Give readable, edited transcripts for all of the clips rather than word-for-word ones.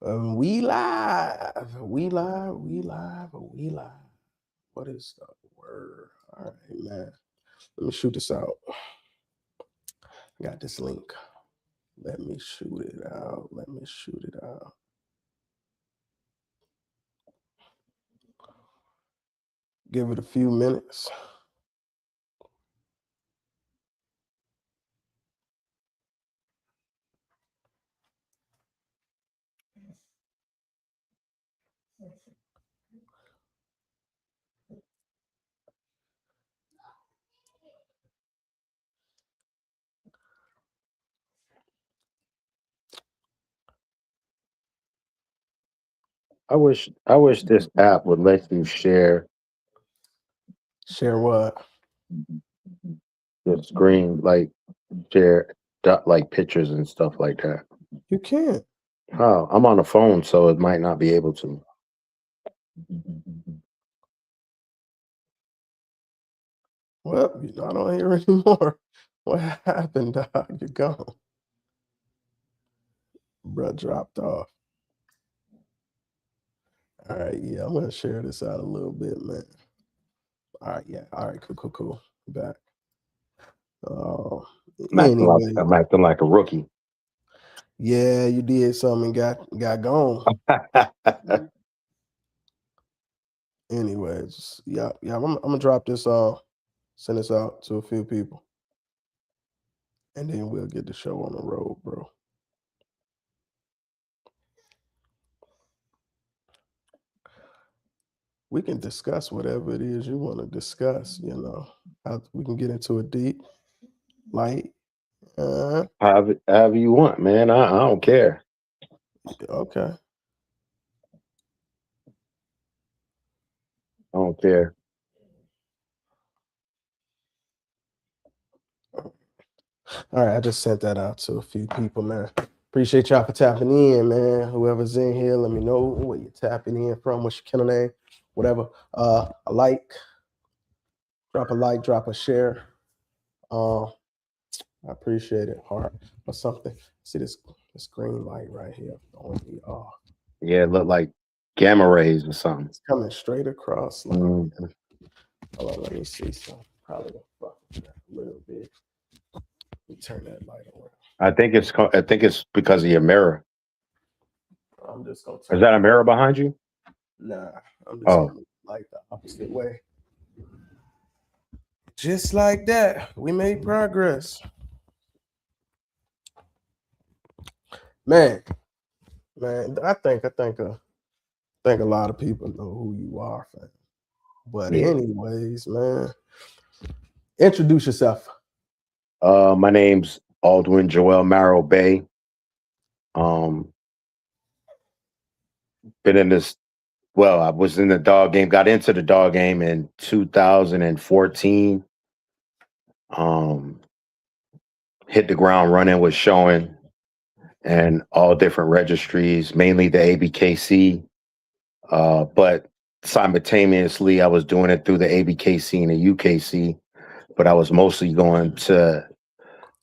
We live. We live. We live. We live. What is the word? All right, man. Let me shoot this out. I got this link. Let me shoot it out. Let me shoot it out. Give it a few minutes. I wish this app would let you share Share what? your screen, like share like pictures and stuff like that. You can't. Oh, I'm on the phone, so it might not be able to. Well, you're not on here anymore. What happened, dog? You're gone. Bruh dropped off. All right, yeah, I'm gonna share this out a little bit, man. All right, yeah. All right, cool. Back. Uh, anyway, I'm acting like a rookie. yeah, you did something, got gone. Anyways, yeah. I'm gonna drop this. Send this out to a few people, and then we'll get the show on the road, bro. We can discuss whatever it is you want to discuss. You know, we can get into it deep, light. However you want, man. I don't care. Okay. I don't care. All right, I just sent that out to a few people, man. Appreciate y'all for tapping in, man. Whoever's in here, let me know where you're tapping in from, what's your kennel name, whatever. A like, drop a like, drop a share. I appreciate it, heart or something. See this green light right here throwing me off. Yeah, it look like gamma rays or something. It's coming straight across like Mm. hold on, let me see some. Probably gonna fuck with that a little bit. Let me turn that light on. I think it's because of your mirror. I'm just gonna Is turn that a it. mirror behind you? Nah, I'm just Oh, gonna light the opposite way. Just like that, we made progress. Man, I think a lot of people know who you are, fam. But yeah. anyways, man, introduce yourself. My name's Aldwin Joel Marrow Bay. Um, been in this. Well, I was in the dog game. Got into the dog game in 2014. Um, hit the ground running with showing and all different registries, mainly the ABKC. But simultaneously, I was doing it through the ABKC and the UKC. But I was mostly going to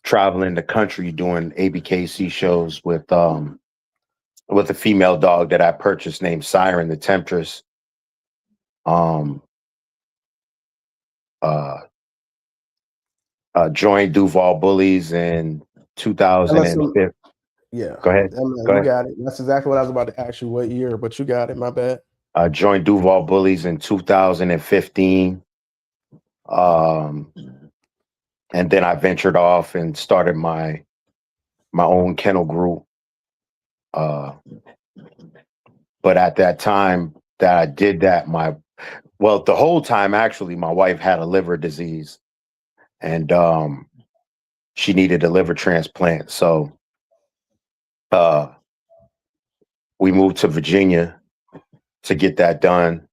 traveling the country doing ABKC shows with a female dog that I purchased named Siren the Temptress. Um, uh, joined Duval Bullies in Tell us some. 2005. Yeah, Go ahead. Go you ahead. got it. That's exactly what I was about to ask you. What year? But you got it. My bad. Joined Duval Bullies in 2015. Um, and then I ventured off and started my own kennel group. Uh, but at that time that I did that, the whole time actually, my wife had a liver disease, and she needed a liver transplant. So uh, we moved to Virginia to get that done,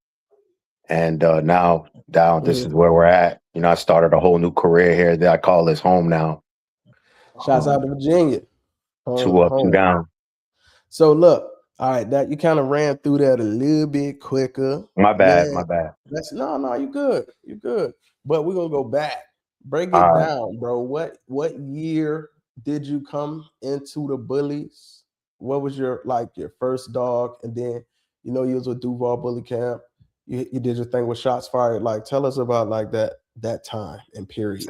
and now this is Mhm. where we're at. You know, I started a whole new career here that I call this home now. Shouts out to Virginia. Two up, two Home. down. So look, all right, that you kind of ran through that a little bit quicker, My bad, man. my bad. That's no, you good, you good. But we're gonna go back, break it Uh, down, bro. What year did you come into the bullies? what was your first dog, and then you was with Duval Bully Camp. You did your thing with Shots Fired. Like, tell us about like that time and period.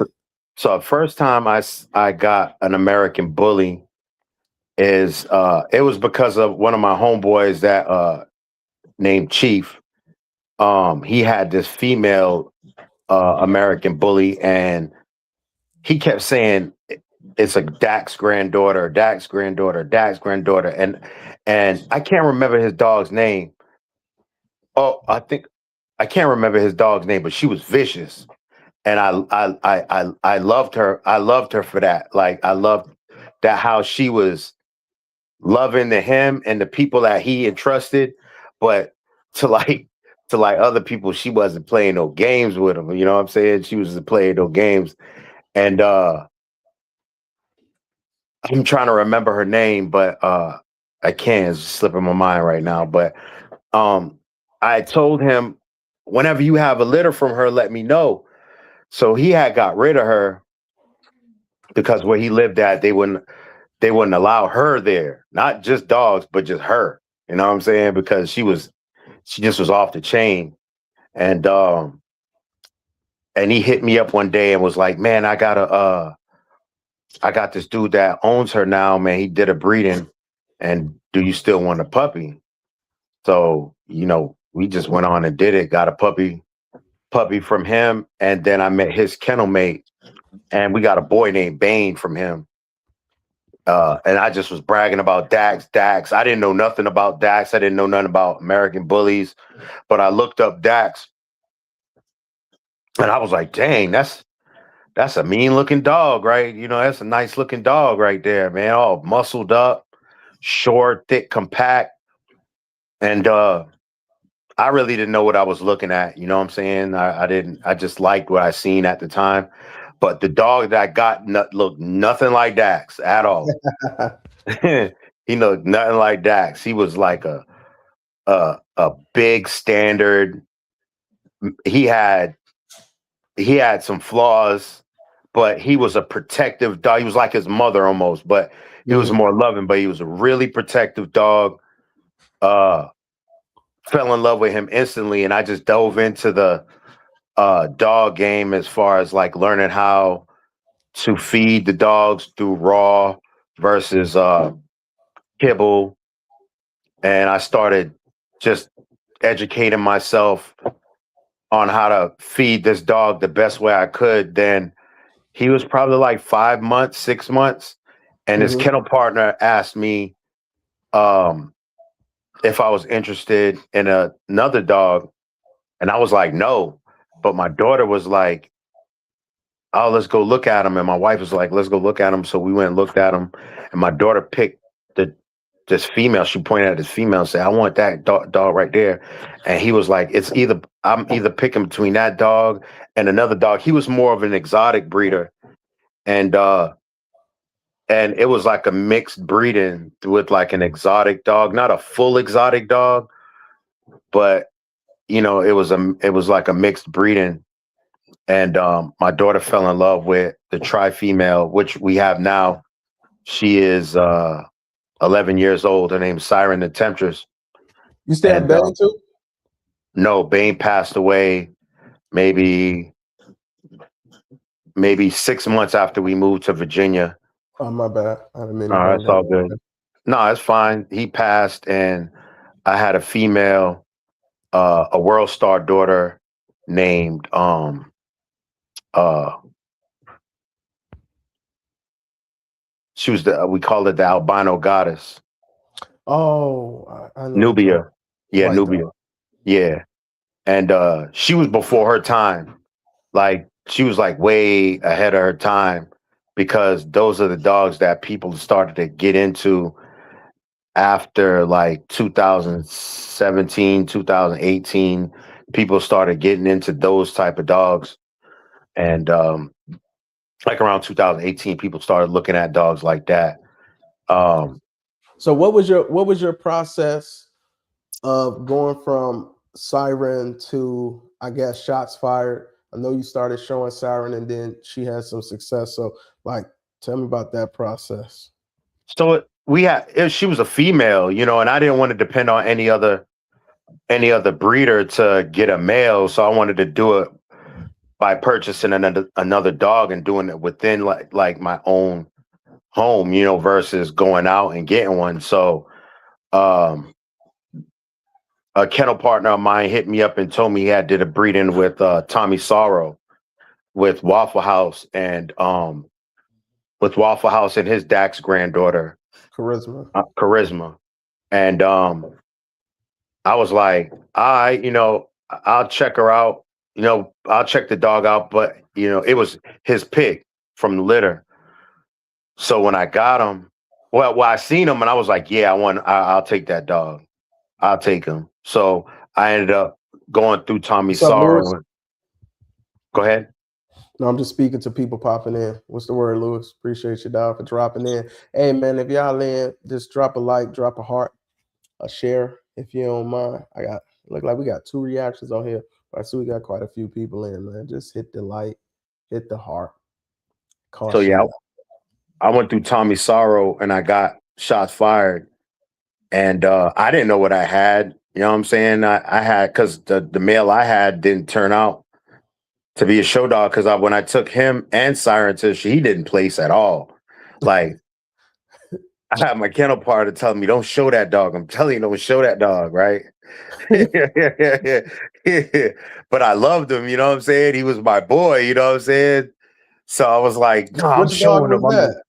So first time I got an American Bully is it was because of one of my homeboys that named Chief. He had this female American Bully, and he kept saying it's a Dak's granddaughter, Dak's granddaughter, Dak's granddaughter, and I can't remember his dog's name. Oh, I can't remember his dog's name, but she was vicious, and I loved her. I loved her for that. Like I loved that how she was loving to him and the people that he entrusted, but to like to like other people, she wasn't playing no games with them. You know what I'm saying? She was playing no games, and I'm trying to remember her name, but I can't. It's slipping my mind right now. But um, I told him, whenever you have a litter from her, let me know. So he had got rid of her because where he lived at, they wouldn't allow her there. Not just dogs, but just her. You know what I'm saying? Because she just was off the chain. And and he hit me up one day and was like, "Man, I got this dude that owns her now, man. He did a breeding, and do you still want a puppy?" So, we just went on and did it, got a puppy from him, and then I met his kennel mate, and we got a boy named Bane from him. And I just was bragging about Dax. Dax. I didn't know nothing about Dax. I didn't know nothing about American Bullies, but I looked up Dax, and I was like, "Dang, that's a mean looking dog, right? That's a nice looking dog right there, man. All muscled up, short, thick, compact." And I really didn't know what I was looking at. You know what I'm saying? I didn't. I just liked what I seen at the time. But the dog that I got looked nothing like Dax at all. He looked nothing like Dax. He was like a big standard. He had he had some flaws, but he was a protective dog. He was like his mother almost, but he was Mhm. more loving. But he was a really protective dog. Uh, Fell in love with him instantly, and I just dove into the dog game as far as like learning how to feed the dogs through raw versus kibble, and I started just educating myself on how to feed this dog the best way I could. Then he was probably like 5 months, 6 months, and his Mhm. kennel partner asked me um, if I was interested in another dog, and I was like, no. But my daughter was like, "Oh, let's go look at him." And my wife was like, "Let's go look at him." So we went and looked at him, and my daughter picked the this female. She pointed at this female and said, "I want that dog right there." And he was like, I'm either picking between that dog and another dog." He was more of an exotic breeder, and it was like a mixed breeding with like an exotic dog, not a full exotic dog, but it was like a mixed breeding. And my daughter fell in love with the tri female, which we have now. She is 11 years old. Her name's Siren the Temptress. You still have And Bane too? no, Bane passed away maybe 6 months after we moved to Virginia. Oh, my bad. I didn't mean to bring It's that all up. good. No, it's fine. He passed, and I had a female, a World Star daughter named uh she was we called it the albino goddess, Oh, I know what you're talking Nubia. about. Yeah, White Nubia. dog. Yeah. And she was before her time. Like she was like way ahead of her time because those are the dogs that people started to get into after like 2017, 2018. People started getting into those type of dogs. And like around 2018, people started looking at dogs like that. Um, So what was your process of going from Siren to, I guess, Shots Fired? I know you started showing Siren and then she had some success. So like tell me about that process. so she was a female, and I didn't want to depend on any other breeder to get a male, so I wanted to do it by purchasing another dog and doing it within like my own home, versus going out and getting one. So um a kennel partner of mine hit me up and told me he had did a breeding with Tommy Sorrow with Waffle House and his Dax granddaughter, Charisma. Charisma. And I was like, I'll check her out. I'll check the dog out, but it was his pick from the litter. So when I got him, well, I seen him and I was like, yeah, I'll take that dog. I'll take him. So I ended up going through Tommy What's up, Lewis? Sorrow. Go ahead. No, I'm just speaking to people popping in. What's the word, Lewis? Appreciate you, dog, for dropping in. Hey, man, if y'all in, just drop a like, drop a heart, a share, if you don't mind. Look like we got 2 reactions on here. But I see we got quite a few people in, man. Just hit the like, hit the heart. So Caution. yeah, I went through Tommy Sorrow and I got shots fired. And I didn't know what I had. You know what I'm saying? I had, because the male I had didn't turn out to be a show dog, because when I took him and Siren to, he didn't place at all. Like, I had my kennel partner telling me, don't show that dog. I'm telling you, don't show that dog, right? But I loved him, you know what I'm saying? He was my boy, you know what I'm saying? So I was like, no, I'm Which dog showing was him. that?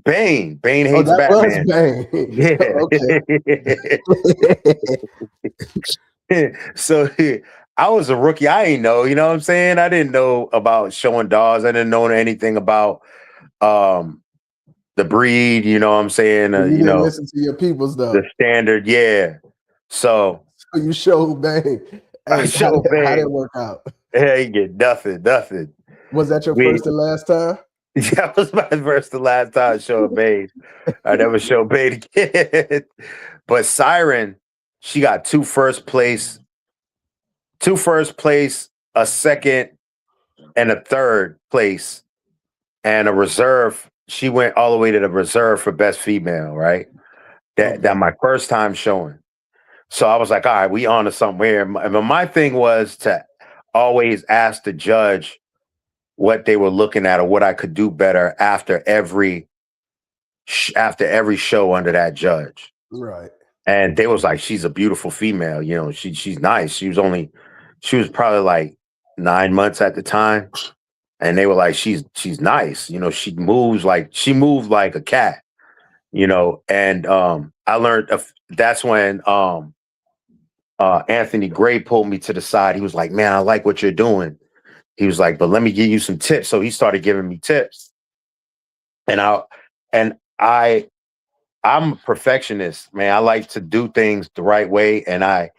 Bane Oh, hates that was Batman. Bane. Yeah. So I was a rookie. I ain't know, you know what I'm saying? I didn't know about showing dogs. I didn't know anything about um the breed, you know what I'm saying? You didn't listen to your peoples, The though. standard, yeah. So So you showed Bane. I Hey, showed how did it Bane. work out? Hey, get nothing. Was that your We first and last time? That was my first and last time showing Bane. I never showed Bane again. But Siren, she got two first place, a second, and a third place, and a reserve. She went all the way to the reserve for best female, right? That Okay. my first time showing. So I was like, all right, we on to something here. My thing was to always ask the judge what they were looking at or what I could do better after every show under that judge. Right. And they was like, she's a beautiful female, she's nice. She was probably like 9 months at the time. And they were like, she's nice. She moved like a cat, and I learned that's when Anthony Gray pulled me to the side. He was like, man, I like what you're doing. He was like, but let me give you some tips. So he started giving me tips. And I'm a perfectionist, man. I like to do things the right way, and I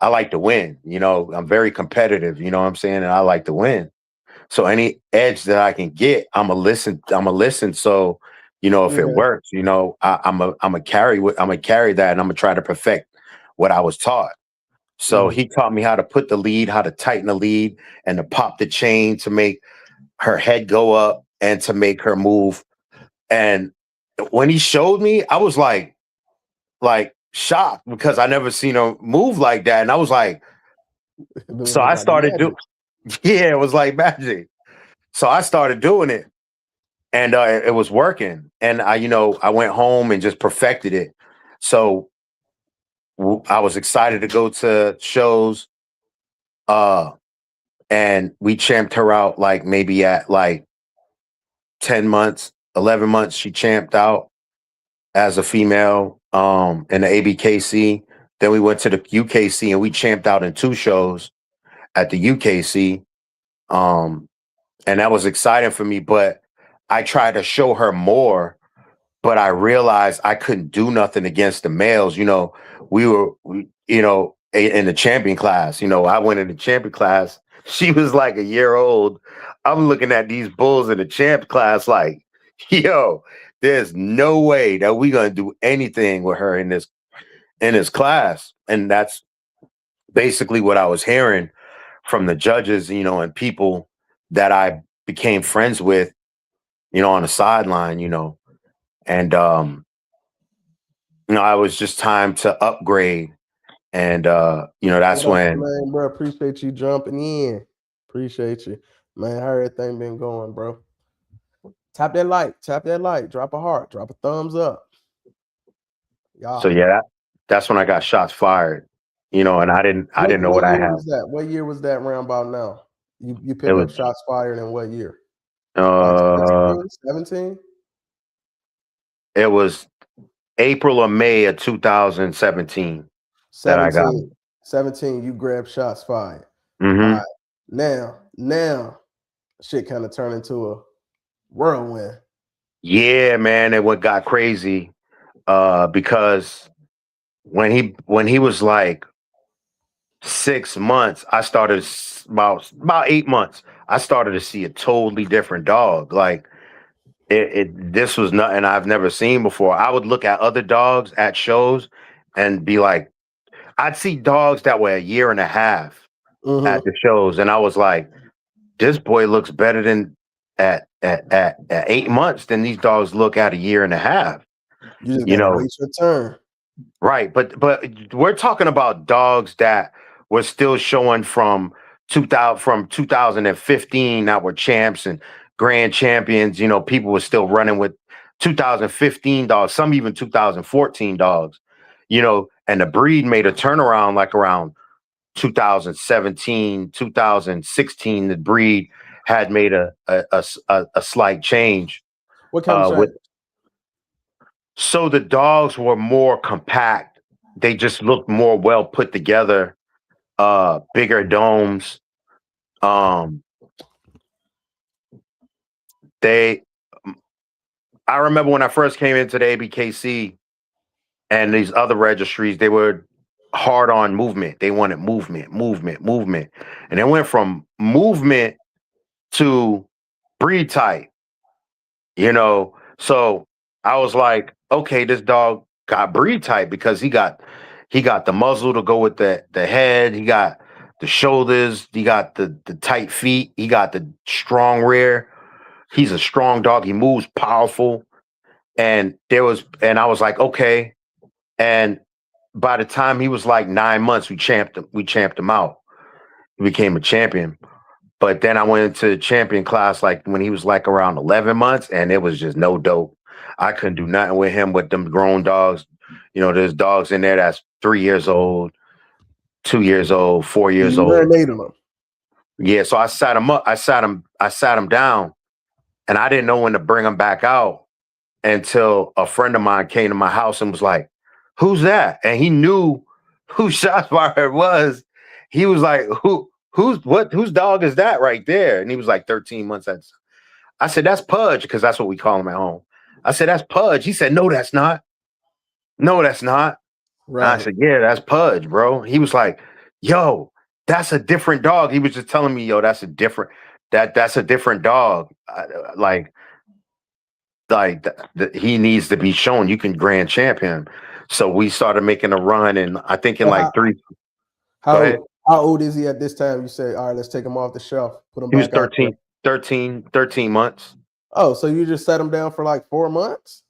like to win. I'm very competitive, you know what I'm saying? And I like to win. So any edge that I can get, I'm a listen. So, if it Yeah. works, I'm a carry that, and I'm gonna try to perfect what I was taught. So Mm. he taught me how to put the lead, how to tighten the lead, and to pop the chain to make her head go up and to make her move. And when he showed me, I was like shocked, because I never seen her move like that. And I was like, It so looked I like started magic. doing, yeah, it was like magic. So I started doing it, and it was working. And I went home and just perfected it. So I was excited to go to shows. Uh, and we champed her out like maybe at like 10 months, 11 months. She champed out as a female in the ABKC. Then we went to the UKC and we champed out in 2 shows at the UKC. Um, and that was exciting for me, but I tried to show her more, but I realized I couldn't do nothing against the males. In the champion class. I went in the champion class. She was like a year old. I'm looking at these bulls in the champ class like, yo, there's no way that we're gonna do anything with her in this class. And that's basically what I was hearing from the judges, and people that I became friends with, on the sideline, and it was just time to upgrade. And that's What up, when. man, bro? Appreciate you jumping in. Appreciate you, man. How everything been going, bro? Tap that like, drop a heart, drop a thumbs up. So Yeah. yeah, that's when I got shots fired. And I didn't know What what I year had. was that? What year was that round about now? You It pick was up shots fired in what year? Like uh 16, 17? it was April or May of 2017 that I got 17. 17, you grab shots fired. All it. right. Now shit kind of turned into a whirlwind. Yeah, man, it what got crazy because when he was like 6 months, I started about 8 months. I started to see a totally different dog. Like this was nothing I've never seen before. I would look at other dogs at shows and be like, I'd see dogs that were a year and a half at Mm-hmm. the shows, and I was like, this boy looks better than at 8 months than these dogs look at a year and a half. You just You gotta know, wait your turn. right? But we're talking about dogs that were still showing from 2015 that were champs and grand champions. People were still running with 2015 dogs, some even 2014 dogs. And the breed made a turnaround like around 2017, 2016. The breed had made a slight change. What kind of With change? So the dogs were more compact. They just looked more well put together. Bigger domes. Um, they. I remember when I first came into the ABKC and these other registries, they were hard on movement. They wanted movement, movement, movement, and it went from movement to breed type. So I was like, okay, this dog got breed type because he got the muzzle to go with the head, he got the shoulders, he got the tight feet, he got the strong rear. He's a strong dog, he moves powerful. And I was like, okay. And by the time he was like 9 months, we champed him out. He became a champion. But then I went into the champion class like when he was like around 11 months, and it was just no dope. I couldn't do nothing with him with them grown dogs. There's dogs in there that's 3 years old, 2 years old, 4 years You old. marinated them. Yeah, so I sat him up. I sat him down, and I didn't know when to bring him back out until a friend of mine came to my house and was like, "Who's that?" And he knew who Shotfire was. He was like, Whose dog is that right there?" And he was like 13 months. I said, "That's Pudge," because that's what we call him at home. I said, "That's Pudge." He said, "No, that's not. No, that's not." And I Right. said, "Yeah, that's Pudge, bro." He was like, "Yo, that's a different dog." He was just telling me, "Yo, that's a different dog." He needs to be shown. You can grand champ him. So we started making a run, and I think in So like three. Go ahead. how old is he at this time? You say, all right, let's take him off the shelf, put him He was back out there. 13 months. Oh, so you just set him down for like 4 months?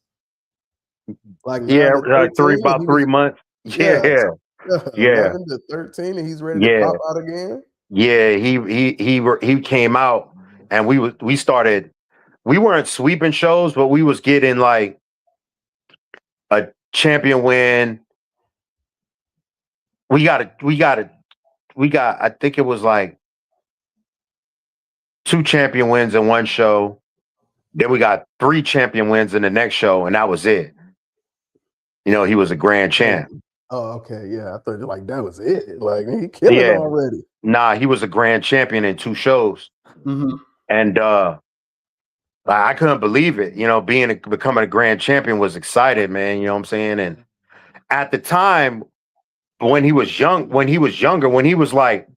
Like Yeah, 9 to 13, and about he three was months. yeah, Yeah, yeah, 11 to 13, and he's ready to yeah, pop out again. yeah. He came out, and we started. We weren't sweeping shows, but we was getting like a champion win. We got it. We got it. We got. I think it was like two champion wins in one show. Then we got three champion wins in the next show, and that was it. He was a grand Oh, champ. oh, okay, yeah. I thought like that was it. Like he killing Yeah. already. Nah, he was a grand champion in two shows. Mm-hmm. And I couldn't believe it. Becoming a grand champion was excited, man. You know what I'm saying? And at the time, when he was younger, when he was like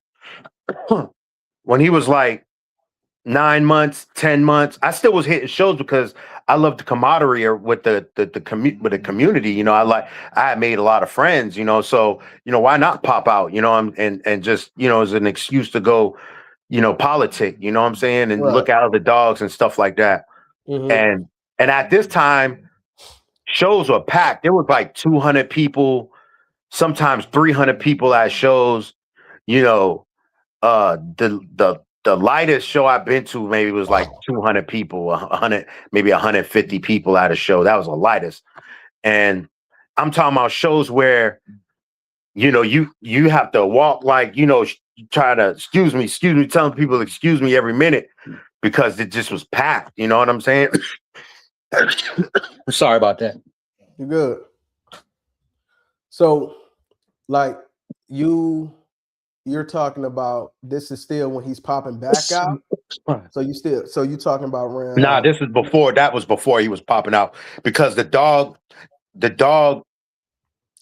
9 months, 10 months, I still was hitting shows because I loved the camaraderie with with the community. I had made a lot of friends, so why not pop out, and just, as an excuse to go, politic, you know what I'm saying, and Right. look out the dogs and stuff like that. Mm-hmm. And at this time, shows were packed. There was like 200 people, sometimes 300 people at shows. You know, the lightest show I've been to maybe was like 200 people, 100, maybe 150 people at a show. That was the lightest. And I'm talking about shows where you have to walk like try to excuse me, telling people excuse me every minute because it just was packed. You know what I'm saying? Sorry about that. You good? So, like you're talking about this is still when he's popping back out. So you talking about Nah, around? this was before. That was before he was popping out because the dog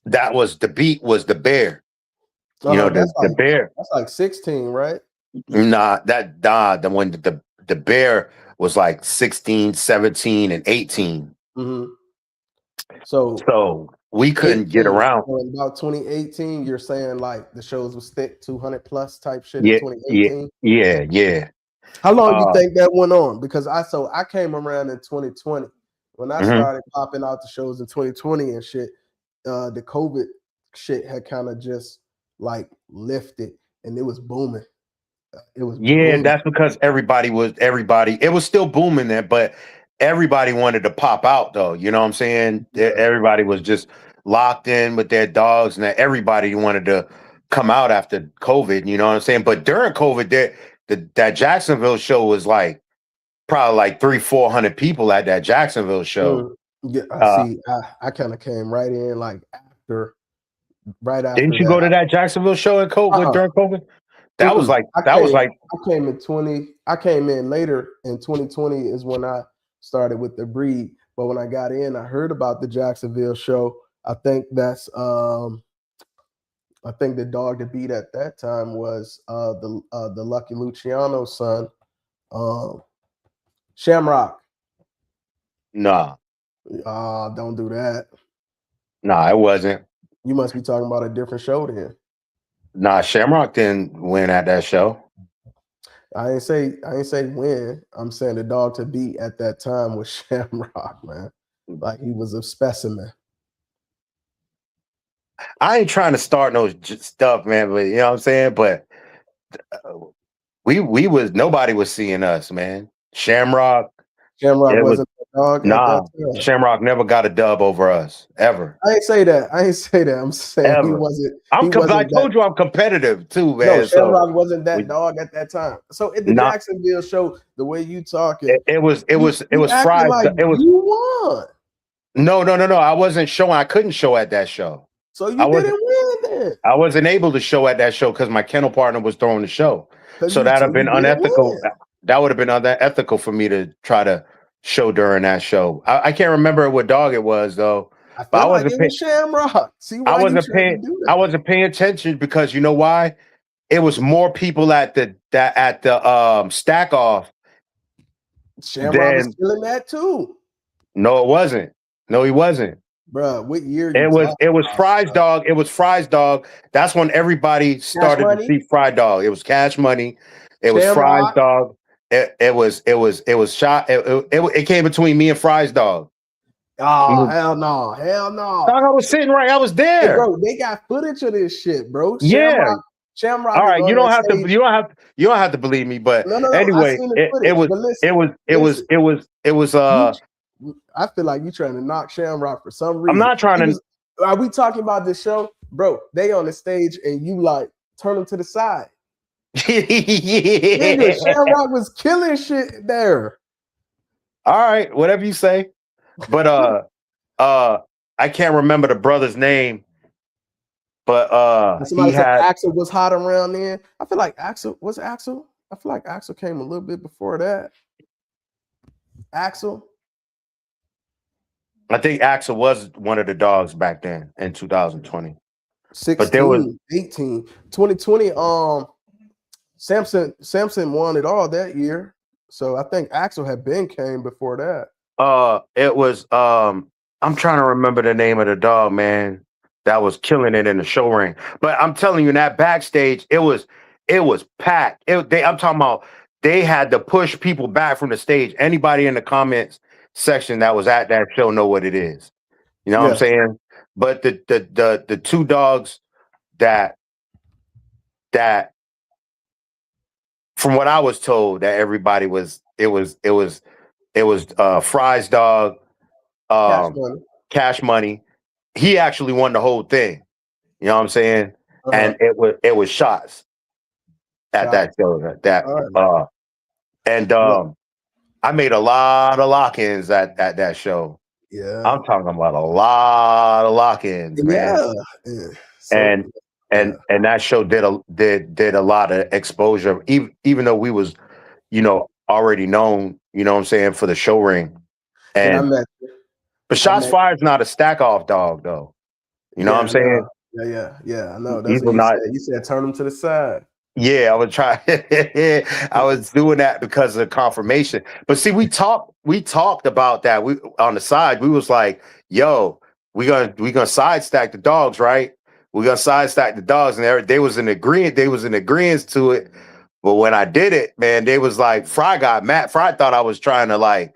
that was the beat was the bear. You know, That's the bear. like 16, right? The one the bear was like 16, 17, and 18. Mm-hmm. So So we couldn't get 18. around. So in about 2018, you're saying like the shows was thick, 200 plus type shit in Yeah, yeah, 2018. yeah. How long do you Uh, think that went on? Because I came around in 2020 when I mhm. started popping out the shows in 2020 and shit. The COVID shit had kind of just like lifted and it was booming. It was Yeah, booming. that's because everybody. It was still booming there, but everybody wanted to pop out though. You know what I'm saying? Yeah. Everybody was just locked in with their dogs, and everybody wanted to come out after COVID. You know what I'm saying? But during COVID, that Jacksonville show was like probably like 300-400 people at that Jacksonville show. Yeah, I Uh, see. I kind of came right right didn't after you go that. to that Jacksonville show in COVID Uh-uh. during COVID? That was Mm-mm. like that was like I came in 20. I came in later in 2020 is when I started with the breed. But when I got in, I heard about the Jacksonville show. I think I think the dog to beat at that time was the Lucky Luciano son, um, Shamrock. nah, Don't do that. nah, it wasn't. You must be talking about a different show then. Nah, Shamrock didn't win at that show. I ain't say when. I'm saying the dog to beat at that time was Shamrock, man. Like he was a specimen. I ain't trying to start no stuff, man, but you know what I'm saying? But uh, we was nobody was seeing us, man. Shamrock, Shamrock it was wasn't the dog at that nah. time. Shamrock never got a dub over us ever, I ain't say that. I ain't say that. I'm saying he ever. wasn't. I He wasn't that. told you I'm competitive too, No, man. So Shamrock wasn't that we dog at that time. So in the not. Jacksonville show, the way you talking, It you was acting fried. like It was you won. no. I wasn't showing. I couldn't show at that show. So I you wasn't. didn't win then. I wasn't able to show at that show because my kennel partner was throwing the show. So that'd have So been you didn't unethical. win. That would have been unethical for me to try to show during that show. I can't remember what dog it was though, I but feel like it was Shamrock. See why you tried to do I that. wasn't paying attention because you know why? It was more people at the stack off Shamrock was than killing that too. no, it wasn't. No, he wasn't. Bruh, what year you It was talking Fry's about? dog. It was Fry's dog. That's when everybody Cash started to Money, see Fry dog. It was Cash Money. It was Fry's Shamrock. dog. It was shot. It came between me and Fry's dog. Oh, Dog, hell no. Hell no. I was sitting right. I was Hey, there. bro, they got footage of this shit, bro. Yeah. Shamrock All is right. on that stage. You don't have to believe me. But No. I anyway, seen the it footage. was But it listen, was it was listen. it was You, I feel like you trying to knock Shamrock for some I'm reason. not trying He to. was. Are we talking about this show, bro? They on the stage and you like turn them to the side. Nigga, Yeah. Shamrock was killing shit there. All right, whatever you say. But I can't remember the brother's name, but And he somebody said had Axel was hot around then. I feel like Axel was Axel. I feel like Axel came a little bit before that. Axel. I think Axel was one of the dogs back then in 2020. But there was 16, 18, 2020. Samson won it all that year. So I think Axel had been came before that. it was I'm trying to remember the name of the dog, man, that was killing it in the show ring. But I'm telling you, in that backstage, it was packed. I'm talking about they had to push people back from the stage. Anybody in the comments section that was at that show know what it is. You know what I'm Yeah. saying? But the two dogs that that from what I was told that everybody was it was Fry's dog, Cash um, money. Cash Money. He actually won the whole thing. You know what I'm saying? Uh-huh. And it was shots at Shot. that show that All right. and What? I made a lot of lock-ins at that show. Yeah. I'm talking about a lot of lock-ins, man. Yeah. Yeah. So And yeah. and that show did a lot of exposure, even though we was, already known, you know what I'm saying, for the show ring. And I And met but I Shots met Fired's not a stack off dog though. You know what I'm yeah, no. saying? Yeah. I know. That's He's what you not. said. You said turn them to the side. Yeah, I would try. I was doing that because of confirmation. But see, we talked about that. We on the side, we was like, yo, we gonna side stack the dogs, right? We're gonna side stack the dogs, and they was in agreement to it. But when I did it, man, they was like, Fry got mad. Fry thought I was trying to like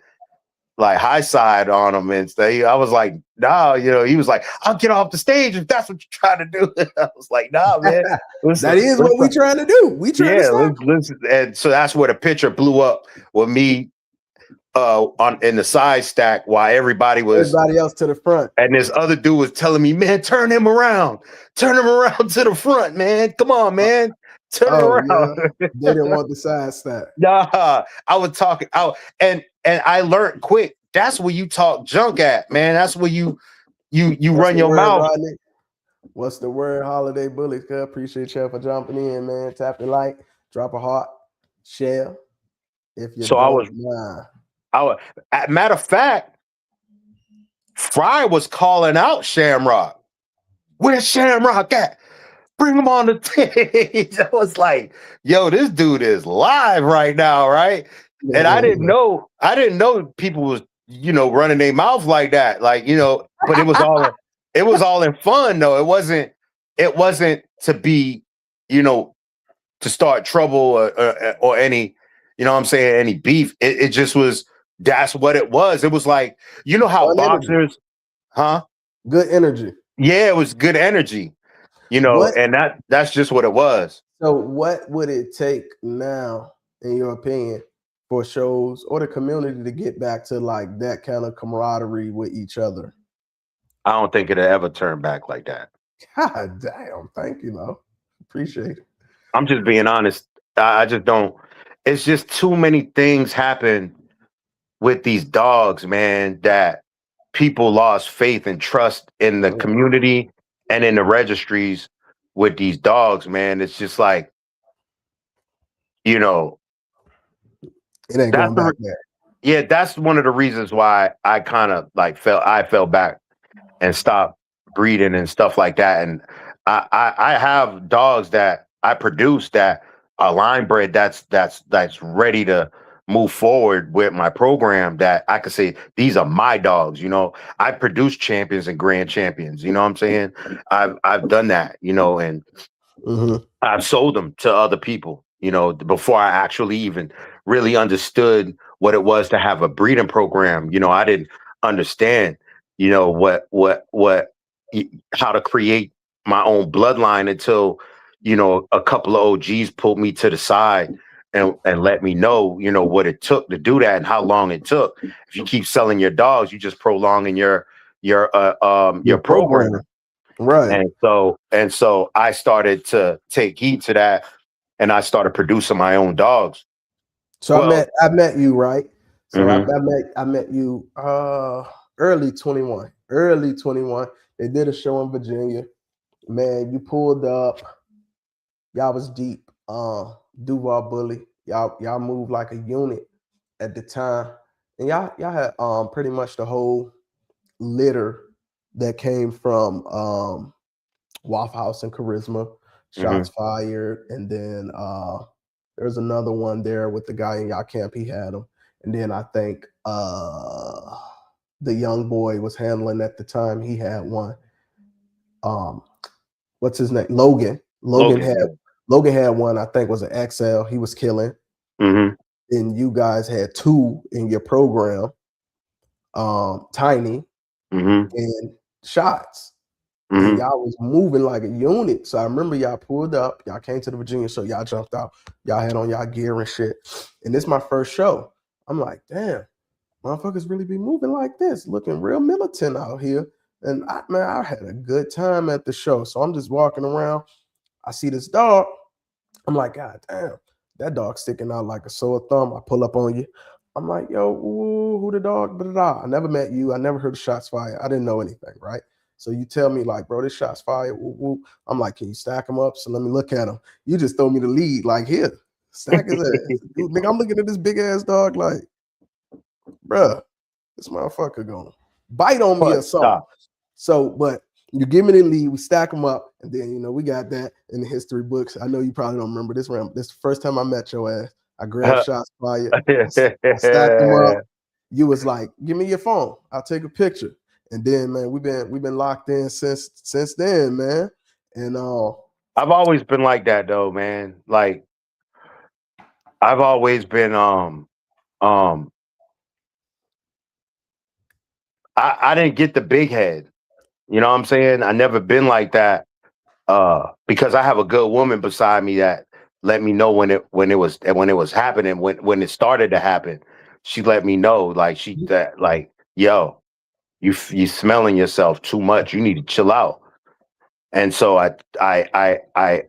high side on him and stuff. I was like, nah, he was like, I'll get off the stage if that's what you're trying to do. I was like, nah, man. That is Let's what we trying to do. We trying to yeah, stop let's and so that's where the picture blew up with me on in the side stack while everybody was everybody else to the front. and this other dude was telling me, man, turn him around to the front, man. Come on, Uh, man, turn him oh yeah. around. They didn't want the side stack. Nah, I was talking out and I learned quick. That's where you talk junk at, man. That's where you What's run the your word, mouth. Rodney? What's the word? Holiday bullies. Good. Appreciate you for jumping in, man. Tap the like, drop a heart, share. If you So I don't, was, nah. matter of fact, Fry was calling out Shamrock. Where's Shamrock at? Bring him on the stage. I was like, yo, this dude is live right now, right? And I didn't know people was, running their mouth like that. Like, but it was all in fun though. It wasn't to be, you know, to start trouble or any, what I'm saying, any beef. It just was, that's what it was. It was like, how Fun energy. boxers, huh? Good energy. Yeah, it was good energy, What and that's just what it was. so what would it take now, in your opinion, for shows or the community to get back to like that kind of camaraderie with each other? I don't think it'll ever turn back like that. God damn. Thank you, though. Appreciate it. I'm just being honest. I just don't. It's just too many things happen with these dogs, man, that people lost faith and trust in the community and in the registries with these dogs, man. It's just like, you know, It ain't that's going the back there. yeah, that's one of the reasons why I kind of like fell back and stop breeding and stuff like that. And I have dogs that I produce that are line bred that's ready to move forward with my program that I could say these are my dogs. I produce champions and grand champions. You know what I'm saying? I've done that, and Mm-hmm. I've sold them to other people, before I actually even really understood what it was to have a breeding program. I didn't understand, how to create my own bloodline until, a couple of OGs pulled me to the side and let me know, what it took to do that and how long it took. If you keep selling your dogs, you just prolonging your Your program. program. Right. And so I started to take heed to that, and I started producing my own dogs. So Well, I met you, right? So mhm, I met you early 21. Early 21. They did a show in Virginia. Man, you pulled up. Y'all was deep. Duval Bully. Y'all moved like a unit at the time. And y'all had pretty much the whole litter that came from Waffle House and Charisma, mhm. Shots Fired, and then there's another one there with the guy in y'all camp. He had him, and then I think the young boy was handling at the time. He had one. Um, what's his name? Logan. Logan, yeah. Logan had one. I think was an XL. He was killing. Mhm, And you guys had two in your program. Tiny Mm-hmm. and shots. And Mm-hmm. y'all was moving like a unit. So I remember y'all pulled up, y'all came to the Virginia show, y'all jumped out, y'all had on y'all gear and shit. And this is my first show. I'm like, damn, motherfuckers really be moving like this, looking real militant out here. And I had a good time at the show. So I'm just walking around. I see this dog. I'm like, God damn, that dog sticking out like a sore thumb. I pull up on you. I'm like, yo, ooh, who the dog? Blah, blah, blah. I never met you. I never heard of shots fired. I didn't know anything, right? So you tell me, like, bro, this shots fired. Woo, woo. I'm like, can you stack them up? So let me look at them. You just throw me the lead, like, here, stack his ass. Dude, nigga, I'm looking at this big ass dog, like, bruh, this motherfucker gonna bite on me But or something. stop. So, but you give me the lead, we stack them up, and then we got that in the history books. I know you probably don't remember this round. This is the first time I met your ass. I grabbed shots fired. I stacked them up. You was like, "Give me your phone. I'll take a picture." And then, man, we've been locked in since then, man. And I've always been like that though, man. Like I've always been um I didn't get the big head. You know what I'm saying? I never been like that. Because I have a good woman beside me that let me know when it was happening, when it started to happen. She let me know, like yo, you smelling yourself too much. You need to chill out. And so I I I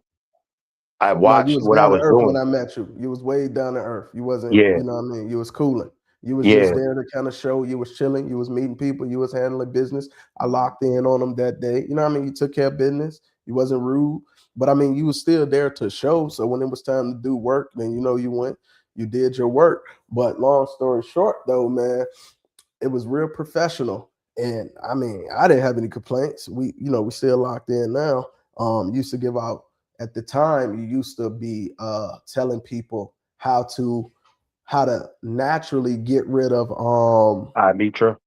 I no, you watched was what I down to was earth when doing. I met you. You was way down to earth. You wasn't, Yeah, you know what I mean? You was cooling. You was just yeah. there to kind of show you was chilling. You was meeting people. You was handling business. I locked in on them that day. You know what I mean? You took care of business. You wasn't rude. But I mean, you was still there to show. So when it was time to do work, then you went, you did your work. But long story short, though, man, it was real professional. And I mean, I didn't have any complaints. We still locked in now. Used to give out at the time. You used to be telling people how to naturally get rid of Mitra.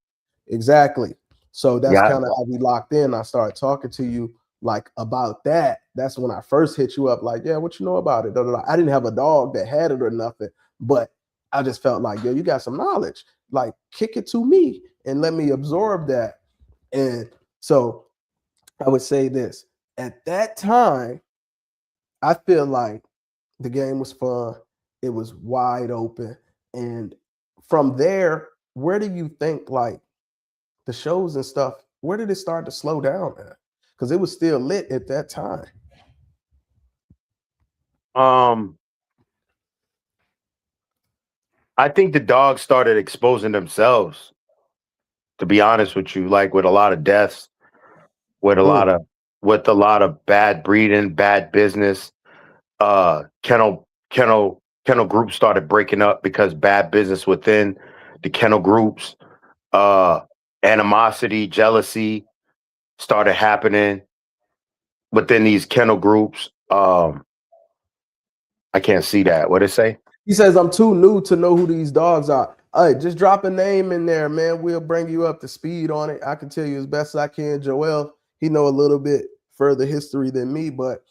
exactly. So that's Yeah. kind of how we locked in. I started talking to you like about that. That's when I first hit you up, like, yeah, what you know about it? Da, da, da. I didn't have a dog that had it or nothing, but I just felt like, yo, you got some knowledge. Like, kick it to me and let me absorb that. And so I would say this at that time, I feel like the game was fun. It was wide open. And from there, where do you think like the shows and stuff, where did it start to slow down at? Because it was still lit at that time. Um, I think the dogs started exposing themselves, to be honest with you, like with a lot of deaths, with a lot Mm. of bad breeding, bad business. Kennel groups started breaking up because bad business within the kennel groups. Uh Animosity, jealousy started happening within these kennel groups. I can't see that. What did it say? He says, I'm too new to know who these dogs are. Hey, just drop a name in there, man. We'll bring you up to speed on it. I can tell you as best as I can. Joel, he know a little bit further history than me, but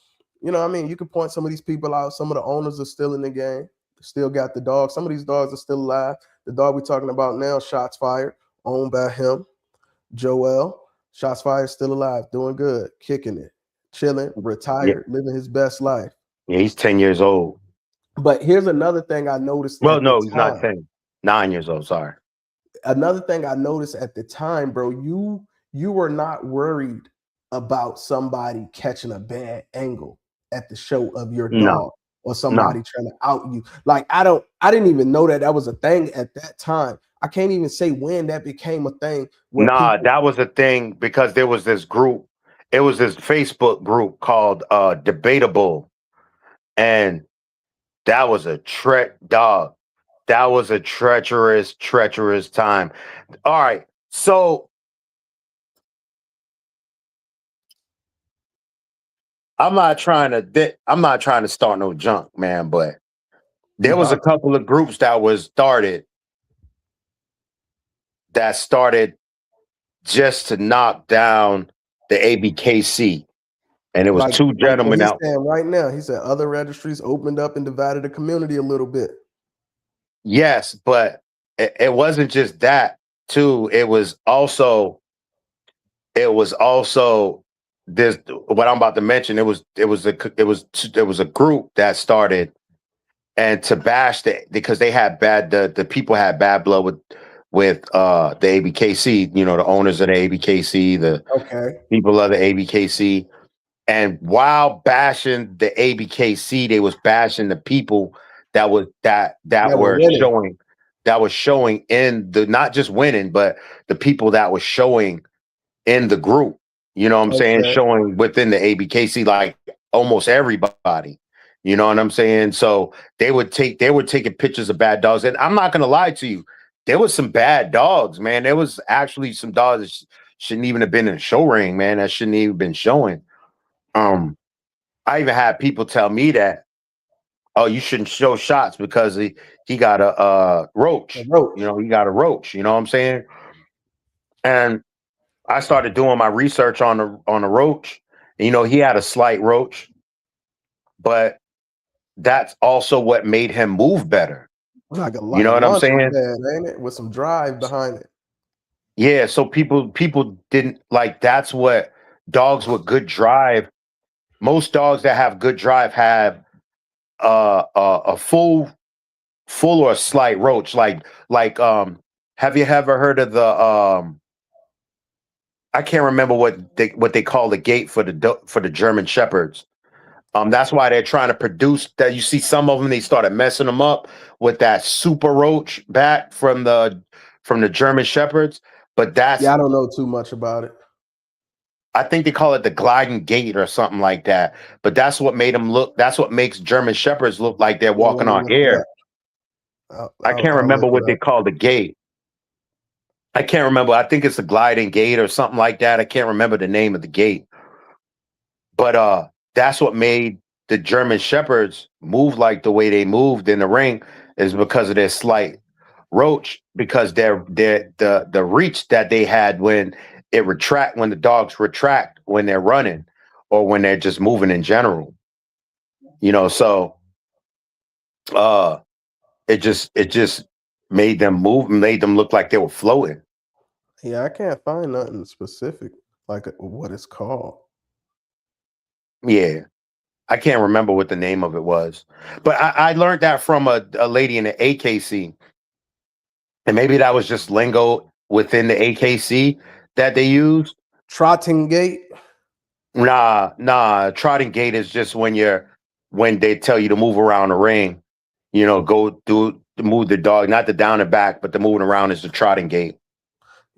I mean, you can point some of these people out. Some of the owners are still in the game, still got the dog. Some of these dogs are still alive. The dog we're talking about now, Shots Fired, owned by him. Joel, Shots Fired, still alive, doing good, kicking it, chilling, Yeah, retired, living his best life. yeah, he's 10 years old. But here's another thing I noticed Well, at the no, he's not time. 10. 9 years old, sorry. Another thing I noticed at the time, bro, you were not worried about somebody catching a bad angle at the show of your No, dog or no. somebody trying to out you. Like I didn't even know that was a thing at that time. I can't even say when that became a thing where Nah, people that was a thing because there was this group. It was this Facebook group called Debatable. And that was a dog. That was a treacherous time. All right. So I'm not trying to start no junk, man, but you there was a about to. couple of groups that started just to knock down the ABKC. And it was two Like what gentlemen he's out. saying right now. He said other registries opened up and divided the community a little bit. Yes, but it wasn't just that too. It was also it was also this what I'm about to mention. It was a group that started and to bash because they had the people had bad blood with the ABKC, the owners of the ABKC, the Okay. people of the ABKC. And while bashing the ABKC, they was bashing the people that That were were winning. showing in the not just winning, but the people that was showing in the group. You know what I'm saying? Okay. Showing within the ABKC, like almost everybody. You know what I'm saying? So they were taking pictures of bad dogs. And I'm not gonna lie to you, there was some bad dogs, man. There was actually some dogs that shouldn't even have been in the show ring, man. That shouldn't even been showing. Um, I even had people tell me that, oh, you shouldn't show shots because he got a A roach. roach. He got a roach. You know what I'm saying? And I started doing my research on the roach. And, he had a slight roach, but that's also what made him move better. Like a You like know a what I'm launching saying? pad, ain't it? With some drive behind it. Yeah. So people didn't like. That's what dogs with good drive. Most dogs that have good drive have a full or a slight roach. Like have you ever heard of the I can't remember what they call the gate for the German shepherds. That's why they're trying to produce that. You see some of them, they started messing them up with that super roach back from the German shepherds. But Yeah, I don't know too much about it. I think they call it the gliding gate or something like that. But that's what makes German shepherds look like they're Yeah, let walking me on look it up. air. I can't I'll remember look it what they up. call the gate. I can't remember. I think it's a gliding gate or something like that. I can't remember the name of the gate. But that's what made the German Shepherds move like the way they moved in the ring is because of their slight roach, because the reach that they had when the dogs retract when they're running or when they're just moving in general. So uh it just made them look like they were floating. Yeah, I can't find nothing specific like what it's called. Yeah. I can't remember what the name of it was, but I learned that from a lady in the AKC, and maybe that was just lingo within the AKC that they use. Trotting gate. Nah. Trotting gait is just when they tell you to move around the ring. Go do to move the dog, not the down and back, but the moving around is the trotting gait.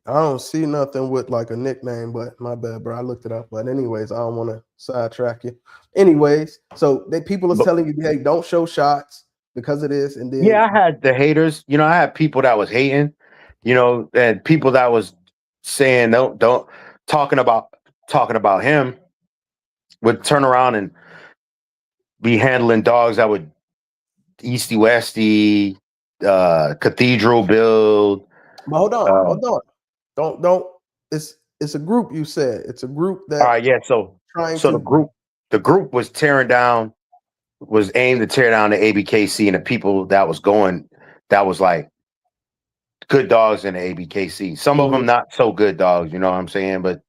I don't see nothing with like a nickname, but my bad, bro. I looked it up. But anyways, I don't want to sidetrack you. Anyways, so people is But telling you, hey, don't show shots because of this, and yeah, then I had the haters. I had people that was hating. And people that was saying don't talking about talking about him would turn around and be handling dogs that would easty westy, cathedral build. but hold on, Uh, hold on. Don't it's a group you said. It's a group all that right, yeah. trying So the to group was aimed to tear down the ABKC and the people that was like good dogs in the ABKC. Some of mhm. them not so good dogs, you know what I'm saying? But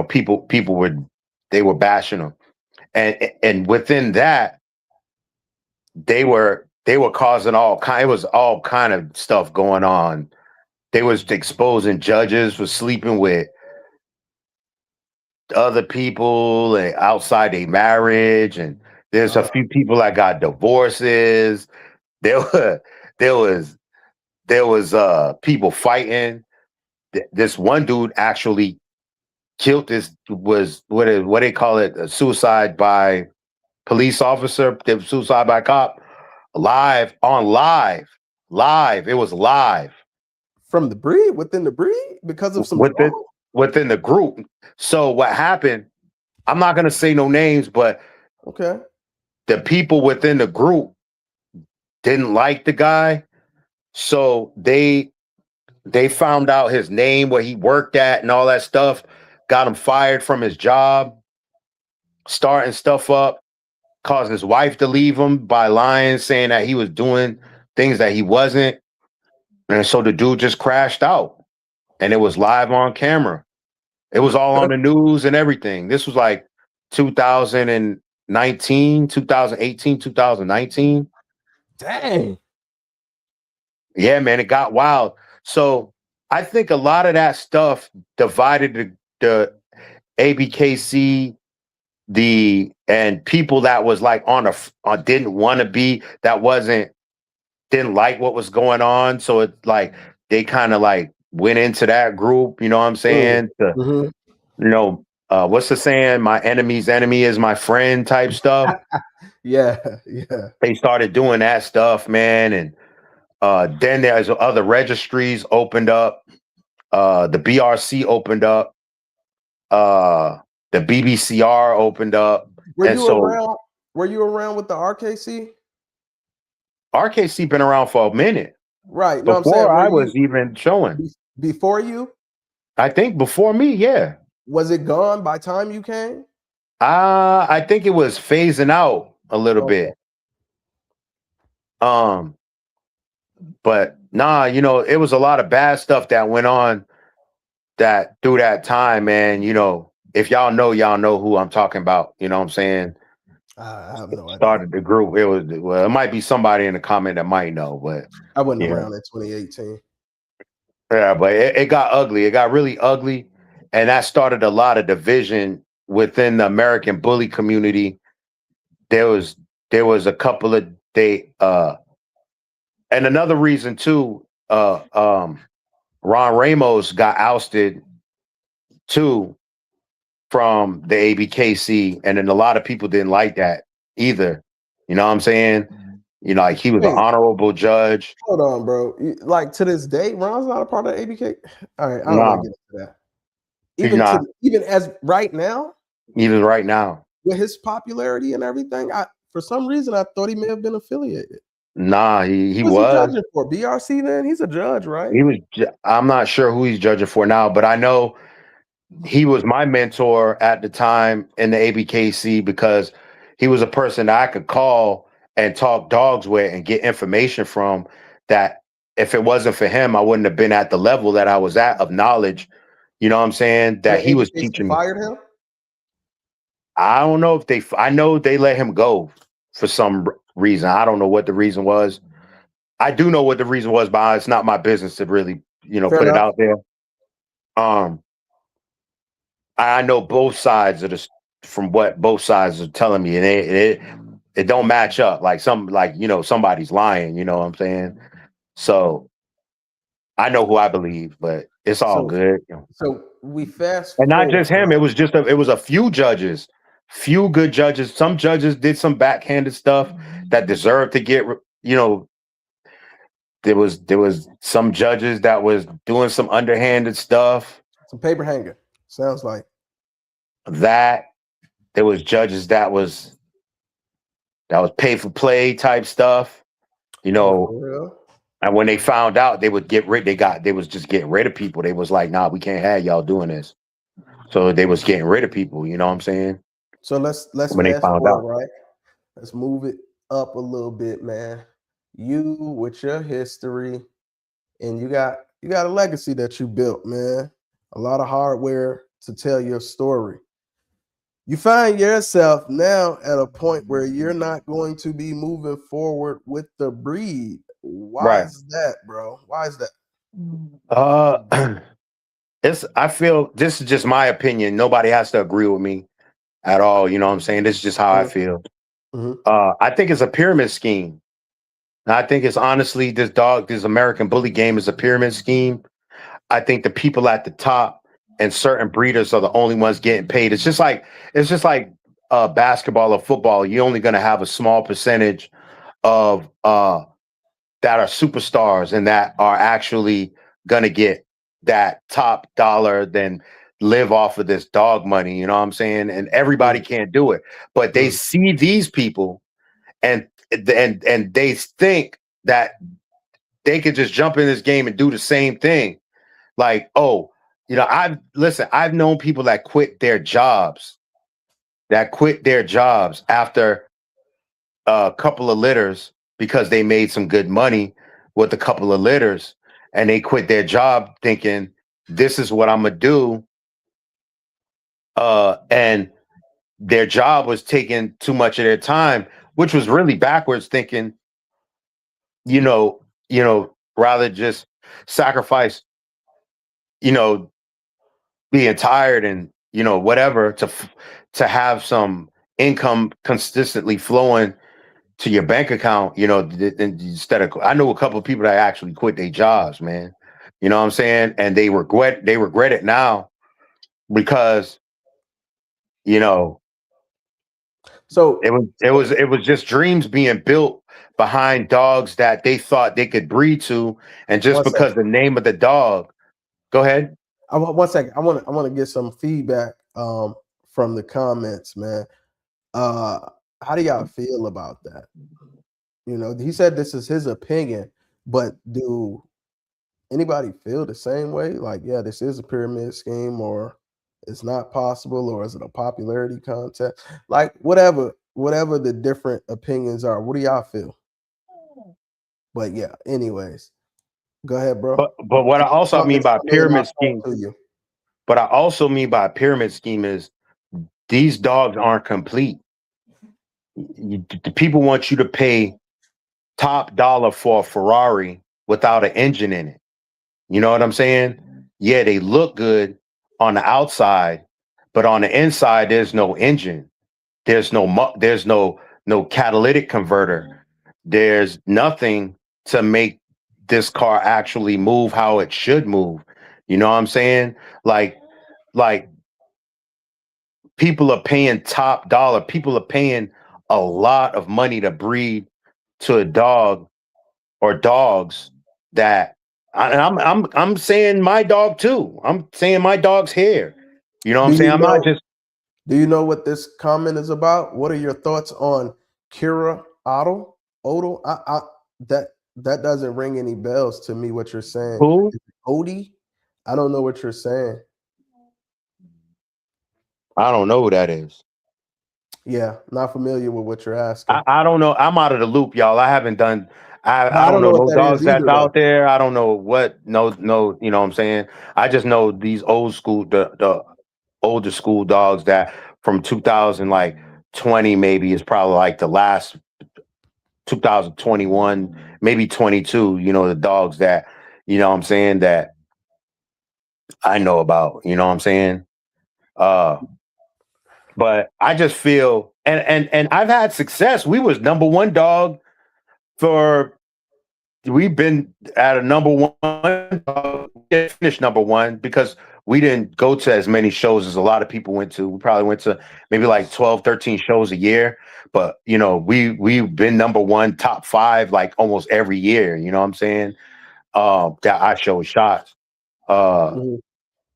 people were bashing them, and within that they were causing all kind. It was all kind of stuff going on. They was exposing judges for sleeping with other people and outside a marriage, and there's a uh, few people that got divorces. There were there was people fighting. This one dude actually killed this was what they call it, a suicide by police officer, suicide by cop, live. It was live from the breed within the breed because of some within drama. within the group. So what happened? I'm not gonna say no names, but Okay, the people within the group didn't like the guy, so they found out his name, where he worked at, and all that stuff. Got him fired from his job, starting stuff up, caused his wife to leave him by lying, saying that he was doing things that he wasn't. And so the dude just crashed out, and it was live on camera. It was all on the news and everything. This was like 2019, 2018, 2019. Dang. Yeah, man, it got wild. So I think a lot of that stuff divided the ABKC, the and people that was like didn't want to be, that wasn't, didn't like what was going on. So it like they kind of like went into that group, you know what I'm saying? Mm-hmm. What's the saying? My enemy's enemy is my friend type stuff. Yeah, yeah. They started doing that stuff, man. And then there's other registries opened up. The BRC opened up. Uh, the BBCR opened up. Were And you so around? Were you around with the RKC? RKC been around for a minute Right. No, I'm saying, before were I you was even showing. before you? I think before me, yeah. Was it gone by time you came? I think it was phasing out a little Okay. bit. Um, but nah, it was a lot of bad stuff that went on that through that time, man. If y'all know who I'm talking about. You know what I'm saying? I have no idea. Started the group. It might be somebody in the comment that might know, but I wasn't yeah, around in 2018. yeah. But it got ugly. It got really ugly, and that started a lot of division within the American bully community. There was a couple of and another reason too. Ron Ramos got ousted too from the ABKC, and then a lot of people didn't like that either. You know what I'm saying? Like he was an Wait, honorable judge. hold on, bro. Like to this day, Ron's not a part of ABK. All right, I don't want Nah, to get into that. he's not Even as right now, even right now. with his popularity and everything, I for some reason I thought he may have been affiliated. Nah, he What was he was. judging for? BRC then? He's a judge, right? He was. I'm not sure who he's judging for now, but I know he was my mentor at the time in the ABKC because he was a person that I could call and talk dogs with and get information from, that if it wasn't for him, I wouldn't have been at the level that I was at of knowledge. You know what I'm saying? The That he was ABKC teaching me. fired him? I don't know if I know they let him go for some reason. I don't know what the reason was. I do know what the reason was, but it's not my business to really, Fair put it enough. out there. Um, I know both sides of this from what both sides are telling me, and it don't match up. Like somebody's lying. You know what I'm saying? So I know who I believe, but it's all So good. so we fast And not forward, just him. right? It was a few judges, few good judges. Some judges did some backhanded stuff that deserved to get. There was some judges that was doing some underhanded stuff. Some paper hanger. Sounds like. That there was judges that was pay for play type stuff. You Oh, know, for real? and when they found out, they would get rid. They was just getting rid of people. They was like, "Nah, we can't have y'all doing this." So they was getting rid of people. You know what I'm saying? So let's When they fast found forward, out, right? Let's move it up a little bit, man. You with your history, and you got a legacy that you built, man. A lot of hardware to tell your story. You find yourself now at a point where you're not going to be moving forward with the breed. Why right? is that, bro? Why is that? Uh, I feel this is just my opinion. Nobody has to agree with me at all. You know what I'm saying? This is just how I feel. Mm-hmm. I think it's a pyramid scheme. And I think it's honestly this American bully game is a pyramid scheme. I think the people at the top and certain breeders are the only ones getting paid. It's just like basketball or football. You're only going to have a small percentage of that are superstars and that are actually going to get that top dollar, then live off of this dog money. You know what I'm saying? And everybody can't do it, but they see these people and they think that they could just jump in this game and do the same thing. Like, oh, I've known people that quit their jobs, after a couple of litters because they made some good money with a couple of litters, and they quit their job thinking this is what I'm gonna do And their job was taking too much of their time, which was really backwards thinking, rather just sacrifice, you know, being tired and whatever to have some income consistently flowing to your bank account, instead of I know a couple of people that actually quit their jobs, man. You know what I'm saying? And they regret it now because, you know, So it was just dreams being built behind dogs that they thought they could breed to, and just one because second. the name of the dog. Go ahead. One second. I want to get some feedback from the comments, man. Uh, how do y'all feel about that? He said this is his opinion, but do anybody feel the same way? Like, yeah, this is a pyramid scheme, or it's not possible, or is it a popularity contest? Like, whatever the different opinions are, what do y'all feel? But yeah, anyways, go ahead, bro. But what I also mean Comments by come in, I'll pyramid talk scheme, to you. but I also mean by pyramid scheme is these dogs aren't complete. The people want you to pay top dollar for a Ferrari without an engine in it. You know what I'm saying? Yeah, they look good on the outside, but on the inside, there's no engine. There's no catalytic converter. There's nothing to make this car actually move how it should move. You know what I'm saying? Like people are paying top dollar. People are paying a lot of money to breed to a dog or dogs that and I'm saying my dog too. I'm saying my dog's hair. You know what Do I'm saying? you I'm not know? just Do you know what this comment is about? What are your thoughts on Kira Otto? Odell? That doesn't ring any bells to me. What you're saying, who? Odie? I don't know what you're saying. I don't know who that is. Yeah, not familiar with what you're I, asking. I don't know. I'm out of the loop, y'all. I haven't done. I I don't don't know know what no that is dogs that's either, though. out there. I don't know what no. You know what I'm saying? I just know these old school the older school dogs that from 2000 like 20 maybe is probably like the last 2021 maybe 22. The dogs that what I'm saying that I know about. You know what I'm saying? Uh, but I just feel and I've had success. We was number one dog for we've been at a number one. We didn't finish number one because we didn't go to as many shows as a lot of people went to. We probably went to maybe like 12, 13 shows a year. But we've been number one, top five, like almost every year. You know what I'm saying? That I show shots. Uh, Mhm.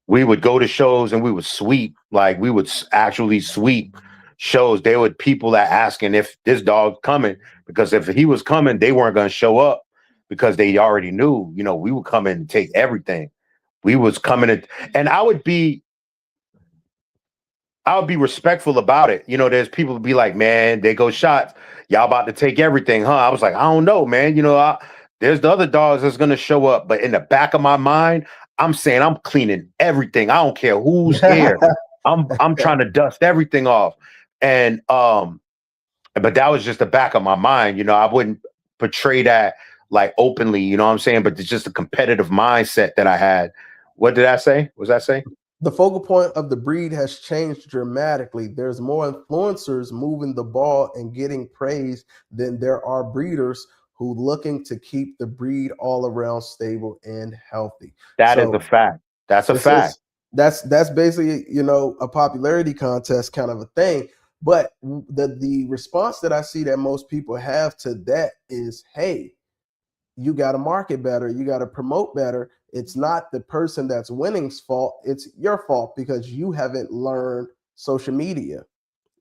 we would go to shows and we would sweep, like we would actually sweep shows. There were people that asking if this dog's coming, because if he was coming, they weren't going to show up because they already knew, we would come in and take everything. We was coming in, and I would be respectful about it. There's people who be like, man, they go shots. Y'all about to take everything, huh? I was like, I don't know, man. There's the other dogs that's gonna show up, but in the back of my mind, I'm saying I'm cleaning everything. I don't care who's here. I'm trying to dust everything off. And but that was just the back of my mind. I wouldn't portray that like openly, you know what I'm saying? But it's just a competitive mindset that I had. What did I say? What was that say? The focal point of the breed has changed dramatically. There's more influencers moving the ball and getting praise than there are breeders who looking to keep the breed all around stable and healthy. That is So a fact. That's a this fact. is that's basically a popularity contest kind of a thing. But the response that I see that most people have to that is, hey, you got to market better, you got to promote better. It's not the person that's winning's fault, it's your fault because you haven't learned social media.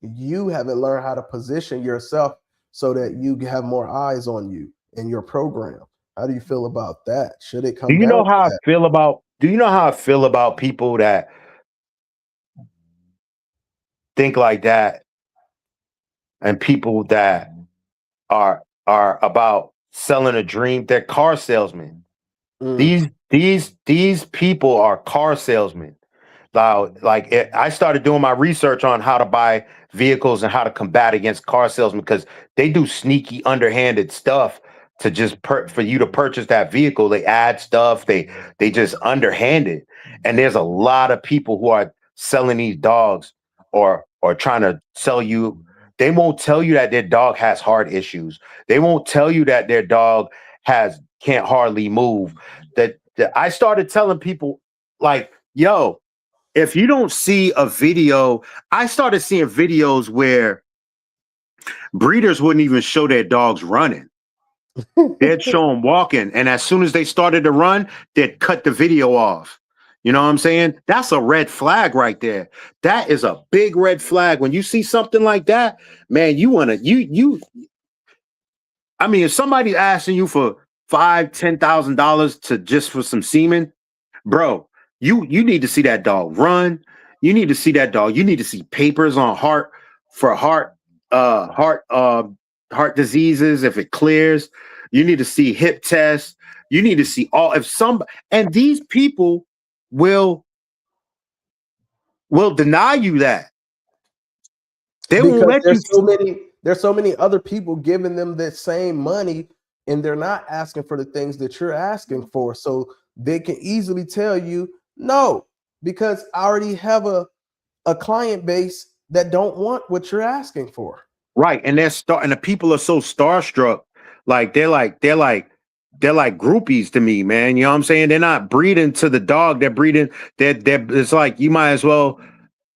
You haven't learned how to position yourself so that you have more eyes on you in your program. How do you feel about that? Should it Do come you down know to how I that? feel about do you know how I feel about people that think like that, and people that are about selling a dream? They're car salesmen. Mm, These people are car salesmen. I started doing my research on how to buy vehicles and how to combat against car salesmen because they do sneaky, underhanded stuff to just for you to purchase that vehicle. They add stuff. They just underhanded, and there's a lot of people who are selling these dogs or trying to sell you. They won't tell you that their dog has heart issues. They won't tell you that their dog has can't hardly move. That I started telling people like, yo, if you don't see a video, I started seeing videos where breeders wouldn't even show their dogs running. They'd show them walking. And as soon as they started to run, they'd cut the video off. You know what I'm saying? That's a red flag right there. That is a big red flag. When you see something like that, man, you want to, I mean, if somebody's asking you for $5,000, $10,000 to just for some semen, bro, you need to see that dog run. You need to see that dog. You need to see papers on heart for heart diseases if it clears. You need to see hip tests. You need to see all if some and these people will deny you that. They won't Because let you. there's so many other people giving them the same money, and they're not asking for the things that you're asking for. So they can easily tell you no, because I already have a client base that don't want what you're asking for. Right, and the people are so starstruck, like they're like groupies to me, man. You know what I'm saying? They're not breeding to the dog; they're breeding. They're it's like you might as well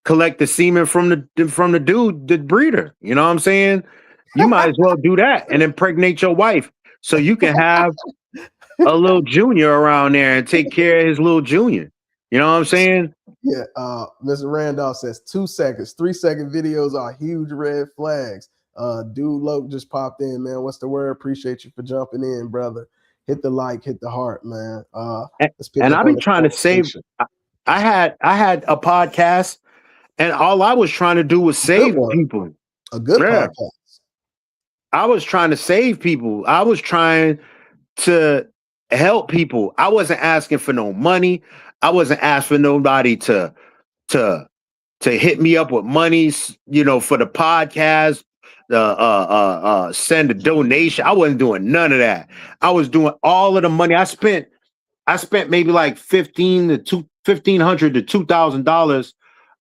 collect the semen from the dude, the breeder. You know what I'm saying? You might as well do that and impregnate your wife so you can have a little junior around there and take care of his little junior. You know what I'm saying? Yeah, Mr. Randolph says 2 seconds, 3-second videos are huge red flags. Dude Loke just popped in, man. What's the word? Appreciate you for jumping in, brother. Hit the like, hit the heart, man. Let's pick And up I've on been the trying to save. conversation. I had a podcast, and all I was trying to do was Good save one, people. a good Yeah, podcast. I was trying to save people. I was trying to help people. I wasn't asking for no money. I wasn't asking for nobody to to hit me up with monies, for the podcast, send a donation. I wasn't doing none of that. I was doing all of the money. I spent maybe like $1,500 to $2,000,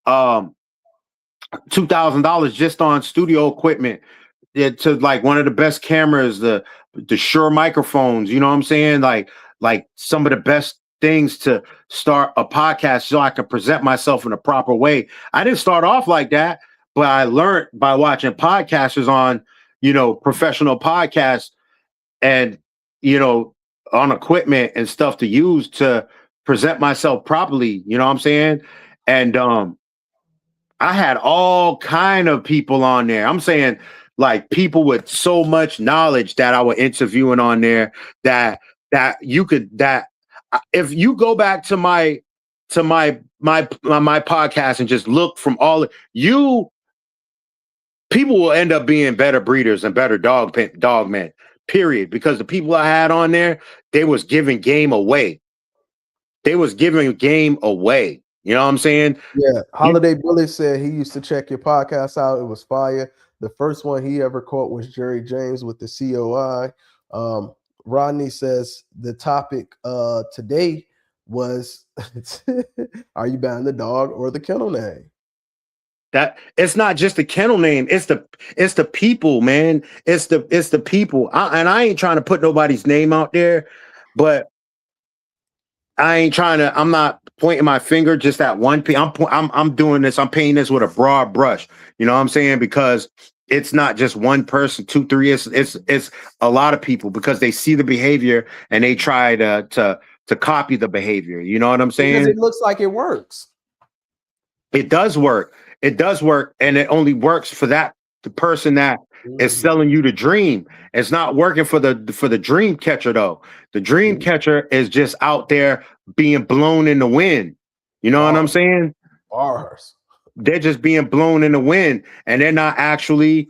um, $2,000 just on studio equipment. To like one of the best cameras, the Shure microphones. You know what I'm saying? Like some of the best things to start a podcast so I could present myself in a proper way. I didn't start off like that, but I learned by watching podcasters on, professional podcasts and, you know, on equipment and stuff to use to present myself properly. You know what I'm saying? And I had all kind of people on there. I'm saying like people with so much knowledge that I was interviewing on there that you could that if you go back to my podcast and just look from all you people will end up being better breeders and better dog men, period, because the people I had on there, they was giving game away. They was giving game away. You know what I'm saying? Yeah, Holiday Billy said he used to check your podcast out. It was fire. The first one he ever caught was Jerry James with the COI. Rodney says the topic today was are you buying the dog or the kennel name? That it's not just the kennel name, it's the people, man. It's the people. I ain't trying to put nobody's name out there, but I'm not pointing my finger just at one people. I'm doing this, I'm painting this with a broad brush. You know what I'm saying? Because it's not just one person, two, three, it's a lot of people because they see the behavior and they try to copy the behavior. You know what I'm Because saying? it looks like it works. It does work. It does work, and it only works for the person that is selling you the dream. It's not working for the dream catcher though. The dream catcher is just out there being blown in the wind. You know what I'm saying? Bars. They're just being blown in the wind, and they're not actually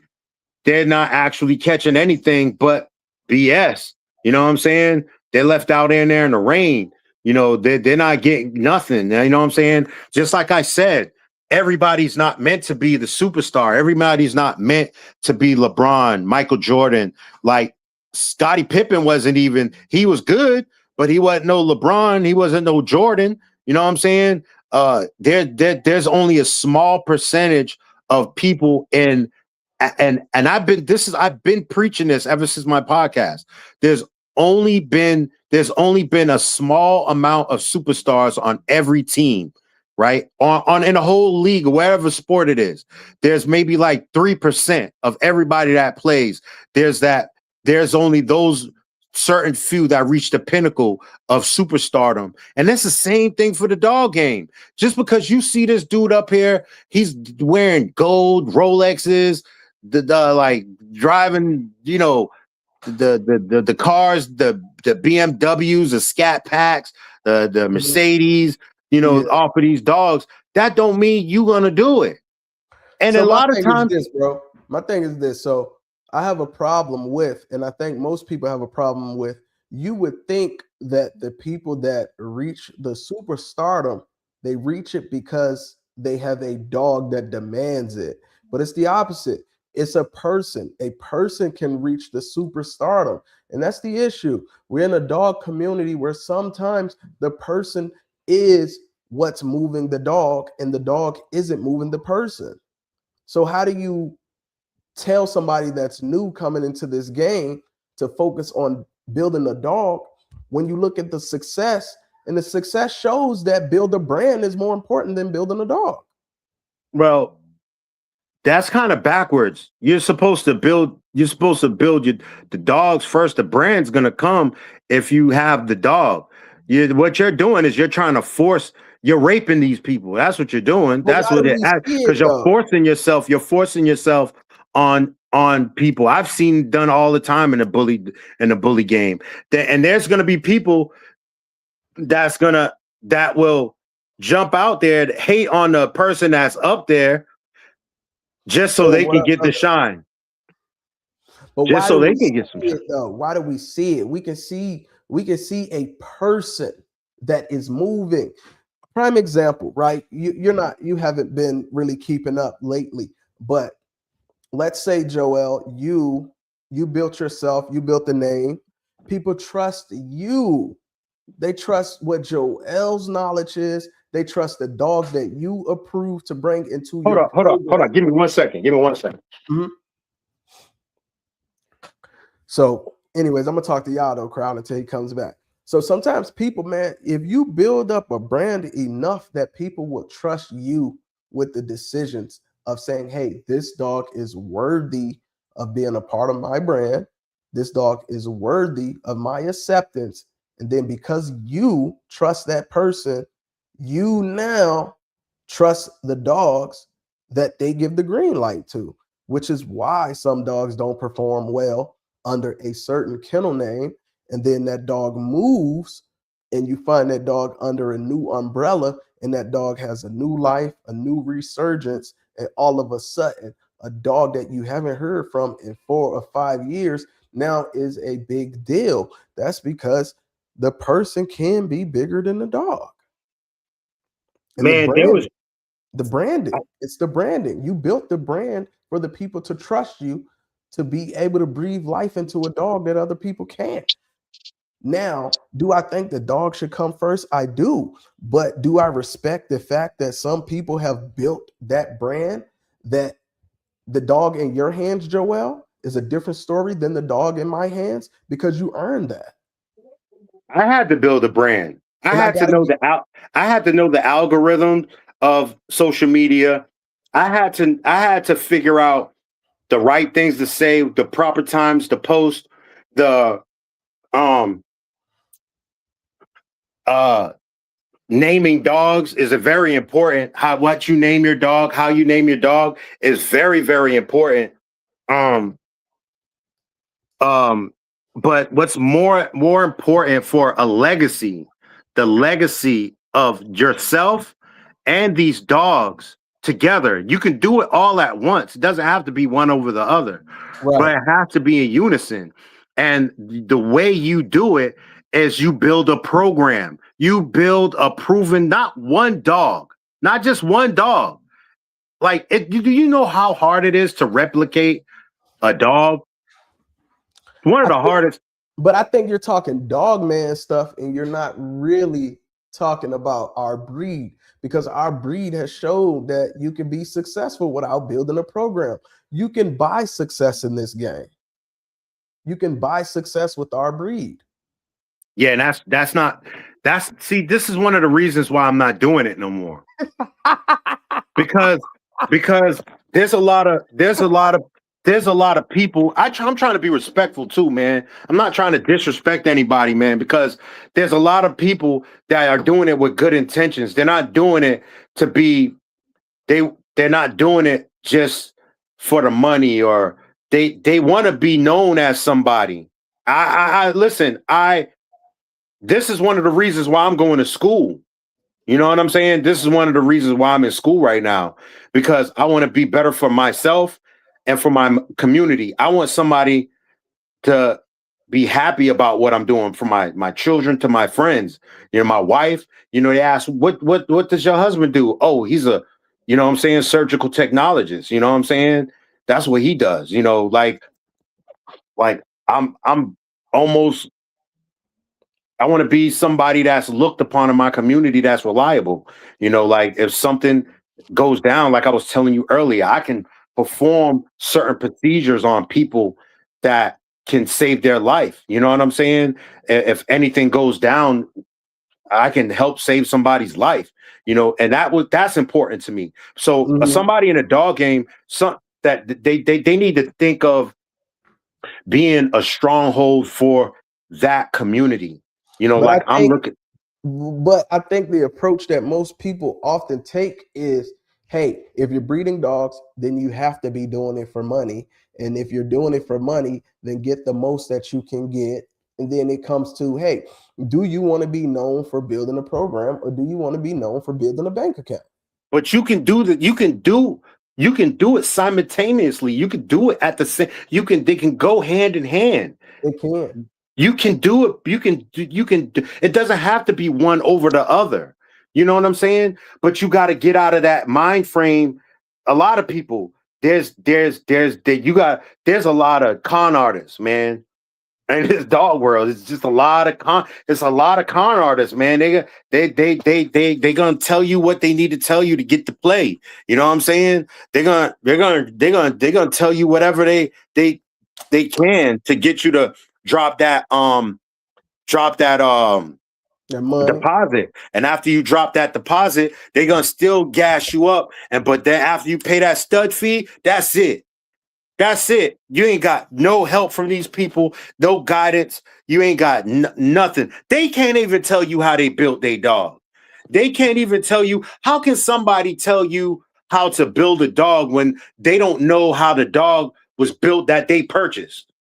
catching anything but BS. You know what I'm saying? They're left out in there in the rain. They're not getting nothing. You know what I'm saying? Just like I said, everybody's not meant to be the superstar. Everybody's not meant to be LeBron, Michael Jordan. Like Scottie Pippen wasn't even, he was good, but he wasn't no LeBron. He wasn't no Jordan. You know what I'm saying? There's only a small percentage of people and I've been preaching this ever since my podcast. There's only been a small amount of superstars on every team, right? On in a whole league, wherever sport it is. There's maybe like 3% of everybody that plays. There's only those certain few that reach the pinnacle of superstardom. And that's the same thing for the dog game. Just because you see this dude up here, he's wearing gold Rolexes, the like driving, the cars, the BMWs, the Scat Packs, the Mercedes, Yeah. off of these dogs. That don't mean you gonna do it. And So a my lot of thing is times, this, bro. My thing is this. So I have a problem with, and I think most people have a problem with, you would think that the people that reach the superstardom, they reach it because they have a dog that demands it. But it's the opposite. It's a person. A person can reach the superstardom. And that's the issue. We're in a dog community where sometimes the person is what's moving the dog, and the dog isn't moving the person. So how do you tell somebody that's new coming into this game to focus on building a dog when you look at the success, and the success shows that build a brand is more important than building a dog? well, that's kind of backwards. You're supposed to build the dogs first. The brand's gonna come if you have the dog. What you're doing is you're raping these people. That's what you're doing. But That's why what do it we see it because you're though? forcing yourself on people. I've seen done all the time in the bully game. And there's gonna be people that will jump out there to hate on the person that's up there just so So they can what? get the shine, But just why so do they we can see get some shine. it though? Why do we see it? We can see a person that is moving. Prime example, right? You haven't been really keeping up lately, but let's say, Joel, you built yourself, you built the name. People trust you. They trust what Joel's knowledge is. They trust the dog that you approve to bring into Hold your on, hold on, hold program. on. Give me 1 second. Give me 1 second. Mhm. So, anyways, I'm gonna talk to y'all though, crowd, until he comes back. So sometimes people, man, if you build up a brand enough that people will trust you with the decisions of saying, hey, this dog is worthy of being a part of my brand. This dog is worthy of my acceptance. And then because you trust that person, you now trust the dogs that they give the green light to, which is why some dogs don't perform well under a certain kennel name, and then that dog moves and you find that dog under a new umbrella, and that dog has a new life, a new resurgence, and all of a sudden a dog that you haven't heard from in 4 or 5 years now is a big deal. That's because the person can be bigger than the dog. And the Man, there was branding, the branding, it's the branding. You built the brand for the people to trust you to be able to breathe life into a dog that other people can't. Now, do I think the dog should come first? I do. But do I respect the fact that some people have built that brand, that the dog in your hands, Joel, is a different story than the dog in my hands? Because you earned that. I had to build a brand. I And I had to got to know get, I had to know the algorithm of social media. I had to figure out the right things to say, the proper times to post, the um uh naming dogs is a very important. How what you name your dog, how you name your dog is very, very important. Um Um, but what's more important for a legacy, the legacy of yourself and these dogs together. You can do it all at once. It doesn't have to be one over the other, right. but it has to be in unison. And the way you do it is you build a program. you build a proven, not one dog, not just one dog. Like, do you know how hard it is to replicate a dog? One of I the think, hardest. but I think you're talking dog man stuff, and you're not really talking about our breed, because our breed has showed that you can be successful without building a program. You can buy success in this game. You can buy success with our breed. Yeah, and that's not that's see, this is one of the reasons why I'm not doing it no more. Because because there's a lot of people. I'm trying to be respectful too, man. I'm not trying to disrespect anybody, man, because there's a lot of people that are doing it with good intentions. They're not doing it to be they they're not doing it just for the money, or they want to be known as somebody. I listen, I this is one of the reasons why I'm going to school. You know what I'm saying? This is one of the reasons why I'm in school right now, because I want to be better for myself and for my community. I want somebody to be happy about what I'm doing for my children, to my friends, my wife. They ask, what does your husband do? Oh, he's a, what I'm saying, surgical technologist. You know what I'm saying? That's what he does. Like I'm almost, I want to be somebody that's looked upon in my community that's reliable. Like if something goes down, like I was telling you earlier, I can perform certain procedures on people that can save their life. You know what I'm saying? If anything goes down, I can help save somebody's life. And that's important to me. So Mhm. somebody in a dog game, that they need to think of being a stronghold for that community. But I Like I'm think looking. But I think the approach that most people often take is, hey, if you're breeding dogs, then you have to be doing it for money. And if you're doing it for money, then get the most that you can get. And then it comes to, hey, do you want to be known for building a program, or do you want to be known for building a bank account? But you can do that. You can do it simultaneously. You can do it at the same. They can go hand in hand. It can. You can do it. It doesn't have to be one over the other. You know what I'm saying? But you got to get out of that mind frame. A lot of people, there's a lot of con artists, man. In this dog world, it's just it's a lot of con artists, man. They gonna tell you what they need to tell you to get to play. You know what I'm saying? They're gonna tell you whatever they can to get you to drop that That money. deposit. And after you drop that deposit, they're gonna still gas you up. But then after you pay that stud fee, that's it. That's it. You ain't got no help from these people, no guidance. You ain't got nothing. They can't even tell you how they built their dog. They can't even tell you. How can somebody tell you how to build a dog when they don't know how the dog was built that they purchased?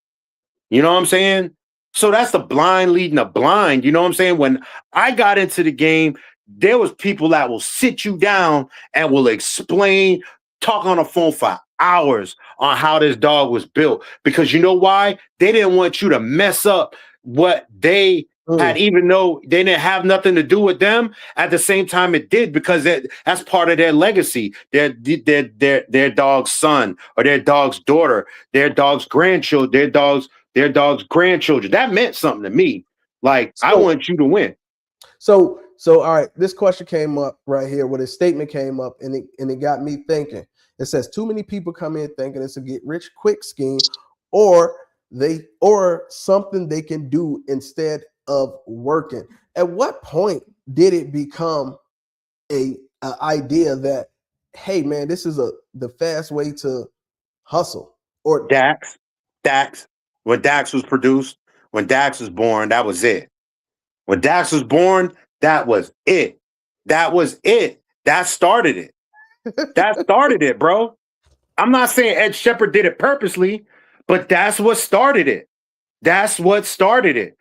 You know what I'm saying? So that's the blind leading the blind. You know what I'm saying? When I got into the game, there was people that will sit you down and will explain, talk on the phone for hours on how this dog was built. Because you know why? They didn't want you to mess up what they had, Mm. even though they didn't have nothing to do with them. At the same time, it did, because that's part of their legacy. Their dog's son, or their dog's daughter, their dog's grandchildren, their dog's grandchildren. That meant something to me. Like, I So want you to win. so all right, this question came up right here, where this statement came up, and it got me thinking. It says too many people come in thinking it's a get rich quick scheme, or something they can do instead of working. At what point did it become a idea that, hey man, this is the fast way to hustle? Or Dax, Dax, when Dax was produced, when Dax was born, that was it. When Dax was born, that was it. That was it. That started it. That started it, bro. I'm not saying Ed Shepherd did it purposely, but that's what started it. That's what started it.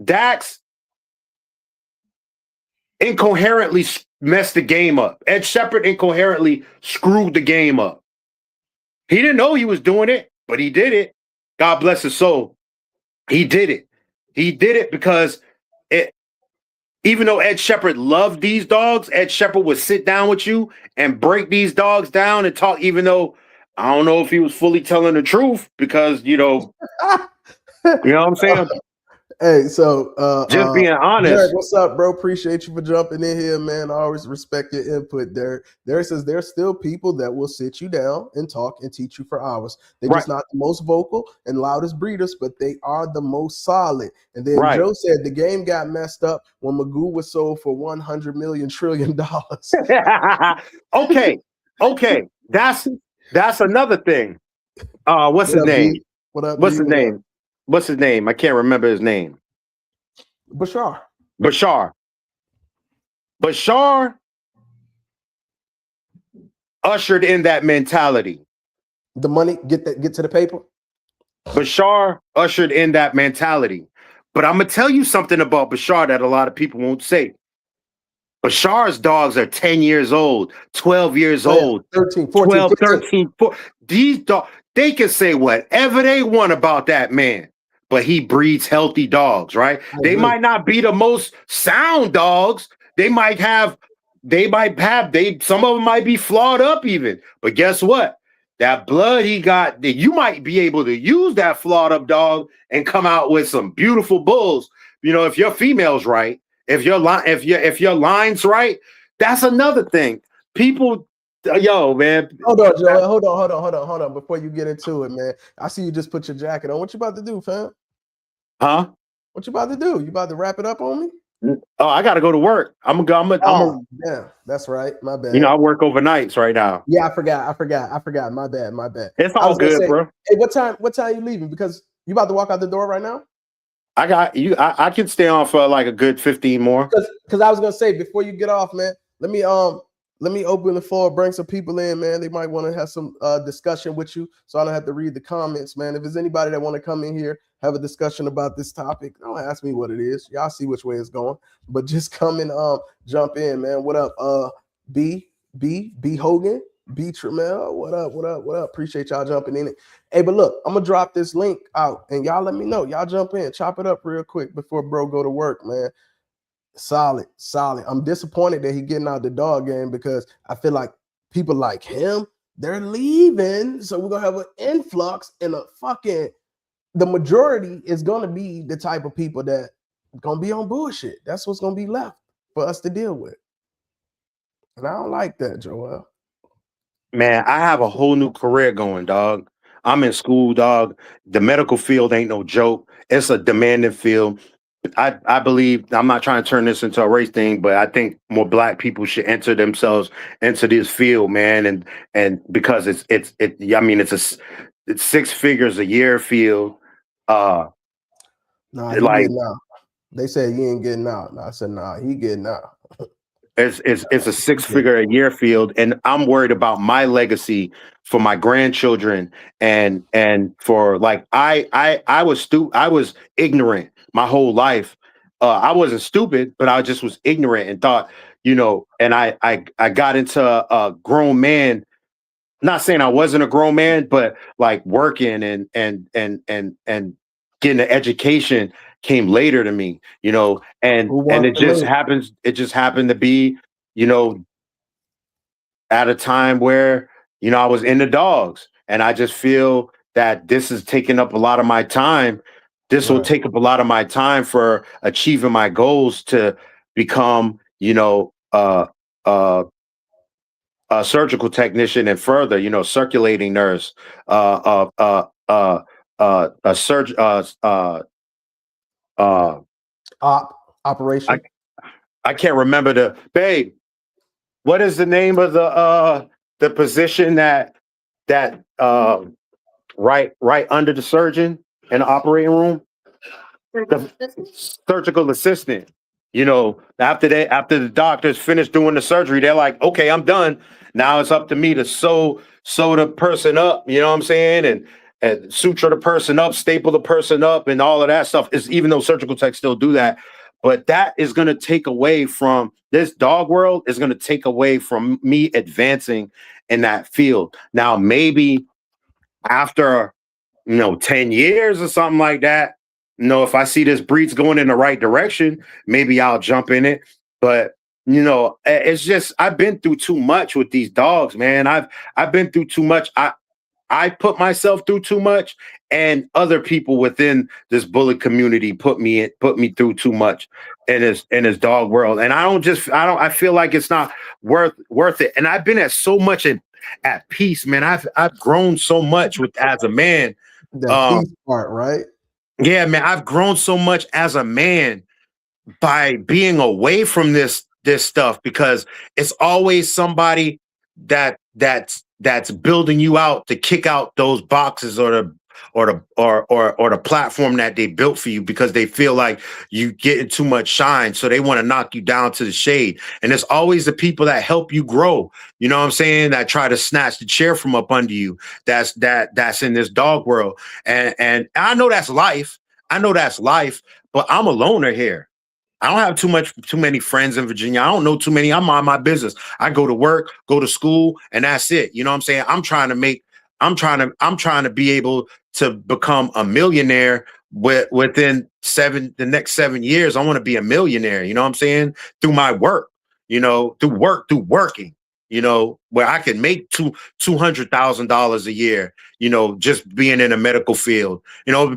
Dax incoherently messed the game up. Ed Shepherd incoherently screwed the game up. He didn't know he was doing it, but he did it. God bless his soul. He did it. He did it because it. even though Ed Shepherd loved these dogs, Ed Shepherd would sit down with you and break these dogs down and talk, even though I don't know if he was fully telling the truth because, you know what I'm saying? Hey, so Just being Derek, honest. what's up, bro? Appreciate you for jumping in here, man. I always respect your input, Derek. Derek says there's still people that will sit you down and talk and teach you for hours. They're Right, just not the most vocal and loudest breeders, but they are the most solid. And then right. Joe said the game got messed up when Magoo was sold for $100 trillion. Okay, okay. That's another thing. What's What his up, name? B? What up, What's B? his What up? name? What's his name? I can't remember his name. Bashar. Bashar. Bashar ushered in that mentality. The money, get to the paper. Bashar ushered in that mentality. But I'm gonna tell you something about Bashar that a lot of people won't say. Bashar's dogs are 10 years old, 12 years Oh, yeah. old, 13, 14, 12, 15. 13, 14. These dogs, they can say whatever they want about that man, but he breeds healthy dogs, right? I They agree. might not be the most sound dogs. Some of them might be flawed up even. But guess what? That blood he got, that you might be able to use that flawed up dog and come out with some beautiful bulls. If your female's right, if your line's right, that's another thing. People, yo, man, Hold on, Joel. Hold on. Before you get into it, man, I see you just put your jacket on. What you about to do, fam? huh? What you about to do? You about to wrap it up on me? Oh, I got to go to work. Oh, yeah, that's right. My I bad. work overnights right now. Yeah, I forgot. My bad. It's I all was gonna good, say, bro. hey, what time you leaving? Because you about to walk out the door right now? I got you. I can stay on for like a good 15 more. Because I was gonna say before you get off, man, let me open the floor, bring some people in, man. They might want to have some discussion with you, so I don't have to read the comments, man. If there's anybody that want to come in here, have a discussion about this topic, don't ask me what it is. Y'all see which way it's going, but just come and jump in, man. What up, B Hogan, B Tremel? What up? Appreciate y'all jumping in it. Hey, but look, I'm gonna drop this link out, and y'all let me know. Y'all jump in, chop it up real quick before bro go to work, man. Solid. I'm disappointed that he getting out the dog game because I feel like people like him, they're leaving. So we're gonna have an influx and the majority is gonna be the type of people that gonna be on bullshit. That's what's gonna be left for us to deal with. And I don't like that, Joel. Man, I have a whole new career going, dog. I'm in school, dog. The medical field ain't no joke. It's a demanding field. I believe I'm not trying to turn this into a race thing, but I think more black people should enter themselves into this field, man, and because I mean it's 6 figures a year field. Uh, Nah, he like getting out. They said he ain't getting out. I said, nah, he getting out. it's a six Yeah. figure a year field, and I'm worried about my legacy for my grandchildren and for like I was ignorant my whole life. I wasn't stupid, but I just was ignorant and thought, and I got into a grown man. Not saying I wasn't a grown man, but like working and getting an education came later to me, Who and wants the link? it just happened to be, you know, at a time where, I was into dogs. And I just feel that this is taking up a lot of my time. This will Right. take up a lot of my time for achieving my goals to become, a surgical technician and further, circulating nurse, a surg, uh, I, Operation. I can't remember babe. What is the name of the position that right under the surgeon in the operating room? The surgical assistant. After the doctors finish doing the surgery, they're like, okay, I'm done. Now it's up to me to sew the person up, you know what I'm saying? And suture the person up, staple the person up, and all of that stuff. Is even though surgical techs still do that, but that is gonna take away from this dog world, is gonna take away from me advancing in that field. Now, maybe after 10 years or something like that, If I see this breed's going in the right direction, maybe I'll jump in it. But it's just I've been through too much with these dogs, man. I've been through too much. I put myself through too much, and other people within this bully community put me through too much in his dog world. And I feel like it's not worth it. And I've been at peace, man. I've grown so much with as a man. That Um, peace part, right? yeah, man, I've grown so much as a man by being away from this stuff because it's always somebody that's building you out to kick out those boxes or the platform that they built for you because they feel like you getting too much shine, so they want to knock you down to the shade. And it's always the people that help you grow, you know what I'm saying, that try to snatch the chair from up under you. That's in this dog world. And I know that's life. I know that's life, but I'm a loner here. I don't have too many friends in Virginia. I don't know too many. I'm on my business. I go to work, go to school, and that's it. You know what I'm saying? I'm trying to be able to become a millionaire within the next 7 years. I want to be a millionaire, you know what I'm saying? Through my work, through working, where I can make $200,000 a year, just being in a medical field.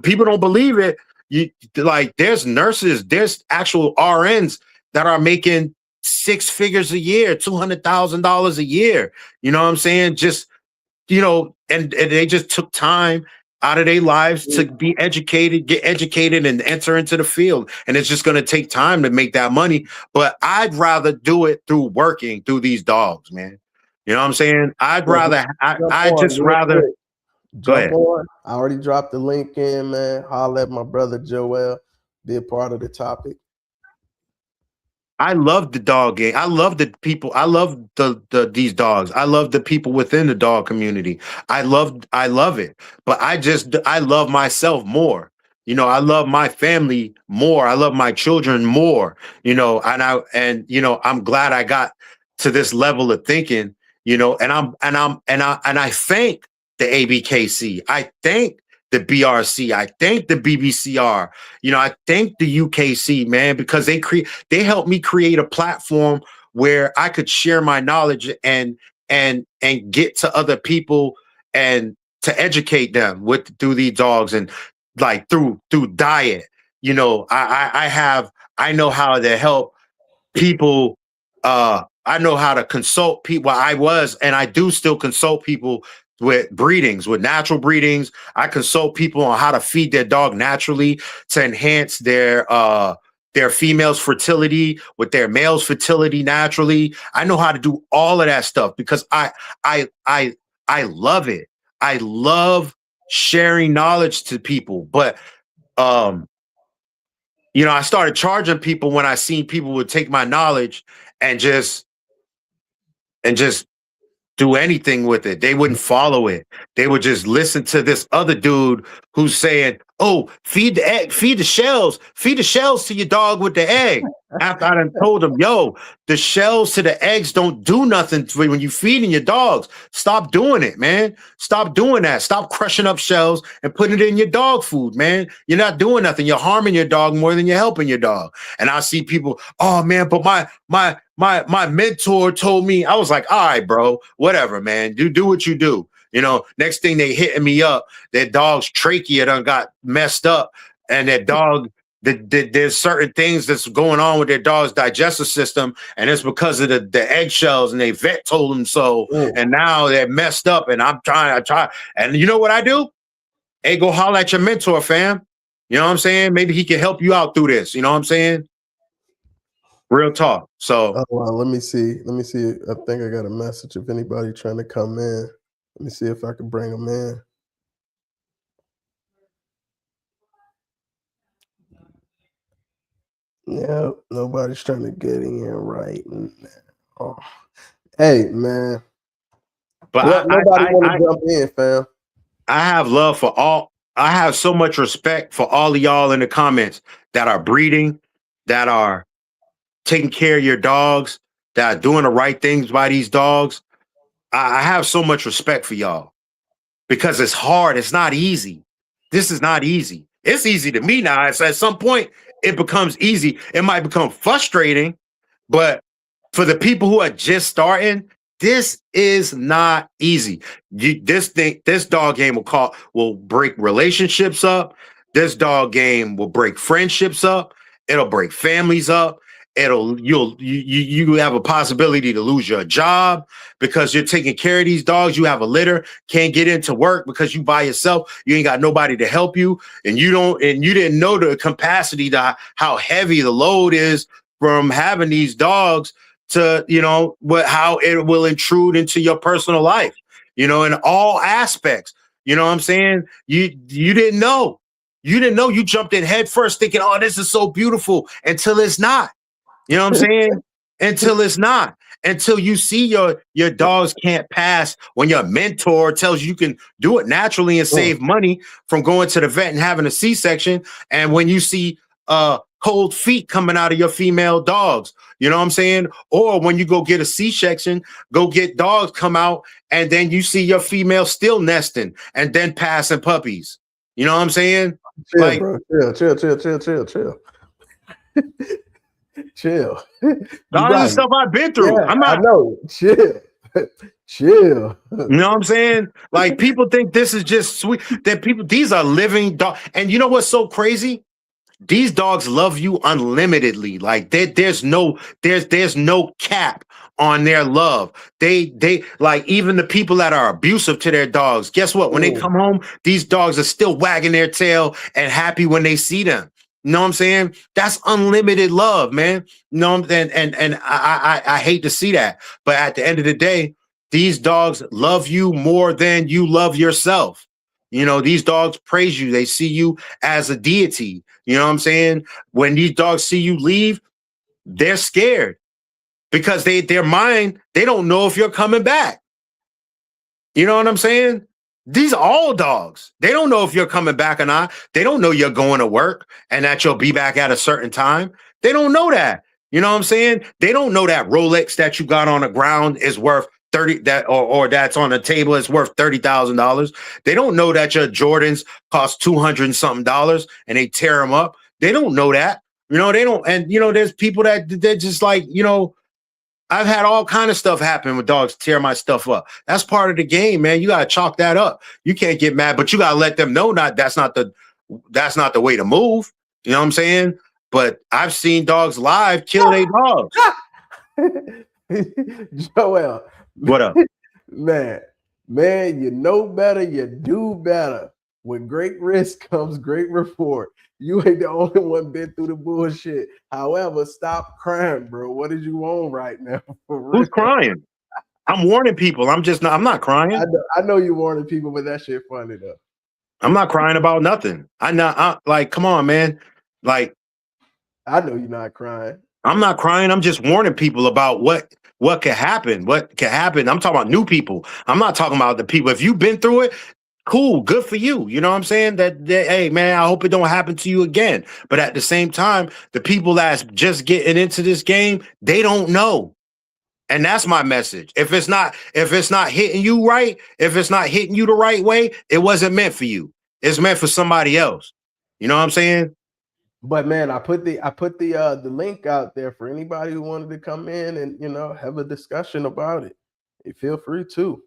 People don't believe it. You like there's nurses, there's actual RNs that are making six figures a year, $200,000 a year. You know what I'm saying? Just and they just took time out of their lives to be educated, get educated, and enter into the field. And it's just going to take time to make that money. But I'd rather do it through working through these dogs, man. You know what I'm saying? Jump I on just real rather quick. go Jump ahead. on. I already dropped the link in, man. Holla at my brother Joel. Be a part of the topic. I love the dog game. I love the people. I love these dogs. I love the people within the dog community. I love it. But I love myself more. I love my family more. I love my children more. I'm glad I got to this level of thinking, and I thank the ABKC. I thank the BRC. I thank the BBCR. I thank the UKC, man, because they helped me create a platform where I could share my knowledge and get to other people and to educate them through these dogs and like through diet. I know how to help people. I know how to consult people. I was and I do still consult people with breedings, with natural breedings. I consult people on how to feed their dog naturally to enhance their females' fertility with their males' fertility naturally. I know how to do all of that stuff because I love it. I love sharing knowledge to people. But um I started charging people when I seen people would take my knowledge and just do anything with it. They wouldn't follow it. They would just listen to this other dude who's saying, "Oh, feed the egg, feed the shells to your dog with the egg." After I done told him, "Yo, the shells to the eggs don't do nothing when you feeding your dogs. Stop doing it, man. Stop doing that. Stop crushing up shells and putting it in your dog food, man. You're not doing nothing. You're harming your dog more than you're helping your dog." And I see people, "Oh man, but my mentor told me." I was like, "All right, bro, whatever, man. You do what you do." Next thing they hitting me up, their dog's trachea done got messed up, and their dog, there's certain things that's going on with their dog's digestive system, and it's because of the eggshells, and they vet told them so, and now they're messed up, and I try, and you know what I do? Hey, go holler at your mentor, fam. You know what I'm saying? Maybe he can help you out through this. You know what I'm saying? Real talk. So Oh, well, let me see. Let me see. I think I got a message if anybody trying to come in. Let me see if I can bring them in. Yeah, nobody's trying to get in right now. Oh. Hey, man. but Nobody want to jump in, fam. I have love for all. I have so much respect for all of y'all in the comments that are breeding, that are taking care of your dogs, that are doing the right things by these dogs. I have so much respect for y'all because it's hard. It's not easy. This is not easy. It's easy to me now. It's at some point it becomes easy. It might become frustrating, but for the people who are just starting, this is not easy. This dog game will break relationships up. This dog game will break friendships up. It'll break families up. You have a possibility to lose your job because you're taking care of these dogs. You have a litter, can't get into work because you by yourself. You ain't got nobody to help you, and you didn't know the capacity to how heavy the load is from having these dogs to how it will intrude into your personal life, in all aspects. You know what I'm saying? You didn't know. You didn't know. You jumped in head first thinking, oh, this is so beautiful, until it's not. You know what I'm saying? Until it's not. Until you see your dogs can't pass when your mentor tells you can do it naturally and save money from going to the vet and having a C-section. And when you see cold feet coming out of your female dogs, you know what I'm saying? Or when you go get a C-section, go get dogs come out, and then you see your female still nesting and then passing puppies. You know what I'm saying? Chill, Like, bro. Chill. Chill. You're all this right. stuff I've been through. Yeah, I'm not. I know. Chill. Chill. You know what I'm saying? Like, people think this is just sweet. These are living dogs. And you know what's so crazy? These dogs love you unlimitedly. Like, there's no cap on their love. They like, even the people that are abusive to their dogs. Guess what? When they come home, these dogs are still wagging their tail and happy when they see them. You know what I'm saying? That's unlimited love, man. You know, and I hate to see that, but at the end of the day, these dogs love you more than you love yourself. These dogs praise you. They see you as a deity. You know what I'm saying? When these dogs see you leave, they're scared because their mind, they don't know if you're coming back. You know what I'm saying? These are all dogs. They don't know if you're coming back or not. They don't know you're going to work and that you'll be back at a certain time. They don't know that. You know what I'm saying? They don't know that Rolex that you got on the ground is worth 30 that or that's on the table is worth $30,000. They don't know that your Jordans cost 200 and something dollars and they tear them up. They don't know that. They don't. And there's people that they're just like, I've had all kind of stuff happen with dogs tear my stuff up. That's part of the game, man. You gotta chalk that up. You can't get mad, but you gotta let them know that's not the way to move. You know what I'm saying? But I've seen dogs live kill their dogs. Joel, What up? man, you know better, you do better. With great risk comes great reward. You ain't the only one been through the bullshit. However, stop crying, bro. What is you on right now? For real? Who's crying? I'm warning people. I'm not crying. I know you warning people, but that shit funny though. I'm not crying about nothing. Like, come on, man. Like, I know you're not crying. I'm not crying. I'm just warning people about what could happen. What could happen. I'm talking about new people. I'm not talking about the people. If you've been through it, cool, good for you. You know what I'm saying? That hey, man, I hope it don't happen to you again. But at the same time, the people that's just getting into this game, they don't know. And that's my message. If it's not hitting you right, if it's not hitting you the right way, it wasn't meant for you. It's meant for somebody else. You know what I'm saying? But man, I put the link out there for anybody who wanted to come in and have a discussion about it. Hey, feel free to.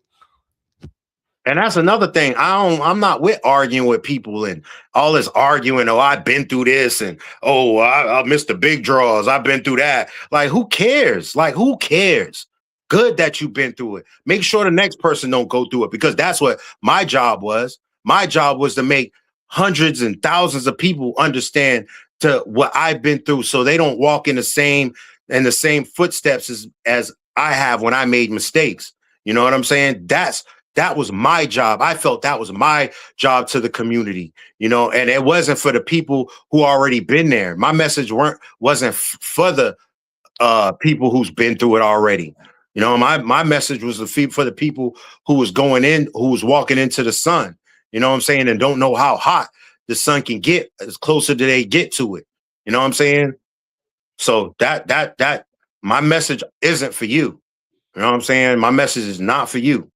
And that's another thing. I'm not with arguing with people and all this arguing. Oh, I've been through this, and I missed the big draws. I've been through that. Like, who cares? Like, who cares? Good that you've been through it. Make sure the next person don't go through it, because that's what my job was. My job was to make hundreds and thousands of people understand to what I've been through, so they don't walk in the same footsteps as I have when I made mistakes. You know what I'm saying? That was my job. I felt that was my job to the community, and it wasn't for the people who already been there. My message wasn't for the people who's been through it already. My message was for the people who was walking into the sun, you know what I'm saying, and don't know how hot the sun can get as closer to they get to it. You know what I'm saying? So that my message isn't for you. You know what I'm saying? My message is not for you.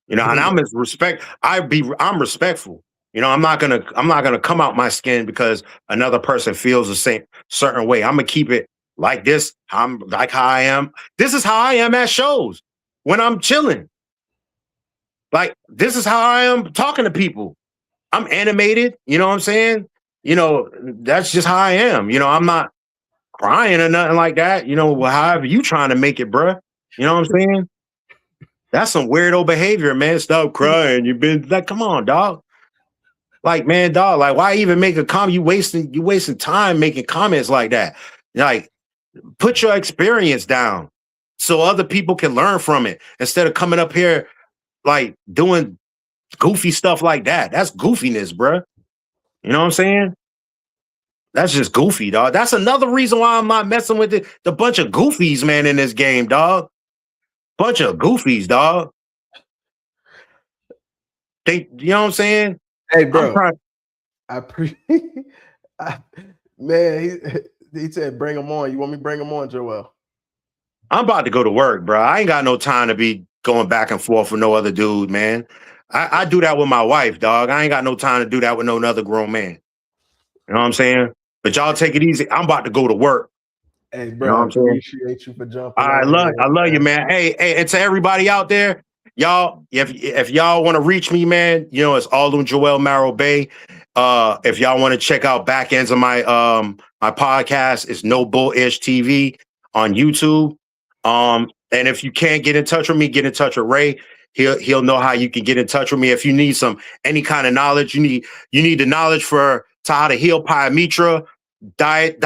And I'm respectful. I'm not gonna come out my skin because another person feels the same certain way. I'm gonna keep it like this. I'm like how I am. This is how I am at shows when I'm chilling. Like this is how I am talking to people. I'm animated. You know what I'm saying? That's just how I am. I'm not crying or nothing like that. However you trying to make it, bruh. You know what I'm saying? That's some weirdo behavior, man. Stop crying. You've been like, come on, dog. Like, man, dog, like, why even make a comment? You wasting time making comments like that. Like, put your experience down so other people can learn from it instead of coming up here like doing goofy stuff like that. That's goofiness, bruh. You know what I'm saying? That's just goofy, dog. That's another reason why I'm not messing with the bunch of goofies, man, in this game, dog. Bunch of goofies, dog. You know what I'm saying? Hey, I'm bro, trying. I pre I, man, he said bring him on. You want me to bring him on, Joel? I'm about to go to work, bro. I ain't got no time to be going back and forth with no other dude, man. I do that with my wife, dog. I ain't got no time to do that with no other grown man. You know what I'm saying? But y'all take it easy. I'm about to go to work. Hey, You know bro, what I I'm saying? appreciate you for jumping on I here, love you, man. man. Hey, and to everybody out there, y'all, if y'all want to reach me, man, it's all on Joel Marrow Bay. If y'all want to check out back ends of my podcast, it's No Bull Ish TV on YouTube. And if you can't get in touch with me, get in touch with Ray. He'll know how you can get in touch with me. If you need any kind of knowledge, you need the knowledge to how to heal pyometra, diet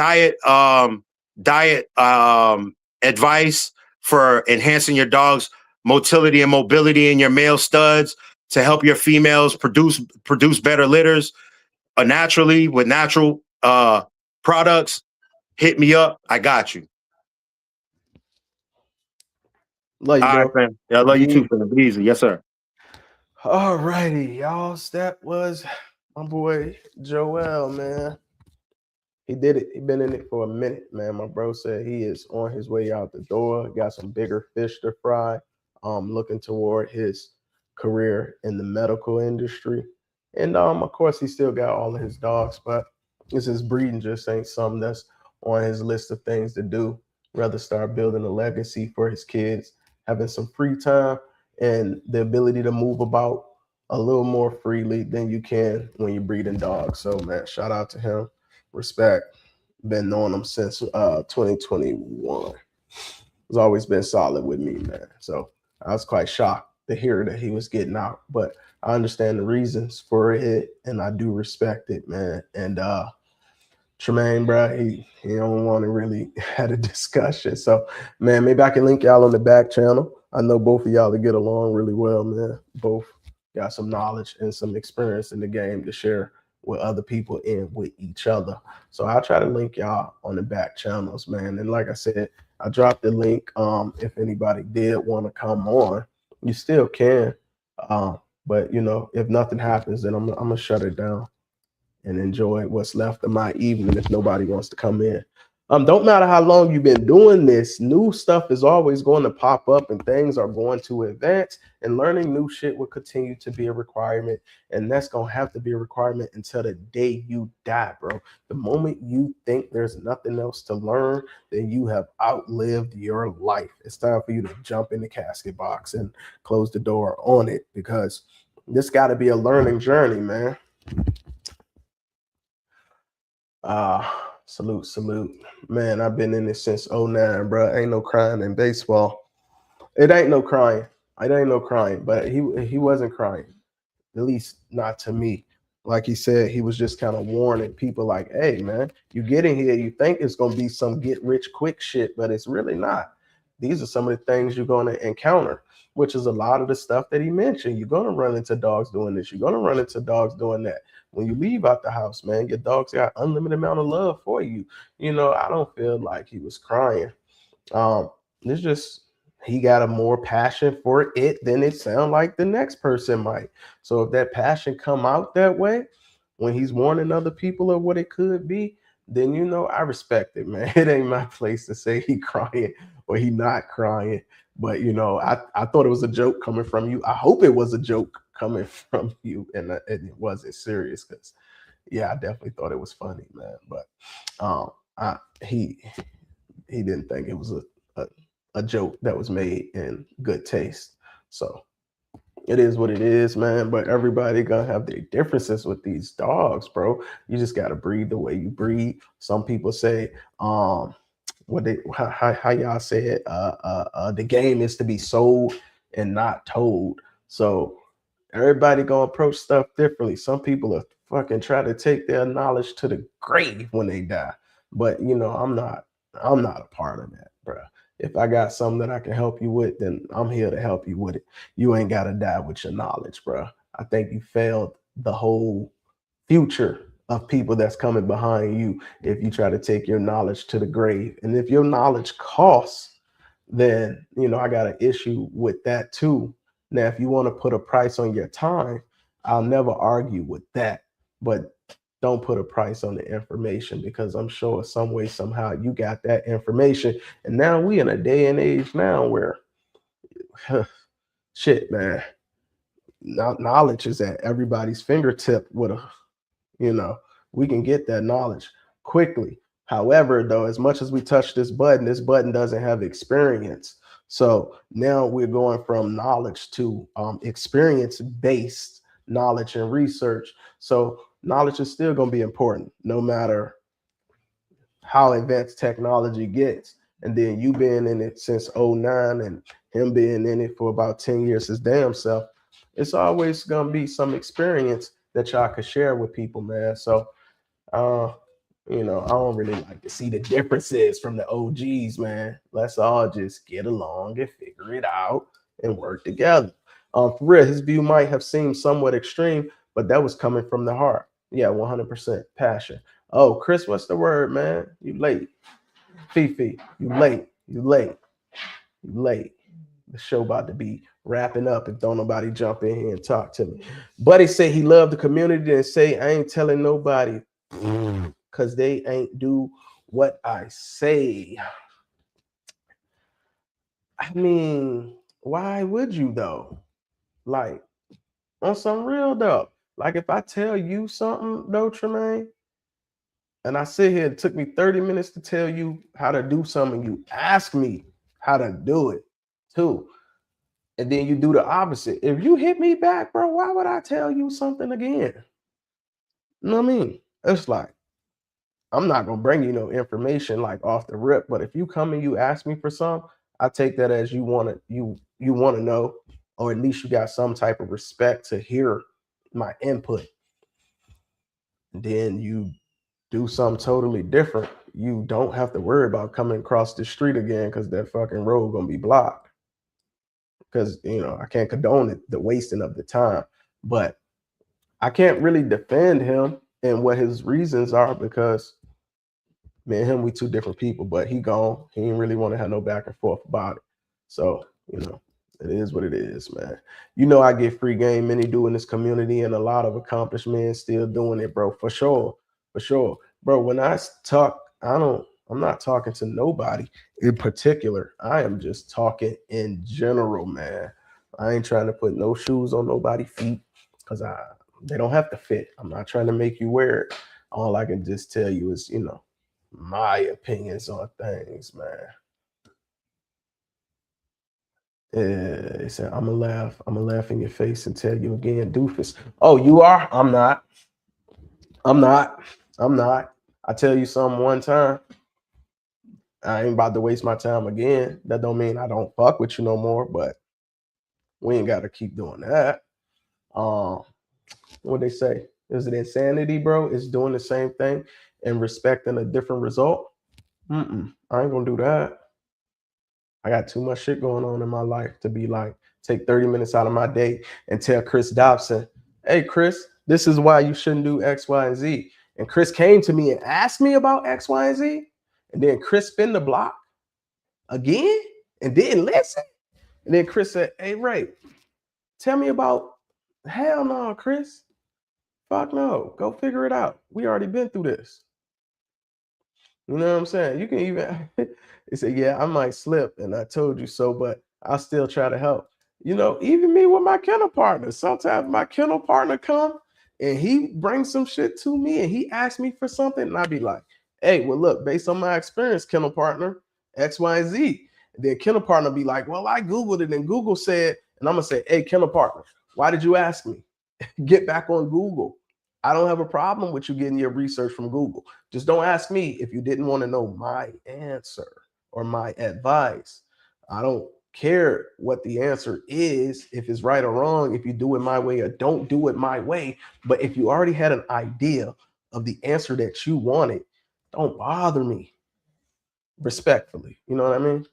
advice for enhancing your dog's motility and mobility in your male studs to help your females produce better litters naturally with natural products. Hit me up. I got you. Love you, All right, bro. man. Yeah, I love you too, Be fam. Be easy. Yes, sir. all righty, y'all. That was my boy Joel, man. He did it. He been in it for a minute, man. My bro said he is on his way out the door. Got some bigger fish to fry. Looking toward his career in the medical industry, and of course, he still got all of his dogs, but his breeding just ain't something that's on his list of things to do. Rather start building a legacy for his kids, having some free time and the ability to move about a little more freely than you can when you're breeding dogs. So, man, shout out to him. Respect. Been knowing him since 2021. He's always been solid with me, man. So I was quite shocked to hear that he was getting out, but I understand the reasons for it, and I do respect it, man. And Tremaine, bro, he don't want to really had a discussion. So, man, maybe I can link y'all on the back channel. I know both of y'all to get along really well, man. Both got some knowledge and some experience in the game to share with other people and with each other. So I'll try to link y'all on the back channels, man. And like I said, I dropped the link. If anybody did want to come on, you still can. But if nothing happens, then I'm gonna shut it down and enjoy what's left of my evening if nobody wants to come in. Don't matter how long you've been doing this, new stuff is always going to pop up and things are going to advance, and learning new shit will continue to be a requirement. And that's going to have to be a requirement until the day you die, bro. The moment you think there's nothing else to learn, then you have outlived your life. It's time for you to jump in the casket box and close the door on it, because this got to be a learning journey, man. Salute. Man, I've been in this since '09, bro. Ain't no crying in baseball. It ain't no crying. It ain't no crying, but he wasn't crying. At least not to me. Like he said, he was just kind of warning people like, hey, man, you get in here, you think it's going to be some get rich quick shit, but it's really not. These are some of the things you're going to encounter, which is a lot of the stuff that he mentioned. You're going to run into dogs doing this. You're going to run into dogs doing that. When you leave out the house, man, your dog's got unlimited amount of love for you. I don't feel like he was crying. It's just he got a more passion for it than it sound like the next person might. So if that passion come out that way when he's warning other people of what it could be, then I respect it, man. It ain't my place to say he crying or he not crying. But I thought it was a joke coming from you. I hope it was a joke coming from you, and it wasn't serious because yeah, I definitely thought it was funny, man. But I he didn't think it was a a joke that was made in good taste. So it is what it is, man. But everybody gonna have their differences with these dogs, bro. You just gotta breed the way you breed. Some people say, what they how y'all say it, the game is to be sold and not told. So everybody gonna approach stuff differently. Some people are fucking try to take their knowledge to the grave when they die. But I'm not a part of that, bro. If I got something that I can help you with, then I'm here to help you with it. You ain't gotta die with your knowledge, bro. I think you failed the whole future of people that's coming behind you if you try to take your knowledge to the grave. And if your knowledge costs, then I got an issue with that too. Now, if you want to put a price on your time, I'll never argue with that. But don't put a price on the information because I'm sure some way, somehow you got that information. And now we in a day and age now where shit, man, knowledge is at everybody's fingertip with a you know, we can get that knowledge quickly. However, though, as much as we touch this button doesn't have experience. So now we're going from knowledge to experience based knowledge and research. So knowledge is still going to be important no matter how advanced technology gets. And then you being in it since '09 and him being in it for about 10 years his damn self, it's always going to be some experience that y'all could share with people, man. So uh, I don't really like to see the differences from the OGs, man. Let's all just get along and figure it out and work together. For real, his view might have seemed somewhat extreme, but that was coming from the heart. Yeah, 100% passion. Oh, Chris, what's the word, man? You late. Fifi, you late. You late. You late. The show about to be wrapping up if don't nobody jump in here and talk to me. Buddy say he loved the community and say I ain't telling nobody because they ain't do what I say. I mean, why would you though? Like on some real though. Like if I tell you something though, Tremaine, and I sit here, it took me 30 minutes to tell you how to do something, you ask me how to do it too. And then you do the opposite. If you hit me back, bro, why would I tell you something again? You know what I mean? It's like I'm not gonna bring you no information like off the rip, but if you come and you ask me for some, I take that as you want to know, or at least you got some type of respect to hear my input. Then you do something totally different. You don't have to worry about coming across the street again because that fucking road gonna be blocked. Because I can't condone it, the wasting of the time, but I can't really defend him and what his reasons are because me and him, we two different people, but he gone. He didn't really want to have no back and forth about it. So, it is what it is, man. I get free game, many do in this community, and a lot of accomplished men still doing it, bro. For sure. For sure. Bro, when I talk, I'm not talking to nobody in particular. I am just talking in general, man. I ain't trying to put no shoes on nobody's feet because they don't have to fit. I'm not trying to make you wear it. All I can just tell you is, my opinions on things, man. Yeah, he said, I'm gonna laugh. I'm gonna laugh in your face and tell you again, doofus. Oh, you are? I'm not. I'm not. I'm not. I tell you something one time. I ain't about to waste my time again. That don't mean I don't fuck with you no more, but we ain't gotta keep doing that. Um, what they say? Is it insanity, bro? It's doing the same thing and respecting a different result? I ain't gonna do that. I got too much shit going on in my life to be like, take 30 minutes out of my day and tell Chris Dobson, hey, Chris, this is why you shouldn't do X, Y, and Z. And Chris came to me and asked me about X, Y, and Z. And then Chris spin the block again and didn't listen. And then Chris said, hey, Ray, tell me about, hell no, Chris. Fuck no. Go figure it out. We already been through this. You know what I'm saying? You can even he said, yeah, I might slip, and I told you so, but I'll still try to help. Even me with my kennel partner. Sometimes my kennel partner come and he brings some shit to me and he asks me for something, and I be like, "Hey, well, look, based on my experience, kennel partner, X, Y, and Z." And then kennel partner be like, "Well, I googled it and Google said," and I'm gonna say, "Hey, kennel partner, why did you ask me? Get back on Google. I don't have a problem with you getting your research from Google. Just don't ask me if you didn't want to know my answer or my advice. I don't care what the answer is, if it's right or wrong, if you do it my way or don't do it my way. But if you already had an idea of the answer that you wanted, don't bother me respectfully. You know what I mean?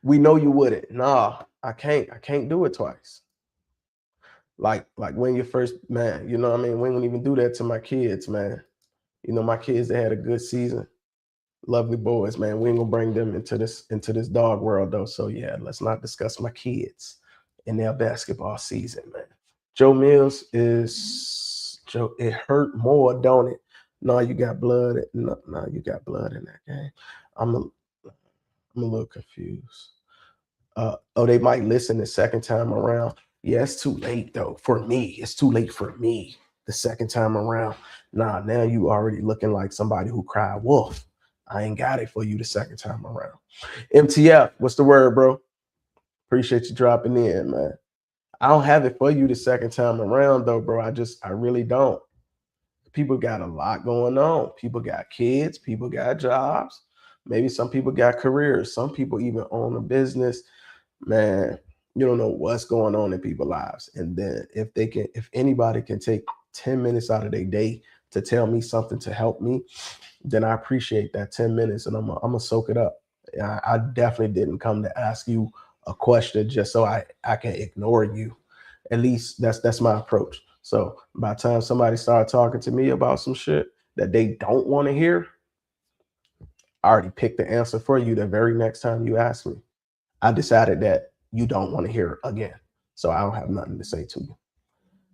We know you wouldn't. Nah, I can't do it twice. Like when you first, man, you know what I mean? We wouldn't even do that to my kids, man. My kids, they had a good season. Lovely boys, man. We ain't gonna bring them into this dog world though. So yeah, let's not discuss my kids in their basketball season, man. Joe Mills is Joe. It hurt more, don't it? No, you got blood. No, you got blood in that game. I'm a, I'm a little confused. Oh, they might listen the second time around. Yeah, it's too late though. For me, it's too late for me the second time around. Nah, now you already looking like somebody who cried wolf. I ain't got it for you the second time around. MTF, what's the word, bro? Appreciate you dropping in, man. I don't have it for you the second time around though, bro. I really don't. People got a lot going on. People got kids, people got jobs. Maybe some people got careers. Some people even own a business. Man, you don't know what's going on in people's lives. And then if anybody can take 10 minutes out of their day to tell me something to help me, then I appreciate that 10 minutes and I'm gonna soak it up. I definitely didn't come to ask you a question just so I can ignore you. At least that's my approach. So by the time somebody started talking to me about some shit that they don't want to hear, I already picked the answer for you the very next time you ask me. I decided that you don't want to hear it again. So I don't have nothing to say to you.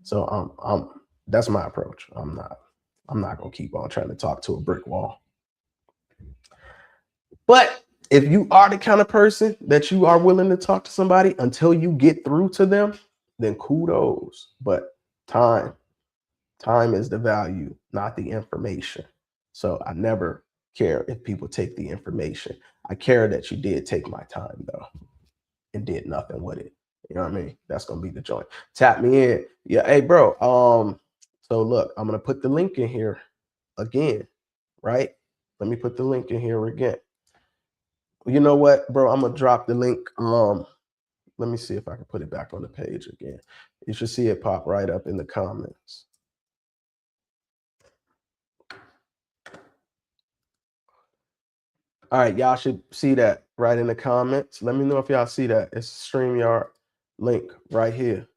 So that's my approach. I'm not gonna keep on trying to talk to a brick wall. But if you are the kind of person that you are willing to talk to somebody until you get through to them, then kudos. But time, time is the value, not the information. So I never care if people take the information. I care that you did take my time though and did nothing with it. You know what I mean? That's gonna be the joint. Tap me in. Yeah, hey bro. So look, I'm gonna put the link in here again, right? Let me put the link in here again. You know what, bro? I'm gonna drop the link. Let me see if I can put it back on the page again. You should see it pop right up in the comments. All right, y'all should see that right in the comments. Let me know if y'all see that. It's StreamYard link right here.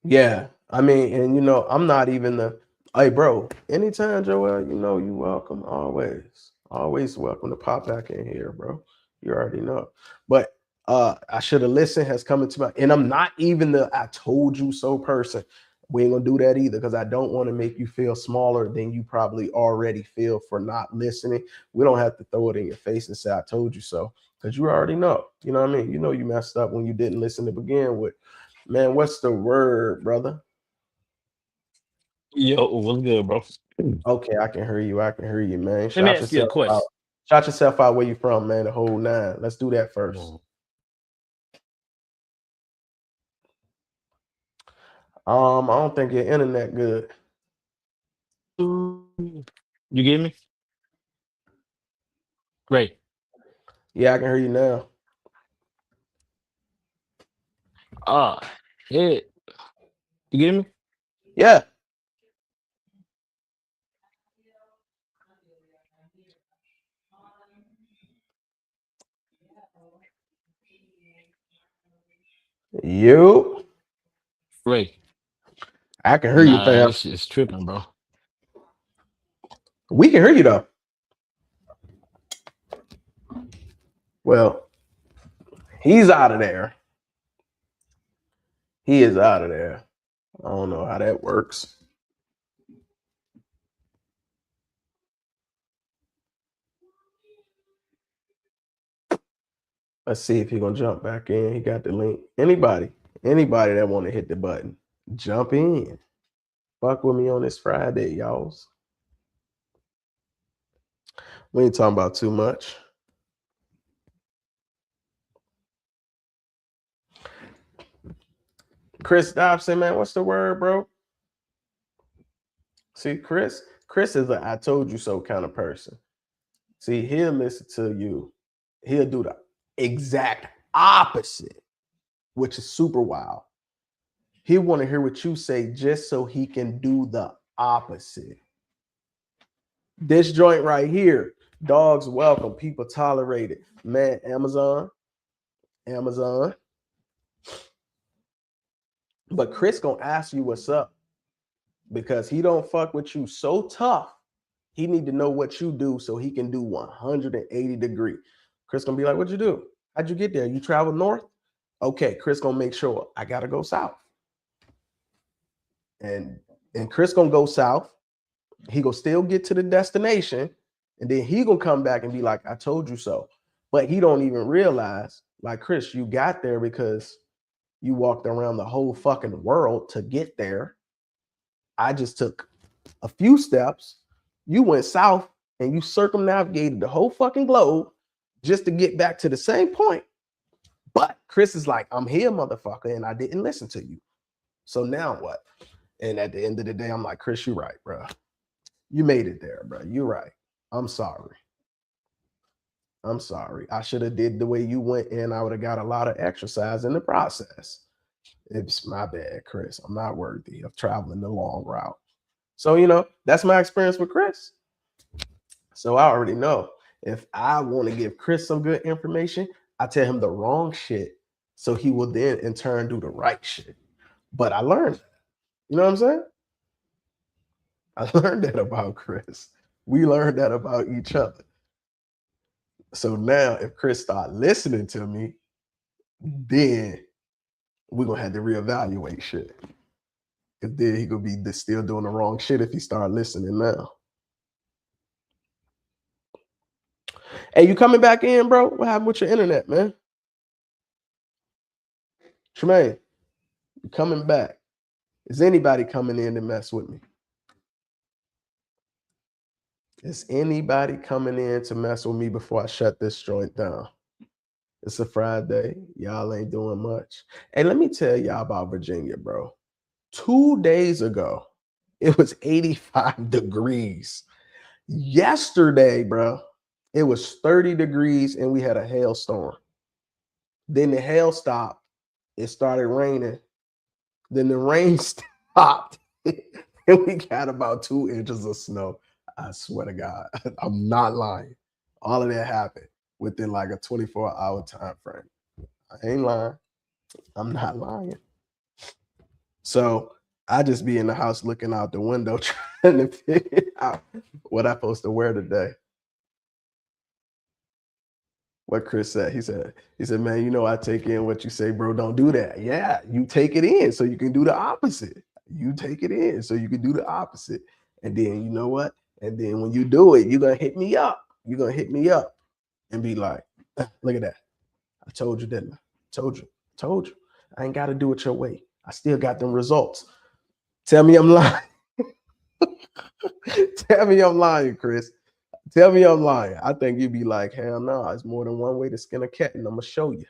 Yeah, I mean, and I'm not even the. Hey, bro. Anytime, Joel, you welcome. Always welcome to pop back in here, bro. You already know. But I should have listened has come into my, and I'm not even the I told you so person. We ain't gonna do that either because I don't want to make you feel smaller than you probably already feel for not listening. We don't have to throw it in your face and say I told you so because you already know. You know what I mean? You know you messed up when you didn't listen to begin with. Man, what's the word, brother? Yo, what's good, bro? Okay, I can hear you. I can hear you, man. Let me Shout ask you a yourself out. question. Shout yourself out where you from, man. The whole nine. Let's do that first. Mm. I don't think your internet good. You get me? Great. Yeah, I can hear you now. Ah, yeah. You get me? Yeah. You. Great. I can hear you, Nah, fam. this shit's tripping, bro. We can hear you though. Well, he's out of there. He is out of there. I don't know how that works. Let's see if he's gonna jump back in. He got the link. Anybody that want to hit the button, jump in. Fuck with me on this Friday, y'all. We ain't talking about too much. Chris Dobson, man, what's the word, bro? See, Chris is a I told you so kind of person. See, he'll listen to you. He'll do the exact opposite, which is super wild. He want to hear what you say just so he can do the opposite. This joint right here, dogs welcome, people tolerate it. Man, Amazon. But Chris gonna ask you what's up because he don't fuck with you so tough. He need to know what you do so he can do 180 degree. Chris gonna be like, what'd you do? How'd you get there? You travel north? Okay, Chris gonna make sure I gotta go south. And Chris gonna go south. He gonna still get to the destination, and then he gonna come back and be like, I told you so. But he don't even realize, like, Chris, you got there because you walked around the whole fucking world to get there. I just took a few steps. You went south and you circumnavigated the whole fucking globe just to get back to the same point. But Chris is like, I'm here, motherfucker, and I didn't listen to you. So now what? And at the end of the day, I'm like, Chris, you're right, bro. You made it there, bro. You're right. I'm sorry. I should have did the way you went, and I would have got a lot of exercise in the process. It's my bad, Chris. I'm not worthy of traveling the long route. So, that's my experience with Chris. So I already know if I want to give Chris some good information, I tell him the wrong shit. So he will then in turn do the right shit. But I learned that. You know what I'm saying? I learned that about Chris. We learned that about each other. So now if Chris start listening to me, then we're going to have to reevaluate shit. Because then he could be still doing the wrong shit if he start listening now. Hey, you coming back in, bro? What happened with your internet, man? Tremaine, you coming back. Is anybody coming in to mess with me? Is anybody coming in to mess with me before I shut this joint down? It's a Friday. Y'all ain't doing much. Hey, let me tell y'all about Virginia, bro. 2 days ago, it was 85 degrees. Yesterday, bro, it was 30 degrees and we had a hailstorm. Then the hail stopped. It started raining. Then the rain stopped. And we got about 2 inches of snow. I swear to God, I'm not lying. All of that happened within like a 24-hour time frame. I ain't lying. I'm not lying. So I just be in the house looking out the window trying to figure out what I'm supposed to wear today. What Chris said. He said, man, I take in what you say, bro. Don't do that. Yeah, you take it in so you can do the opposite. You take it in so you can do the opposite. And then you know what? And then when you do it, you're going to hit me up. You're going to hit me up and be like, look at that. I told you, didn't I? Told you. I ain't got to do it your way. I still got them results. Tell me I'm lying. Tell me I'm lying, Chris. Tell me I'm lying. I think you'd be like, hell no, it's more than one way to skin a cat, and I'm going to show you.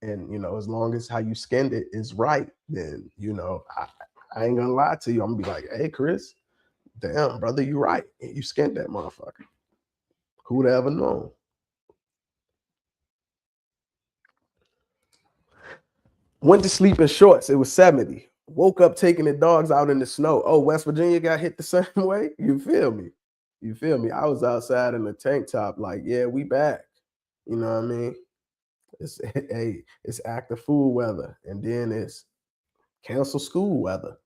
And, as long as how you skinned it is right, then, I ain't going to lie to you. I'm going to be like, hey, Chris, damn, brother, you right. You skinned that motherfucker. Who'd ever known? Went to sleep in shorts. It was 70. Woke up taking the dogs out in the snow. Oh, West Virginia got hit the same way? You feel me? I was outside in the tank top like, yeah, we back. You know what I mean? It's active food weather. And then it's cancel school weather.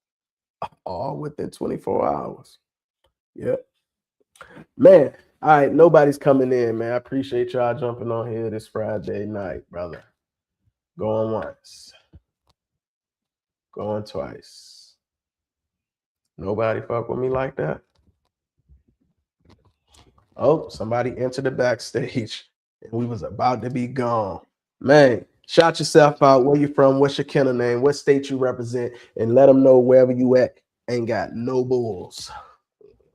All within 24 hours. Yep. Man, all right, nobody's coming in, man. I appreciate y'all jumping on here this Friday night, brother. Going once. Going twice. Nobody fuck with me like that. Oh, somebody entered the backstage and we was about to be gone. Man, shout yourself out. Where you from? What's your kennel name? What state you represent? And let them know wherever you at. Ain't got no bulls.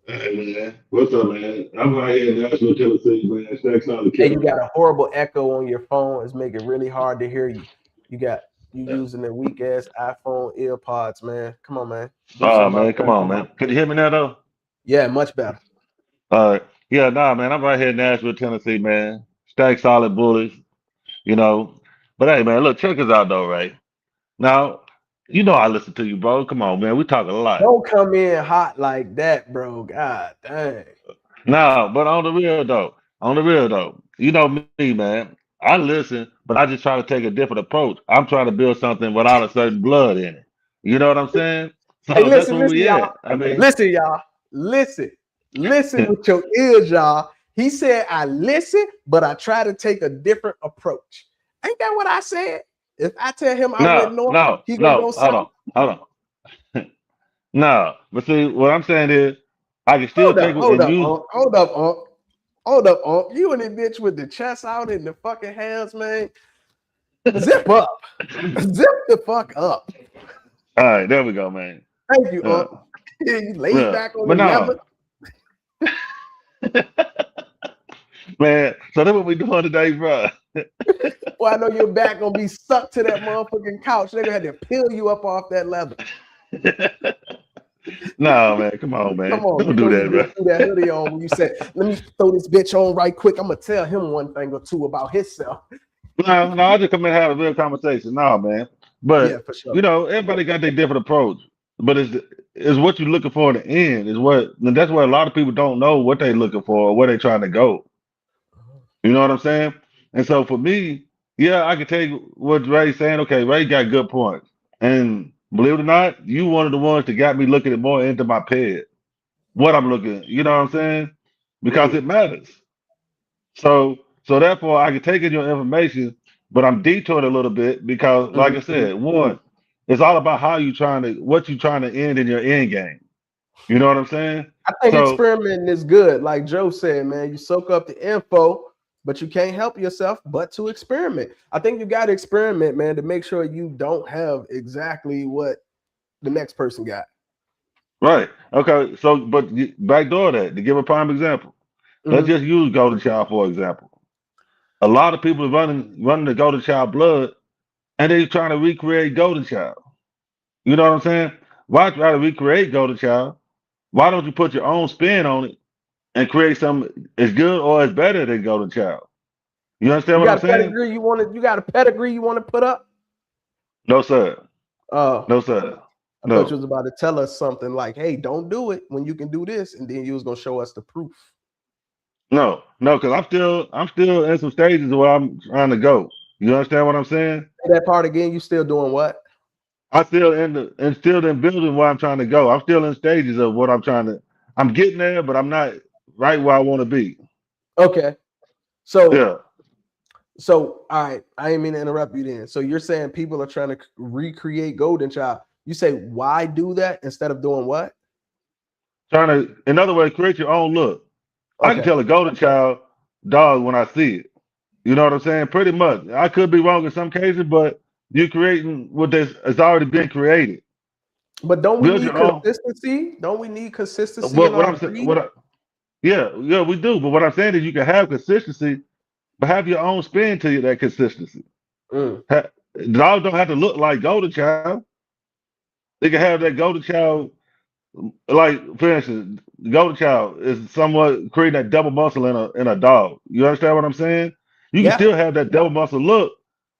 Hey man, what's up, man? I'm right here in Nashville, Tennessee, man. Stacks on the Hey, you killer, got man. a horrible echo on your phone. It's making it really hard to hear you. You using the weak ass iPhone earpods, man. Come on, man. Do Oh something man, about come that. on, man. Can you hear me now though? Yeah, much better. Yeah, nah, man. I'm right here in Nashville, Tennessee, man. Stack solid bullies, you know. But hey, man, look, check us out though, right? Now, you know I listen to you, bro. Come on, man. We talk a lot. Don't come in hot like that, bro. God dang. No, but on the real though, you know me, man. I listen, but I just try to take a different approach. I'm trying to build something without a certain blood in it. You know what I'm saying? Hey, So that's listen, where listen, we y'all. at. I mean, Listen, y'all. Listen. Listen with your ears, y'all. He said, I listen, but I try to take a different approach. Ain't that what I said? If I tell him I went no, north, no, he gonna go no. south. Hold on. No, but see, what I'm saying is, I can still Hold take up, it hold and up, use. Unc. Hold up, Unc. Hold up, Unc. You and the bitch with the chest out in the fucking hands, man. Zip up. Zip the fuck up. All right, there we go, man. Thank you, Yeah, Unc. You laid yeah, back on the but leather. no, man. So that's what we doing today, bro. Well, I know your back gonna be stuck to that motherfucking couch. They're gonna have to peel you up off that leather. No, man, come on, Come man. on, Don't you do know you that, just bro. threw that hoodie on when you said, "Let me throw this bitch on right quick." I'm gonna tell him one thing or two about himself. No, I just come in and have a real conversation. No, man. Yeah, But for sure. you know, everybody got their different approach. But it's what you're looking for in the end is what, and that's where a lot of people don't know what they're looking for or where they're trying to go. You know what I'm saying? And so for me, yeah, I can take what Ray's saying. Okay, Ray got good points. And believe it or not, you one of the ones that got me looking at more into my ped. What I'm looking, you know what I'm saying? Because Mm, it matters. So therefore, I can take in your information, but I'm detoured a little bit because, like mhm, I mhm. said, one, it's all about how you trying to, what you trying to end in your end game. You know what I'm saying? I think So experimenting is good. Like Joe said, man, you soak up the info, but you can't help yourself but to experiment. I think you got to experiment, man, to make sure you don't have exactly what the next person got. right, okay. So, but backdoor that to give a prime example, let's Mhm. just use Golden Child for example. A lot of people are running the Golden Child blood, and they trying to recreate Golden Child. You know what I'm saying? Why try to recreate Golden Child? Why don't you put your own spin on it and create something as good or as better than Golden Child? You understand You what got I'm a saying? pedigree you want to. You got a pedigree you want to put up. No, sir. Oh, No, sir. I thought you No. was about to tell us something like, "Hey, don't do it when you can do this," and then you was gonna show us the proof. No. No, because I'm still in some stages where I'm trying to go. You understand what I'm saying? Say that part again. You still doing what? I still in the and still in building where I'm trying to go. I'm still in stages of what I'm trying to. I'm getting there, but I'm not right where I want to be. Okay, so Yeah. all right. I ain't mean to interrupt you. Then, so you're saying people are trying to recreate Golden Child. You say why do that instead of doing what? Trying to, in other words, create your own look. I can Okay, tell a golden child dog when I see it. You know what I'm saying? Pretty much. I could be wrong in some cases, but you're creating what has already been created. but don't we Build need your own. consistency? Don't we need consistency in What our I'm saying, breed? yeah, we do. But what I'm saying is you can have consistency, but have your own spin to that consistency. Mm. Dogs don't have to look like golden child. They can have that golden child, like for instance, golden child is somewhat creating that double muscle in a dog. You understand what I'm saying? You can Yeah. still have that double muscle look,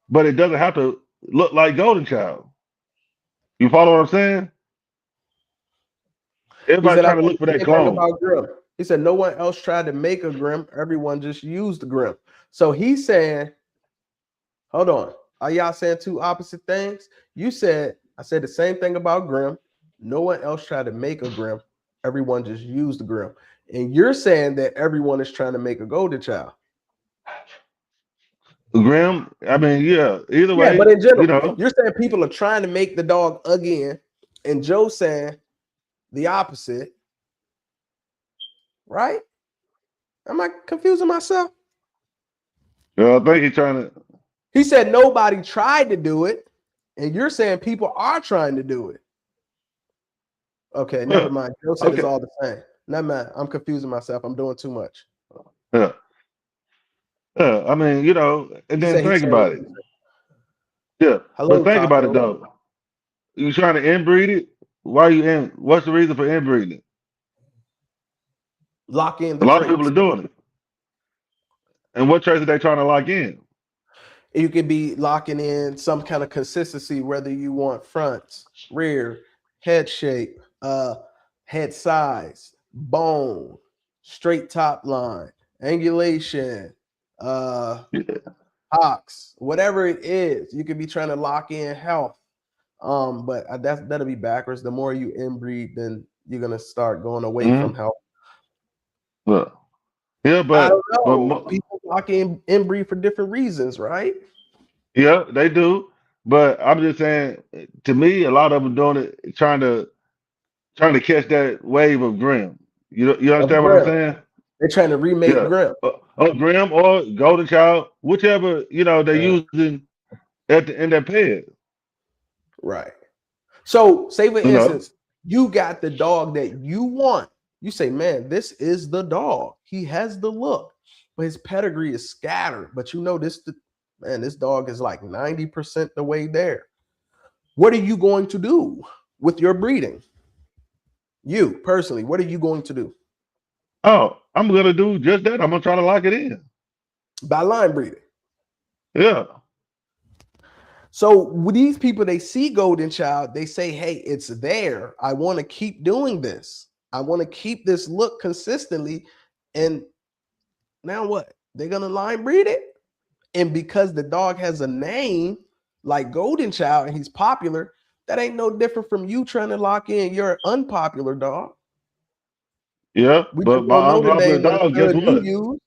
but it doesn't have to look like golden child. You follow what I'm saying? He Everybody said, I trying to thought look for the that same thing clone. about Grim. He said, no one else tried to make a Grim. Everyone just used the Grim. So he's saying, hold on. Are y'all saying two opposite things? You said, I said the same thing about Grim. No one else tried to make a Grim. Everyone just used the Grim. And you're saying that everyone is trying to make a Golden Child. Grim, I mean, yeah. Either Yeah, but way, in you general, know. you're saying people are trying to make the dog again. And Joe's saying the opposite, right? Am I confusing myself? I think he's trying to. He said nobody tried to do it, and you're saying people are trying to do it. Okay, never mind. Joe said it's Okay. all the same. Never mind. I'm confusing myself. I'm doing too much. Yeah. Yeah. I mean, and He then said he think changed. about it. Yeah. But Hello, think about it Taco. though. You trying to inbreed it? Why you in? What's the reason for inbreeding it? Lock in A the lot of people are traits. doing it. And what traits are they trying to lock in? You could be locking in some kind of consistency, whether you want fronts, rear, head shape, head size, bone, straight top line, angulation, Yeah. ox, whatever it is. You could be trying to lock in health. But that'll be backwards. The more you inbreed, then you're gonna start going away from Mm-hmm. health. Well, yeah, I but don't know. but People lock in inbreed for different reasons, right? yeah, they do. But I'm just saying, to me, a lot of them doing it, trying to catch that wave of Grim. You Of understand what I'm Grim. saying? They're trying to remake Yeah. Grim. Grim or Golden Child, whichever they're Right. using in their pad. Right. So, say for You know. instance, you got the dog that you want. You say, man, this is the dog. He has the look, but his pedigree is scattered. But you know, this dog is like 90% the way there. What are you going to do with your breeding? You personally, what are you going to do? Oh, I'm gonna do just that. I'm gonna try to lock it in. By line breeding. Yeah. So with these people, they see Golden Child, they say, hey, it's there. I want to keep doing this. I want to keep this look consistently. And now what? They're gonna line breed it. And because the dog has a name like Golden Child and he's popular, that ain't no different from you trying to lock in your unpopular dog. Yeah. We just But don't my know the unpopular name of the dog, guess stud you what? use.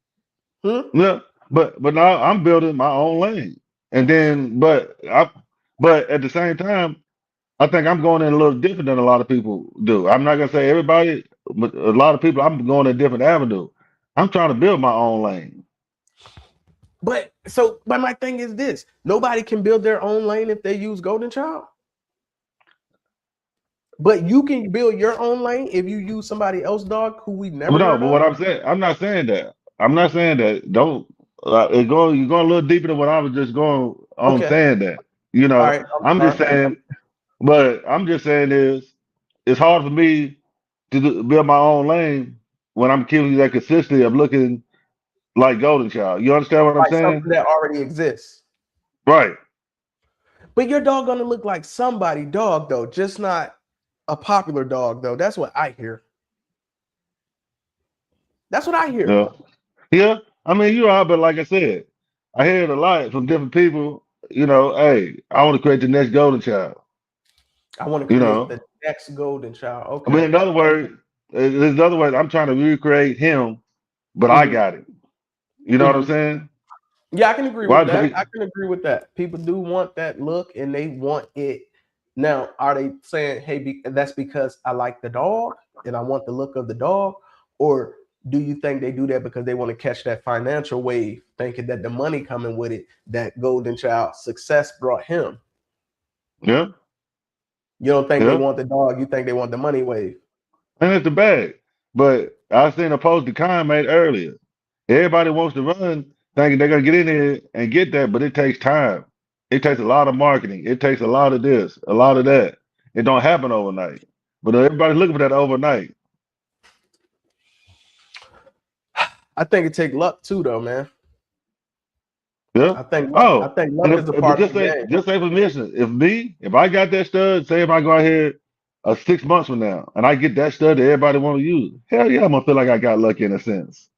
Hmm? Yeah. But now I'm building my own lane. And then but at the same time, I think I'm going in a little different than a lot of people do. I'm not gonna say everybody, but a lot of people, I'm going a different avenue. I'm trying to build my own lane. But my thing is this: nobody can build their own lane if they use Golden Child. But you can build your own lane if you use somebody else's dog who we But never no, heard but of. what I'm saying, I'm not saying that. I'm not saying that. Don't you're going a little deeper than what I was just going on Okay. saying that. All right. I'm I'm just sorry. saying, but I'm just saying is it's hard for me to build my own lane when I'm keeping that consistency of looking like Golden Child. You understand what I'm Like saying? something that already exists. Right. But your dog gonna look like somebody dog though, just not a popular dog though. That's what I hear. That's what I hear. Yeah. Yeah. I mean, you're out, but like I said, I hear it a lot from different people. Hey, I want to create the next Golden Child. I want to You create know, the next golden child. I mean, Okay. in other words, there's other words. I'm trying to recreate him, but I Hmm. got it. You know what I'm Hmm. saying? Yeah, I can agree Why with that. take? I can agree with that. People do want that look and they want it. Now, are they saying, hey, that's because I like the dog and I want the look of the dog? Or do you think they do that because they want to catch that financial wave, thinking that the money coming with it, that Golden Child success brought him? Yeah, You don't think they yeah. want the dog, you think they want the money wave. And it's the bag. But I seen a post that Khan made earlier. Everybody wants to run, thinking they're gonna get in there and get that, but it takes time. It takes a lot of marketing. It takes a lot of this, a lot of that. It don't happen overnight. But everybody's looking for that overnight. I think it take luck too, though, man. Yeah. I Oh, think and luck is a but part of the game. just say for instance, if I got that stud, say if I go out here 6 months from now and I get that stud that everybody want to use, hell yeah, I'm gonna feel like I got lucky in a sense.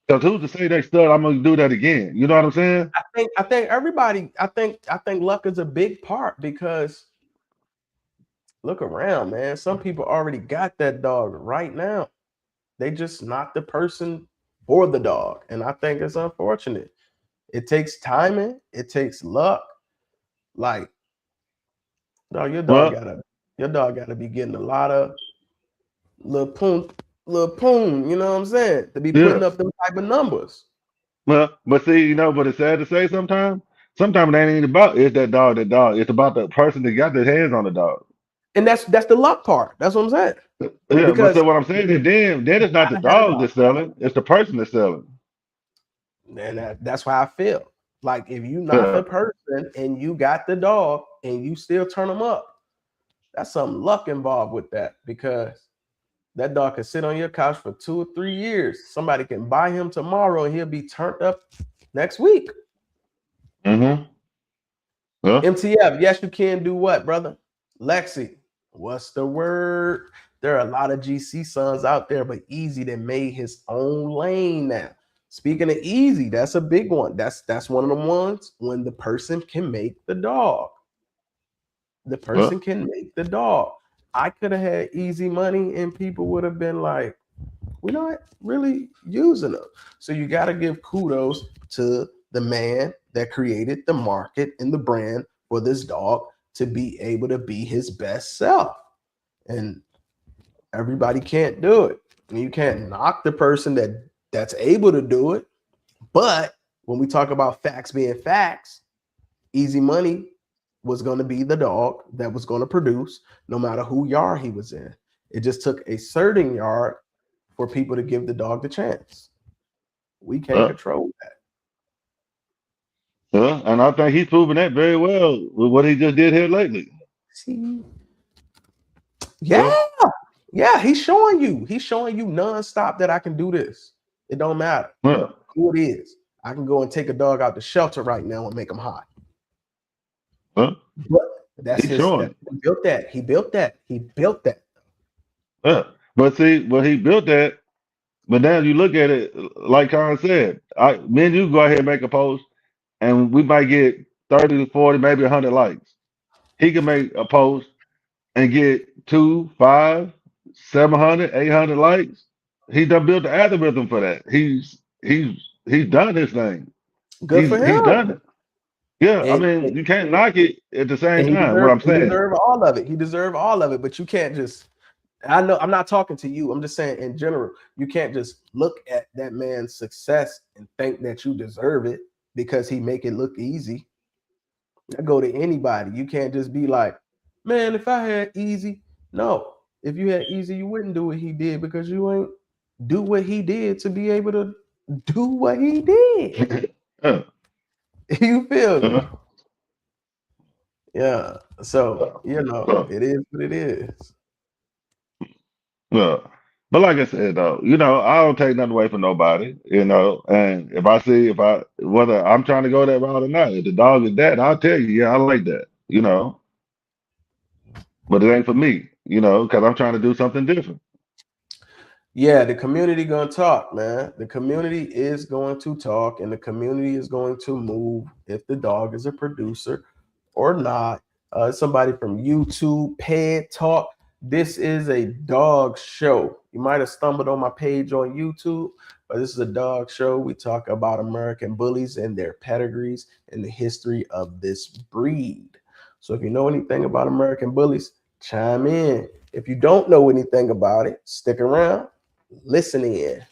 Because who's to say that stud I'm gonna do that again? You know what I'm saying? I think luck is a big part because look around, man. Some people already got that dog right now. They just not the person for the dog. And I think it's unfortunate. It takes timing, it takes luck. Like, dog, Well, your dog gotta be getting a lot of little poon, you know what I'm saying? To be yeah, putting up them type of numbers. Well, but see, but it's sad to say sometimes. Sometimes it ain't even about it's that dog, that dog. It's about the person that got their hands on the dog. And that's the luck part. That's what I'm saying. Yeah, but Because so what I'm saying is then it's not the I had a dog dog. that's selling, it's the person that's selling. And that's why I feel like if you not Yeah. the person and you got the dog and you still turn them up, that's some luck involved with that, because that dog can sit on your couch for 2 or 3 years. Somebody can buy him tomorrow and he'll be turned up next week. Mm-hmm. Yeah. MTF, yes, you can do what, brother? Lexi, what's the word? There are a lot of GC sons out there, but Easy that made his own lane now. Speaking of Easy, that's a big one. That's one of the ones when the person can make the dog. The Yeah. person can make the dog. I could have had Easy money and people would have been like, we're not really using them. So you got to give kudos to the man that created the market and the brand for this dog to be able to be his best self. And everybody can't do it. And you can't knock the person that's able to do it. But when we talk about facts being facts, Easy Money was going to be the dog that was going to produce no matter who yard he was in. It just took a certain yard for people to give the dog the chance. We can't Yeah. control that. Yeah. And I think he's proven that very well with what he just did here lately. See, Yeah. yeah, he's showing you nonstop that I can do this. It don't matter Yeah. who it is. I can go and take a dog out the shelter right now and make him hot. Yeah. But that's He's his. showing. He built that. He built that. He built that. Yeah. But see, when he built that, but now you look at it, like Khan said, me and you go ahead and make a post, and we might get 30 to 40, maybe 100 likes. He can make a post and get 2, 5, 700, 800 likes. He done built the algorithm for that. He's done his thing. Good for He's him. done it. Yeah, I And mean, you can't knock it at the same he time. What deserved I'm saying. all of it. He deserved all of it. But you can't just. I know I'm not talking to you. I'm just saying in general. You can't just look at that man's success and think that you deserve it because he make it look easy. I go to anybody. You can't just be like, man, if I had Easy. No, if you had Easy, you wouldn't do what he did because you ain't do what he did to be able to do what he did. Yeah, You feel me? yeah, Yeah. So, yeah, it is what it is. yeah. But like I said, though, I don't take nothing away from nobody, and if I whether I'm trying to go that route or not, if the dog is that, I'll tell you, yeah, I like that. But it ain't for me, because I'm trying to do something different. Yeah, the community gonna talk, man. The community is going to talk, and the community is going to move if the dog is a producer or not. Somebody from YouTube, Ped Talk. This is a dog show. You might have stumbled on my page on YouTube, but this is a dog show. We talk about American bullies and their pedigrees and the history of this breed. So if you know anything about American bullies, chime in. If you don't know anything about it, stick around, listen in.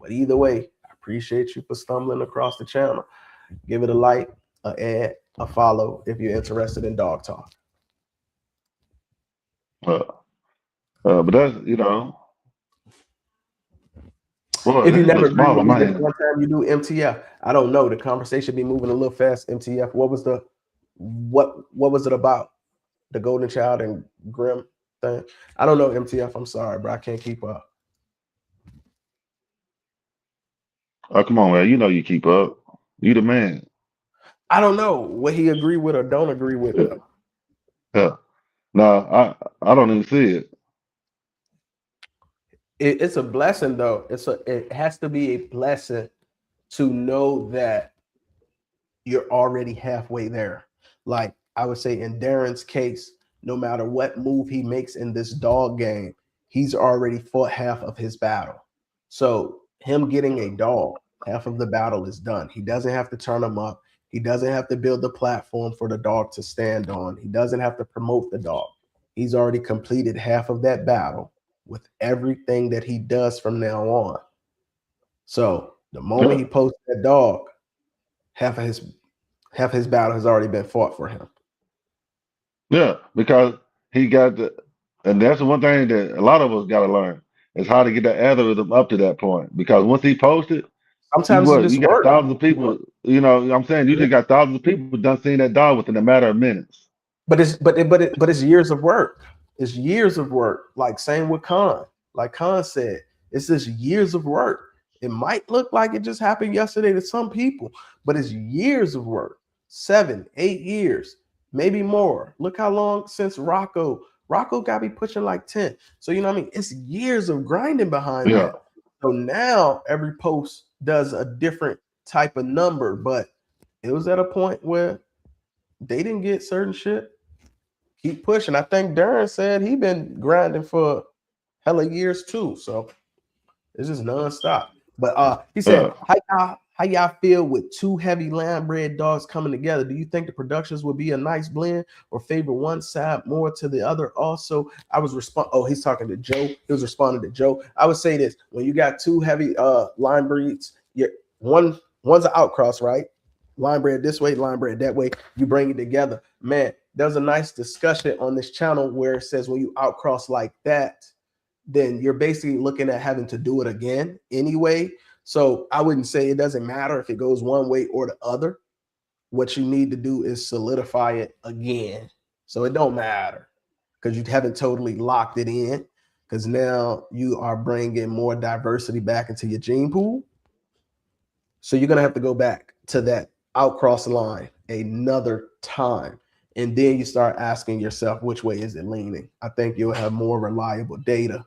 But either way, I appreciate you for stumbling across the channel. Give it a like, a add, a follow if you're interested in dog talk. Uh, but that's boy, If you this is never a agreed small with on me my this hand. one time you do MTF, I don't know. The conversation be moving a little fast. MTF, what was it about? The Golden Child and Grimm thing? I don't know, MTF. I'm sorry, bro. I can't keep up. Oh, come on, man. You know you keep up. You the man. I don't know what he agree with or don't agree with Yeah. though. Yeah. No, I don't even see it. It's a blessing though. It has to be a blessing to know that you're already halfway there. Like I would say in Darren's case, no matter what move he makes in this dog game, he's already fought half of his battle. So him getting a dog, half of the battle is done. He doesn't have to turn him up. He doesn't have to build the platform for the dog to stand on. He doesn't have to promote the dog. He's already completed half of that battle with everything that he does from now on. So The moment he posts that dog, half of his battle has already been fought for him. Yeah, because he got the, and that's the one thing that a lot of us got to learn is how to get that algorithm up to that point. Because once he posted, Sometimes it you just got works. thousands of people. You know, I'm saying you just got thousands of people done seeing that dog within a matter of minutes. But it's years of work. It's years of work. Like same with Khan. Like Khan said, it's just years of work. It might look like it just happened yesterday to some people, but it's years of work. 7, 8 years, maybe more. Look how long since Rocco. Rocco got me pushing like 10. So you know what I mean? It's years of grinding behind Yeah, that. So now every post does a different type of number, but it was at a point where they didn't get certain shit. Keep pushing. I think Darren said he been grinding for hella years too. So it's just nonstop. But he said, yeah. how y'all feel with two heavy land bred dogs coming together? Do you think the productions would be a nice blend or favor one side more to the other? Also, I was he's talking to Joe. He was responding to Joe. I would say this: when you got two heavy line breeds, one's an outcross, right? Line bred this way, line bred that way. You bring it together. Man, there's a nice discussion on this channel where it says when you outcross like that, then you're basically looking at having to do it again anyway. So I wouldn't say it doesn't matter if it goes one way or the other. What you need to do is solidify it again. So it don't matter because you haven't totally locked it in, because now you are bringing more diversity back into your gene pool. So you're going to have to go back to that outcross line another time. And then you start asking yourself, which way is it leaning? I think you'll have more reliable data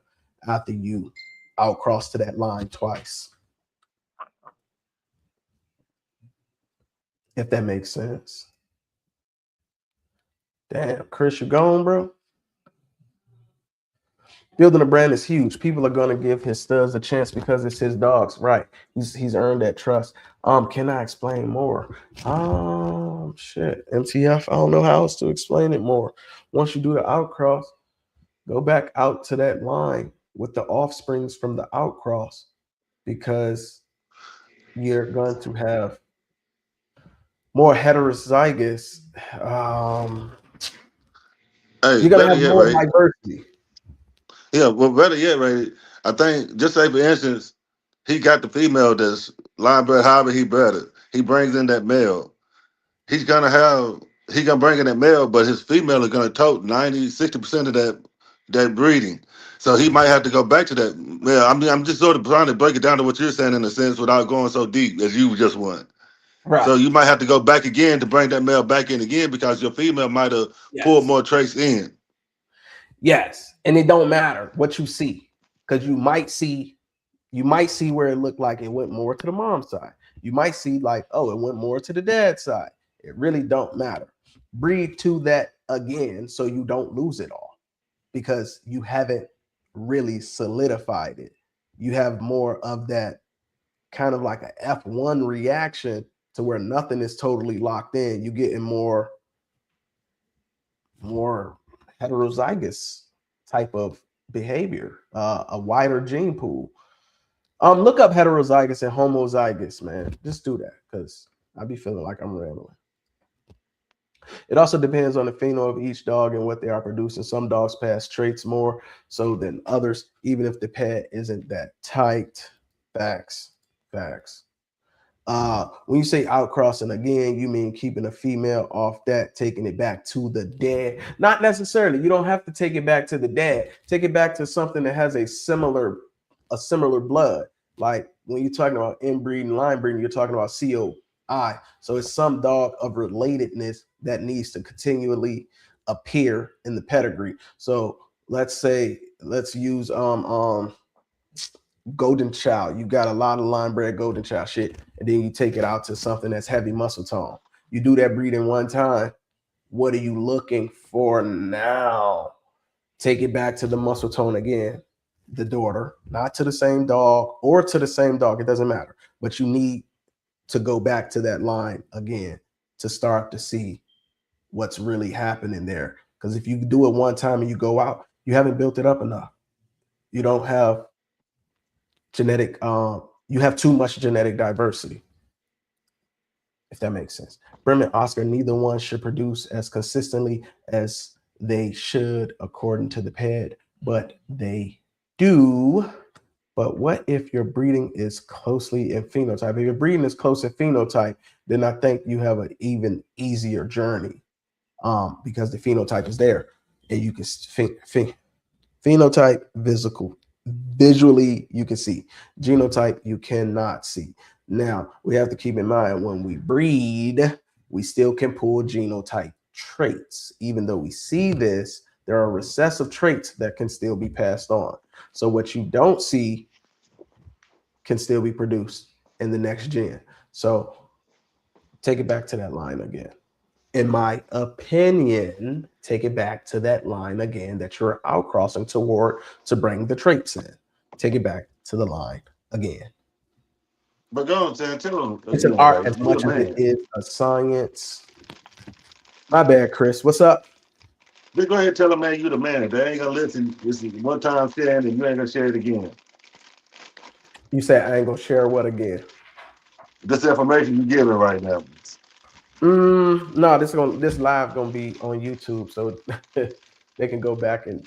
after you outcross to that line twice. If that makes sense. Damn, Chris, you gone, bro? Building a brand is huge. People are going to give his studs a chance because it's his dogs, right? He's earned that trust. Can I explain more? Shit, MTF. I don't know how else to explain it more. Once you do the outcross, go back out to that line with the offsprings from the outcross, because you're going to have more heterozygous. Hey, You're going to better have yet, more right? diversity. Yeah, well, better yet, right? I think just say for instance, he got the female that's line bred, however he bred it. He brings in that male. He's gonna have he gonna bring in that male, but his female is gonna tote 90, 60% of that breeding. So he might have to go back to that male. I'm just sort of trying to break it down to what you're saying in a sense without going so deep as you just went. Right. So you might have to go back again to bring that male back in again because your female might have pulled Yes. more traits in. Yes. And it don't matter what you see, because you might see where it looked like it went more to the mom's side. You might see like, oh, it went more to the dad's side. It really don't matter. Breathe to that again so you don't lose it all, because you haven't really solidified it. You have more of that kind of like a F1 reaction to where nothing is totally locked in. You getting more heterozygous type of behavior, a wider gene pool. Look up heterozygous and homozygous, man. Just do that, because I be feeling like I'm rambling. It also depends on the pheno of each dog and what they are producing. Some dogs pass traits more so than others, even if the pet isn't that tight. Facts. When you say outcrossing, again, you mean keeping a female off that, taking it back to the dad. Not necessarily. You don't have to take it back to the dad. Take it back to something that has a similar blood. Like when you're talking about inbreeding, line breeding, you're talking about COI. So it's some dog of relatedness that needs to continually appear in the pedigree. So let's use golden child. You got a lot of line bred golden child shit, and then you take it out to something that's heavy muscle tone. You do that breeding one time. What are you looking for now? Take it back to the muscle tone again. The daughter, not to the same dog or to the same dog. It doesn't matter. But you need to go back to that line again to start to see what's really happening there. Because if you do it one time and you go out, you haven't built it up enough. You don't have genetic you have too much genetic diversity, if that makes sense. Brim and Oscar, neither one should produce as consistently as they should according to the Ped, but they do. But what if your breeding is closely in phenotype? If your breeding is close in phenotype, then I think you have an even easier journey, because the phenotype is there, and you can phenotype, visually you can see. Genotype you cannot see. Now we have to keep in mind when we breed, we still can pull genotype traits. Even though we see this, there are recessive traits that can still be passed on. So what you don't see can still be produced in the next gen. So take it back to that line again. In my opinion, take it back to that line again that you're outcrossing toward to bring the traits in. Take it back to the line again. But go on, Sam. Tell them It's an again, art man. as You the much as it man. is a science. My bad, Chris. What's up? Just go ahead and tell them, man, you the man. If they ain't gonna listen, this is one time sharing, and you ain't gonna share it again. You say I ain't gonna share what again? This information you giving right now. No, this live gonna be on YouTube, so they can go back and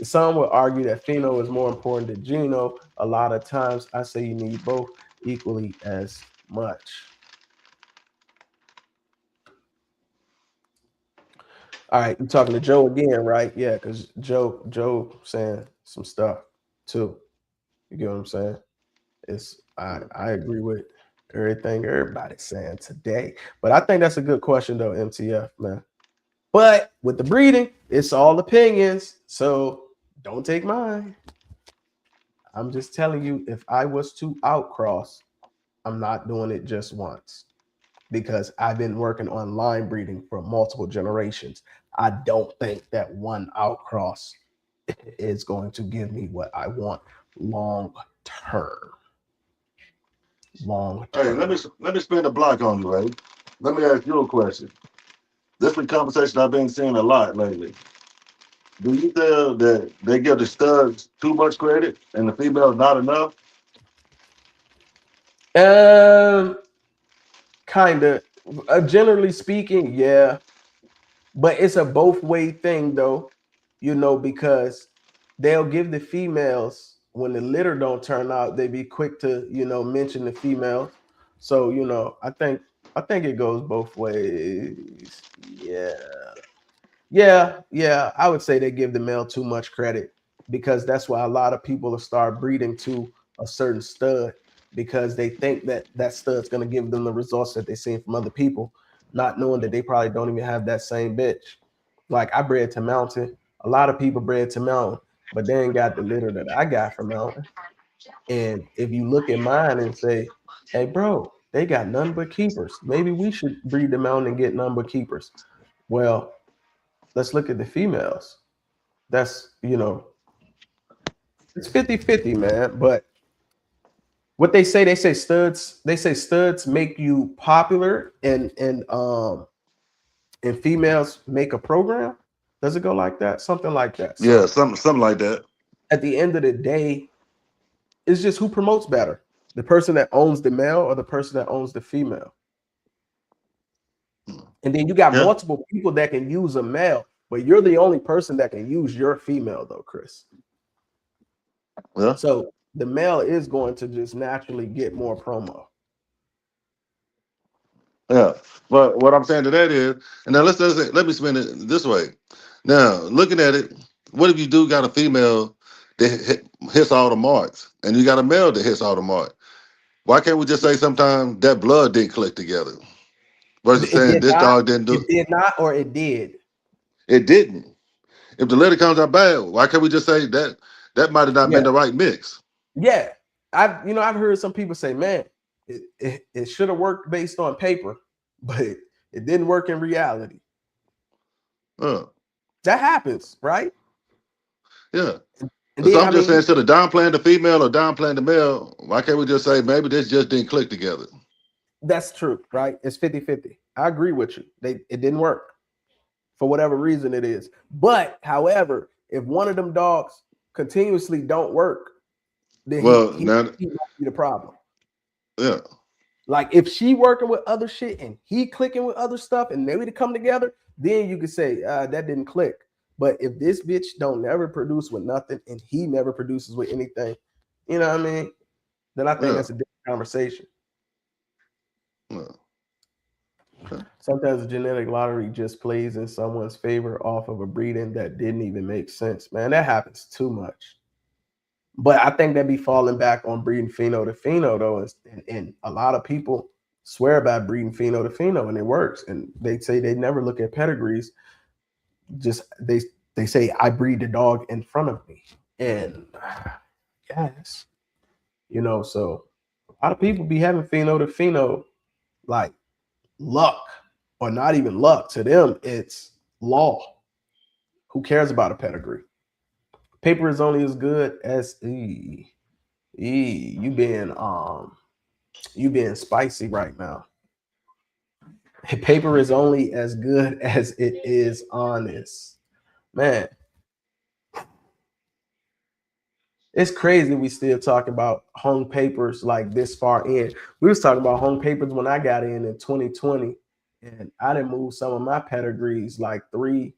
Some would argue that pheno is more important than geno. A lot of times, I say you need both equally as much. All right, you're talking to Joe again, right? Yeah, because Joe saying some stuff too. You get what I'm saying? I agree with everything everybody's saying today. But I think that's a good question though, MTF, man. But with the breeding, it's all opinions. So don't take mine. I'm just telling you, if I was to outcross, I'm not doing it just once, because I've been working on line breeding for multiple generations. I don't think that one outcross is going to give me what I want long term. Long Hey, term. let me spin the block on you, right? Let me ask you a question. This is a conversation I've been seeing a lot lately. Do you feel that they give the studs too much credit and the females not enough? Kind of. Generally speaking, yeah, but it's a both way thing though, because they'll give the females when the litter don't turn out, they be quick to mention the females. So I think it goes both ways. Yeah, I would say they give the male too much credit, because that's why a lot of people will start breeding to a certain stud, because they think that that stud's going to give them the results that they're seeing from other people, not knowing that they probably don't even have that same bitch. Like I bred to mountain. A lot of people bred to mountain, but they ain't got the litter that I got from mountain. And if you look at mine and say, hey, bro, they got none but keepers. Maybe we should breed them out and get none but keepers. Well, let's look at the females. That's, it's 50-50, man. But what they say studs make you popular, and females make a program. Does it go like that? Something like that. Yeah, So something like that. at the end of the day, it's just who promotes better. The person that owns the male or the person that owns the female. And then you got Yeah, multiple people that can use a male, but you're the only person that can use your female though, Chris. yeah, So the male is going to just naturally get more promo. yeah. But what I'm saying to that is, and now let me spin it this way. Now, looking at it, what if you do got a female that hits all the marks, and you got a male that hits all the marks? Why can't we just say sometimes that blood didn't click together? Versus It saying did this not. dog didn't do It did not, or it did. it didn't. If the letter comes out bad, why can't we just say that might have not been Yeah, the right mix? yeah. I've heard some people say, man, it should have worked based on paper, but it didn't work in reality. Uh, That happens, right? yeah. And So then I'm I just mean, saying, instead of downplaying the female or downplaying the male, why can't we just say maybe this just didn't click together? that's true, right? It's 50-50. I agree with you. It didn't work for whatever reason it is. But however, if one of them dogs continuously don't work, then Well, he now, might be the problem. yeah, Like if she working with other shit and he clicking with other stuff and maybe to come together, then you could say that didn't click. But if this bitch don't never produce with nothing and he never produces with anything, you know what I mean? Then I think yeah, that's a different conversation. yeah. Okay. Sometimes the genetic lottery just plays in someone's favor off of a breeding that didn't even make sense. Man, that happens too much. But I think that be falling back on breeding pheno to pheno though, and a lot of people swear by breeding pheno to pheno, and it works. And they say they never look at pedigrees. Just they say I breed the dog in front of me, and yes, you know. So a lot of people be having pheno to pheno like luck, or not even luck. To them, it's law. Who cares about a pedigree? Paper is only as good as you being spicy right now. Paper is only as good as it is honest. Man, it's crazy we still talking about hung papers like this far in. We was talking about hung papers when I got in 2020, and I didn't move some of my pedigrees like three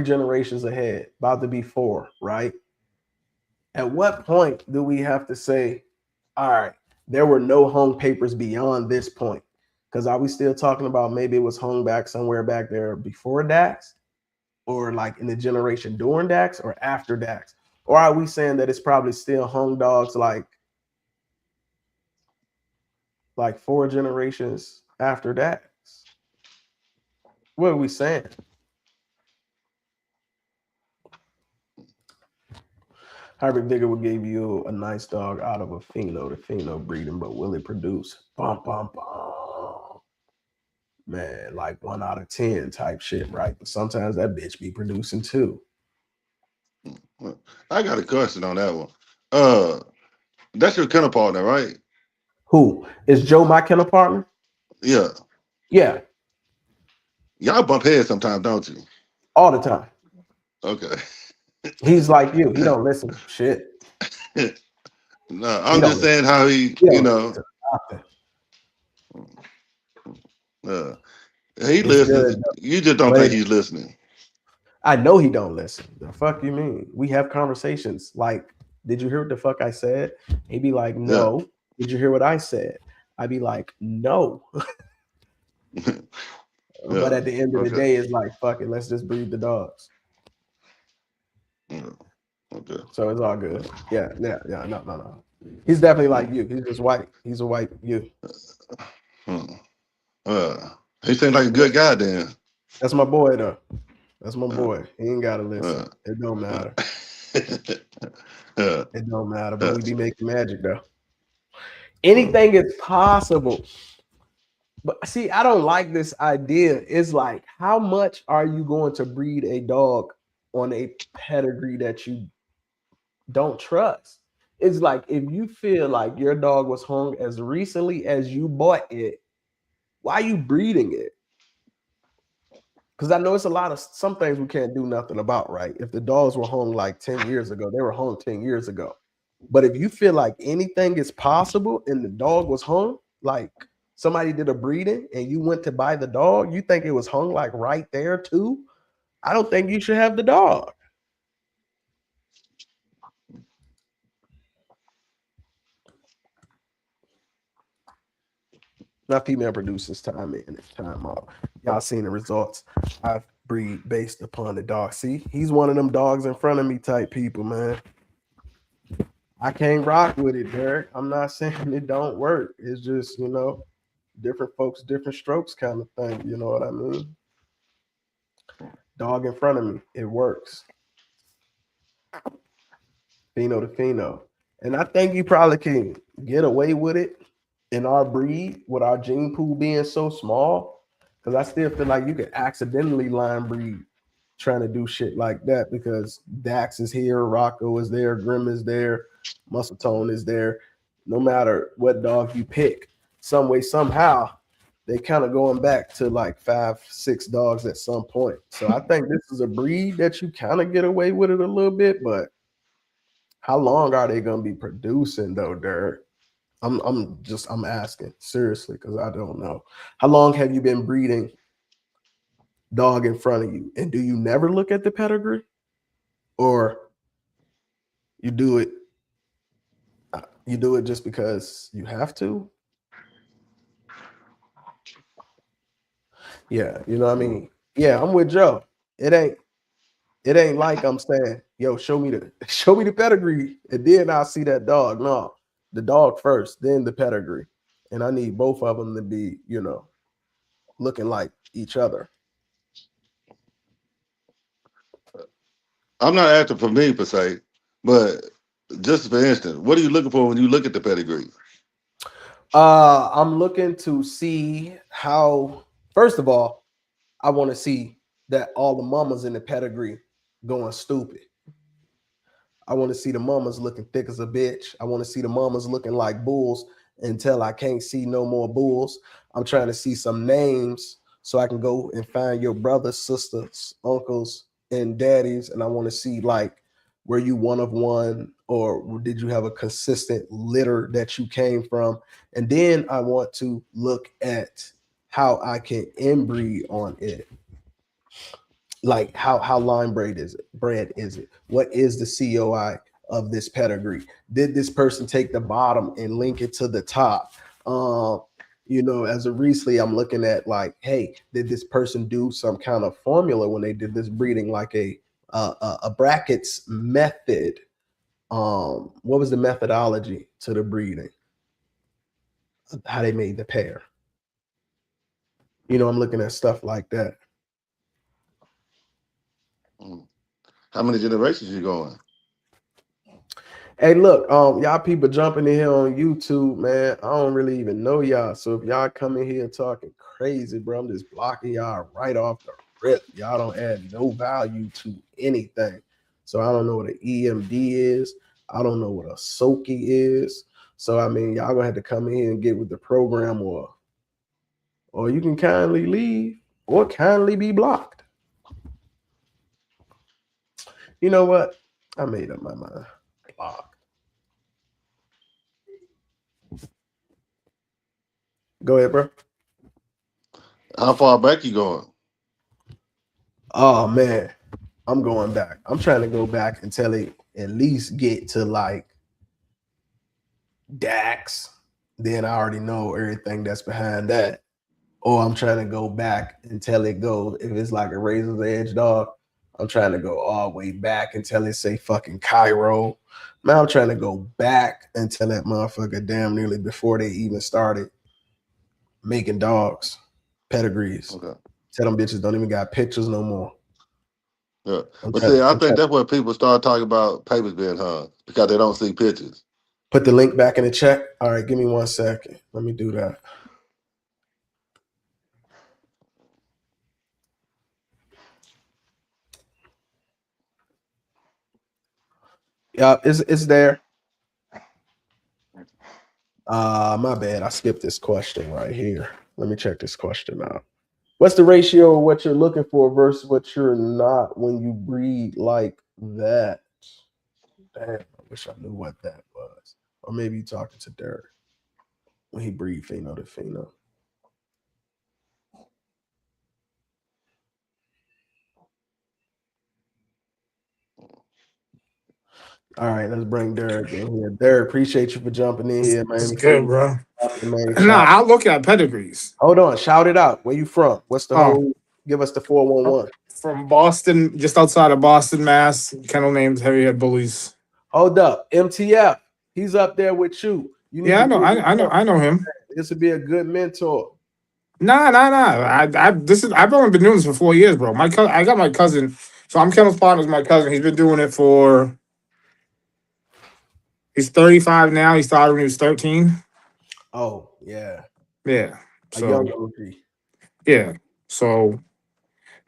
generations ahead, about to be four, right? At what point do we have to say, all right, there were no hung papers beyond this point? Because are we still talking about maybe it was hung back somewhere back there before Dax, or like in the generation during Dax, or after Dax? Or are we saying that it's probably still hung dogs like four generations after Dax? What are we saying? Hybrid Digger will give you a nice dog out of a pheno to pheno breeding, but will it produce? Bum, bum, bum. Man, like 1 out of 10 type shit, right? But sometimes that bitch be producing too. Well, I got a question on that one. That's your kennel partner, right? Who is Joe, my kennel partner? Yeah. Yeah, Y'all bump heads sometimes, don't you? all the time. Okay. He's like you. He don't listen. Shit. No, He I'm don't just listen. saying how he, He you don't listen know, to nothing. uh, he It's listens. good, You just don't but think he's listening. I know he don't listen. The fuck you mean? We have conversations like, did you hear what the fuck I said? He'd be like, Yeah. no. Did you hear what I said? I'd be like, no. But Yeah. at the end of the Okay. day, it's like, fuck it, let's just breed the dogs. Yeah. Okay. So it's all good. Yeah, no. He's definitely like you. He's just white. He's a white you. Hmm. Uh, he seems like a good guy then. That's my boy though. That's my Uh, boy. He ain't gotta listen. uh, It don't uh, matter. uh, It don't matter. But uh, we be making magic though. uh, Anything is possible. But see, I don't like this idea. It's like, how much are you going to breed a dog on a pedigree that you don't trust? It's like, if you feel like your dog was hung as recently as you bought it, why are you breeding it? Because I know it's a lot of some things we can't do nothing about, right? If the dogs were hung like 10 years ago, they were hung 10 years ago. But if you feel like anything is possible and the dog was hung, like somebody did a breeding and you went to buy the dog, you think it was hung like right there too? I don't think you should have the dog. Not female producers time in and time out. Y'all seen the results. I breed based upon the dog. See, he's one of them dogs in front of me type people, man. I can't rock with it, Derek. I'm not saying it don't work. It's just, different folks, different strokes kind of thing. You know what I mean? Dog in front of me, it works. Pheno to pheno. And I think you probably can get away with it in our breed with our gene pool being so small. Because I still feel like you could accidentally line breed trying to do shit like that, because Dax is here, Rocco is there, Grim is there, Muscle Tone is there. No matter what dog you pick, some way, somehow, they kind of going back to like 5, 6 dogs at some point. So I think this is a breed that you kind of get away with it a little bit, but How long are they gonna be producing though, Derek? I'm asking seriously because I don't know. How long have you been breeding dog in front of you? And do you never look at the pedigree? Or you do it just because you have to? Yeah, you know what I mean? Yeah, I'm with Joe. It ain't like I'm saying, yo, show me the pedigree, and then I'll see that dog. No, the dog first, then the pedigree. And I need both of them to be, looking like each other. I'm not asking for me per se, but just for instance, what are you looking for when you look at the pedigree? I'm looking to see how, first of all, I want to see that all the mamas in the pedigree going stupid. I want to see the mamas looking thick as a bitch. I want to see the mamas looking like bulls until I can't see no more bulls. I'm trying to see some names so I can go and find your brothers, sisters, uncles, and daddies. And I want to see, like, were you one of one, or did you have a consistent litter that you came from? And then I want to look at how I can inbreed on it. Like how line bread is it? What is the COI of this pedigree? Did this person take the bottom and link it to the top? As of recently, I'm looking at, like, hey, did this person do some kind of formula when they did this breeding, like a brackets method? What was the methodology to the breeding? How they made the pair? I'm looking at stuff like that. How many generations you going? Hey, look, y'all people jumping in here on YouTube, man. I don't really even know y'all. So if y'all come in here talking crazy, bro, I'm just blocking y'all right off the rip. Y'all don't add no value to anything. So I don't know what an EMD is. I don't know what a Soki is. So I mean, y'all gonna have to come in here and get with the program, or you can kindly leave or kindly be blocked. You know what? I made up my mind. Block. Go ahead, bro. How far back you going? Oh man, I'm going back. I'm trying to go back until it at least get to like Dax. Then I already know everything that's behind that. Or I'm trying to go back until it goes. If it's like a razor's edge dog, I'm trying to go all the way back until it say fucking Cairo. Man, I'm trying to go back until that motherfucker damn nearly before they even started making dogs, pedigrees. Okay. Tell them bitches don't even got pictures no more. Yeah. But see, I think that's where people start talking about papers being hung because they don't see pictures. Put the link back in the chat. All right, give me 1 second. Let me do that. Yeah, it's there. My bad. I skipped this question right here. Let me check this question out. What's the ratio of what you're looking for versus what you're not when you breed like that? Damn, I wish I knew what that was. Or maybe you talking to Derek when he breed pheno to pheno. All right, let's bring Derek in here. Derek, appreciate you for jumping in here, man. It's good, bro. Man, No, I'll look at pedigrees. hold on, shout it out. Where you from? What's the Oh, whole? Give us the 411. from Boston, just outside of Boston, Mass. Kennel named Heavyhead Bullies. Hold up, MTF. He's up there with you. You need Yeah, to. I know him. This would be a good mentor. Nah. I've only been doing this for 4 years, bro. I got my cousin. So I'm Kennel's partner with my cousin. He's been doing it for. He's 35 now. He started when he was 13. Oh yeah, Yeah. a young So OG. yeah. So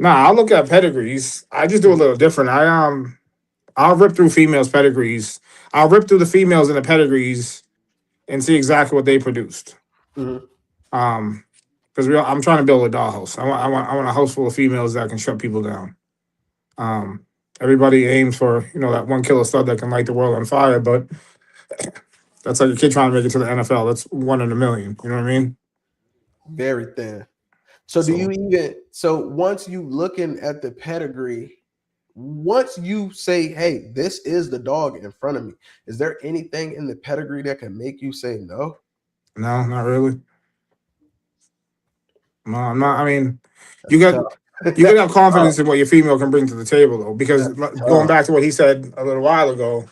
I'll look at pedigrees. I just do a little different. I'll rip through females' pedigrees. I'll rip through the females in the pedigrees and see exactly what they produced. Mm-hmm. Because I'm trying to build a dollhouse. I want a house full of females that can shut people down. Everybody aims for, that one killer stud that can light the world on fire, but that's like a kid trying to make it to the NFL. That's 1 in a million. You know what I mean? Very thin. So so once you looking at the pedigree, once you say, hey, this is the dog in front of me, is there anything in the pedigree that can make you say no? No, not really. No, I'm not. I mean, you got have confidence in what your female can bring to the table, though, because going back to what he said a little while ago,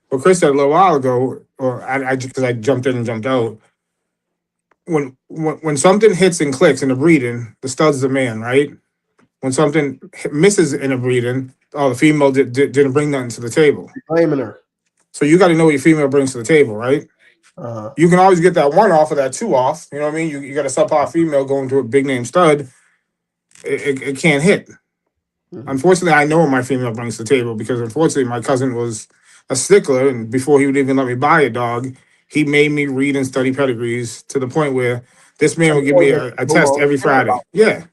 what Chris said a little while ago, or I because I jumped in and jumped out. When something hits and clicks in the breeding, the stud's the man, right? When something misses in a breeding, the female didn't bring nothing to the table. Blaming her. So you got to know what your female brings to the table, right? You can always get that 1 off or that 2 off. You know what I mean? You got a subpar female going to a big name stud. It can't hit. Mm-hmm. Unfortunately, I know what my female brings to the table because unfortunately my cousin was a stickler, and before he would even let me buy a dog, he made me read and study pedigrees to the point where this man would give me a test every Friday. Yeah.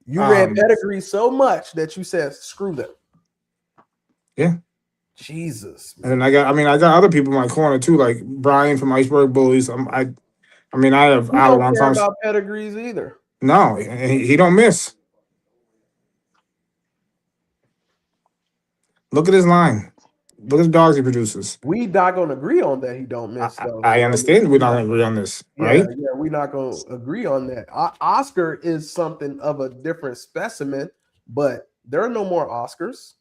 You read pedigree so much that you said, screw them. Yeah. Jesus. Man. And I got other people in my corner too, like Brian from Iceberg Bullies. I have hour-long conversations about pedigrees either. No, he don't miss. Look at his line. Look at the dogs he produces. We not gonna agree on that. He don't miss though. I understand we're not gonna agree on this, right? Yeah, we're not gonna agree on that. Oscar is something of a different specimen, but there are no more Oscars.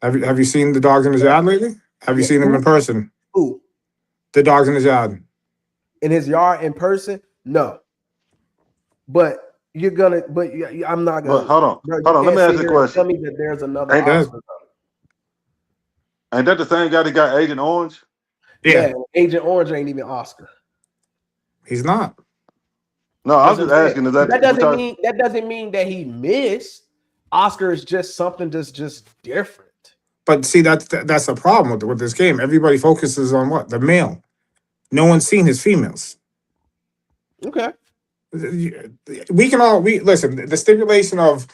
Have you seen the dogs in his yard lately? Have you seen them in person? Who? The dogs in his yard. In his yard in person? No. But you're gonna. But I'm not gonna. But hold on. Let me ask you a question. Tell me that there's another Oscar. Ain't that the same guy that got Agent Orange? Yeah, Agent Orange ain't even Oscar. He's not. No, I was just asking. That doesn't mean that he missed. Oscar is just something that's just different. But see, that's the problem with this game. Everybody focuses on what? The male. No one's seen his females. Okay. We can all listen. The stipulation of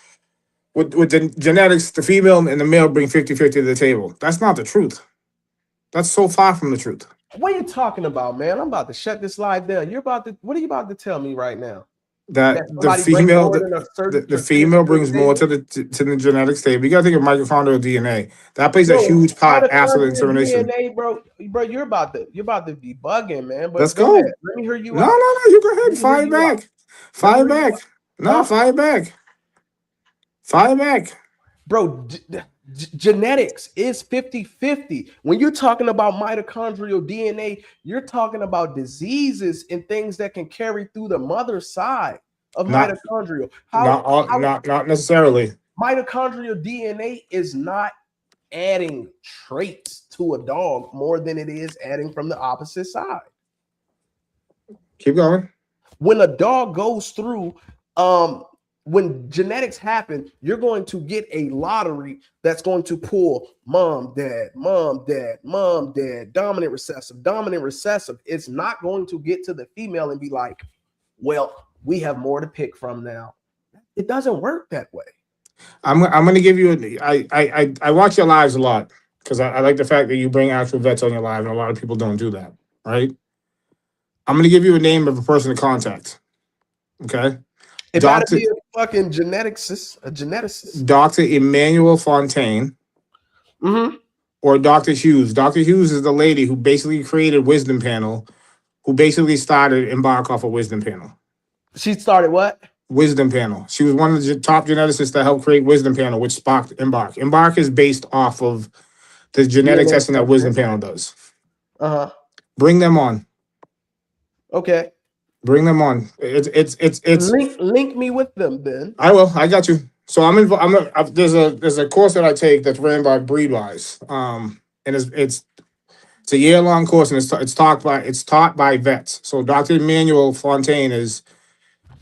with the genetics, the female and the male bring 50-50 to the table. That's not the truth. That's so far from the truth. What are you talking about, man? I'm about to shut this live down. What are you about to tell me right now? That the female brings more to the genetics table. You gotta think of mitochondrial DNA. That plays a huge part after the insemination. DNA, bro, you're about to be bugging, man. But let's go. Ahead. Let me hear you. No, you go ahead. Fire back. Fire back. No, fire back. Fire back. Bro, genetics is 50-50. When you're talking about mitochondrial DNA, you're talking about diseases and things that can carry through the mother's side of mitochondrial. Not necessarily. Mitochondrial DNA is not adding traits to a dog more than it is adding from the opposite side. Keep going. When a dog goes through, when genetics happen, you're going to get a lottery that's going to pull mom, dad, dominant, recessive. It's not going to get to the female and be like, well, we have more to pick from now. It doesn't work that way. I'm going to give you I watch your lives a lot because I like the fact that you bring actual vets on your live, and a lot of people don't do that, right? I'm going to give you a name of a person to contact, okay? It gotta be a fucking geneticist. Dr. Emmanuel Fontaine. Mm-hmm. Or Dr. Hughes. Dr. Hughes is the lady who basically created Wisdom Panel, who basically started Embark off of Wisdom Panel. She started what? Wisdom Panel. She was one of the top geneticists that helped create Wisdom Panel, which sparked Embark. Embark is based off of the genetic testing that Wisdom Panel does. Uh-huh. Bring them on. Okay. Bring them on. It's link me with them then. I will. I got you. So there's a course that I take that's ran by Breedwise. And it's a year-long course, and it's taught by vets. So Dr. Emmanuel Fontaine is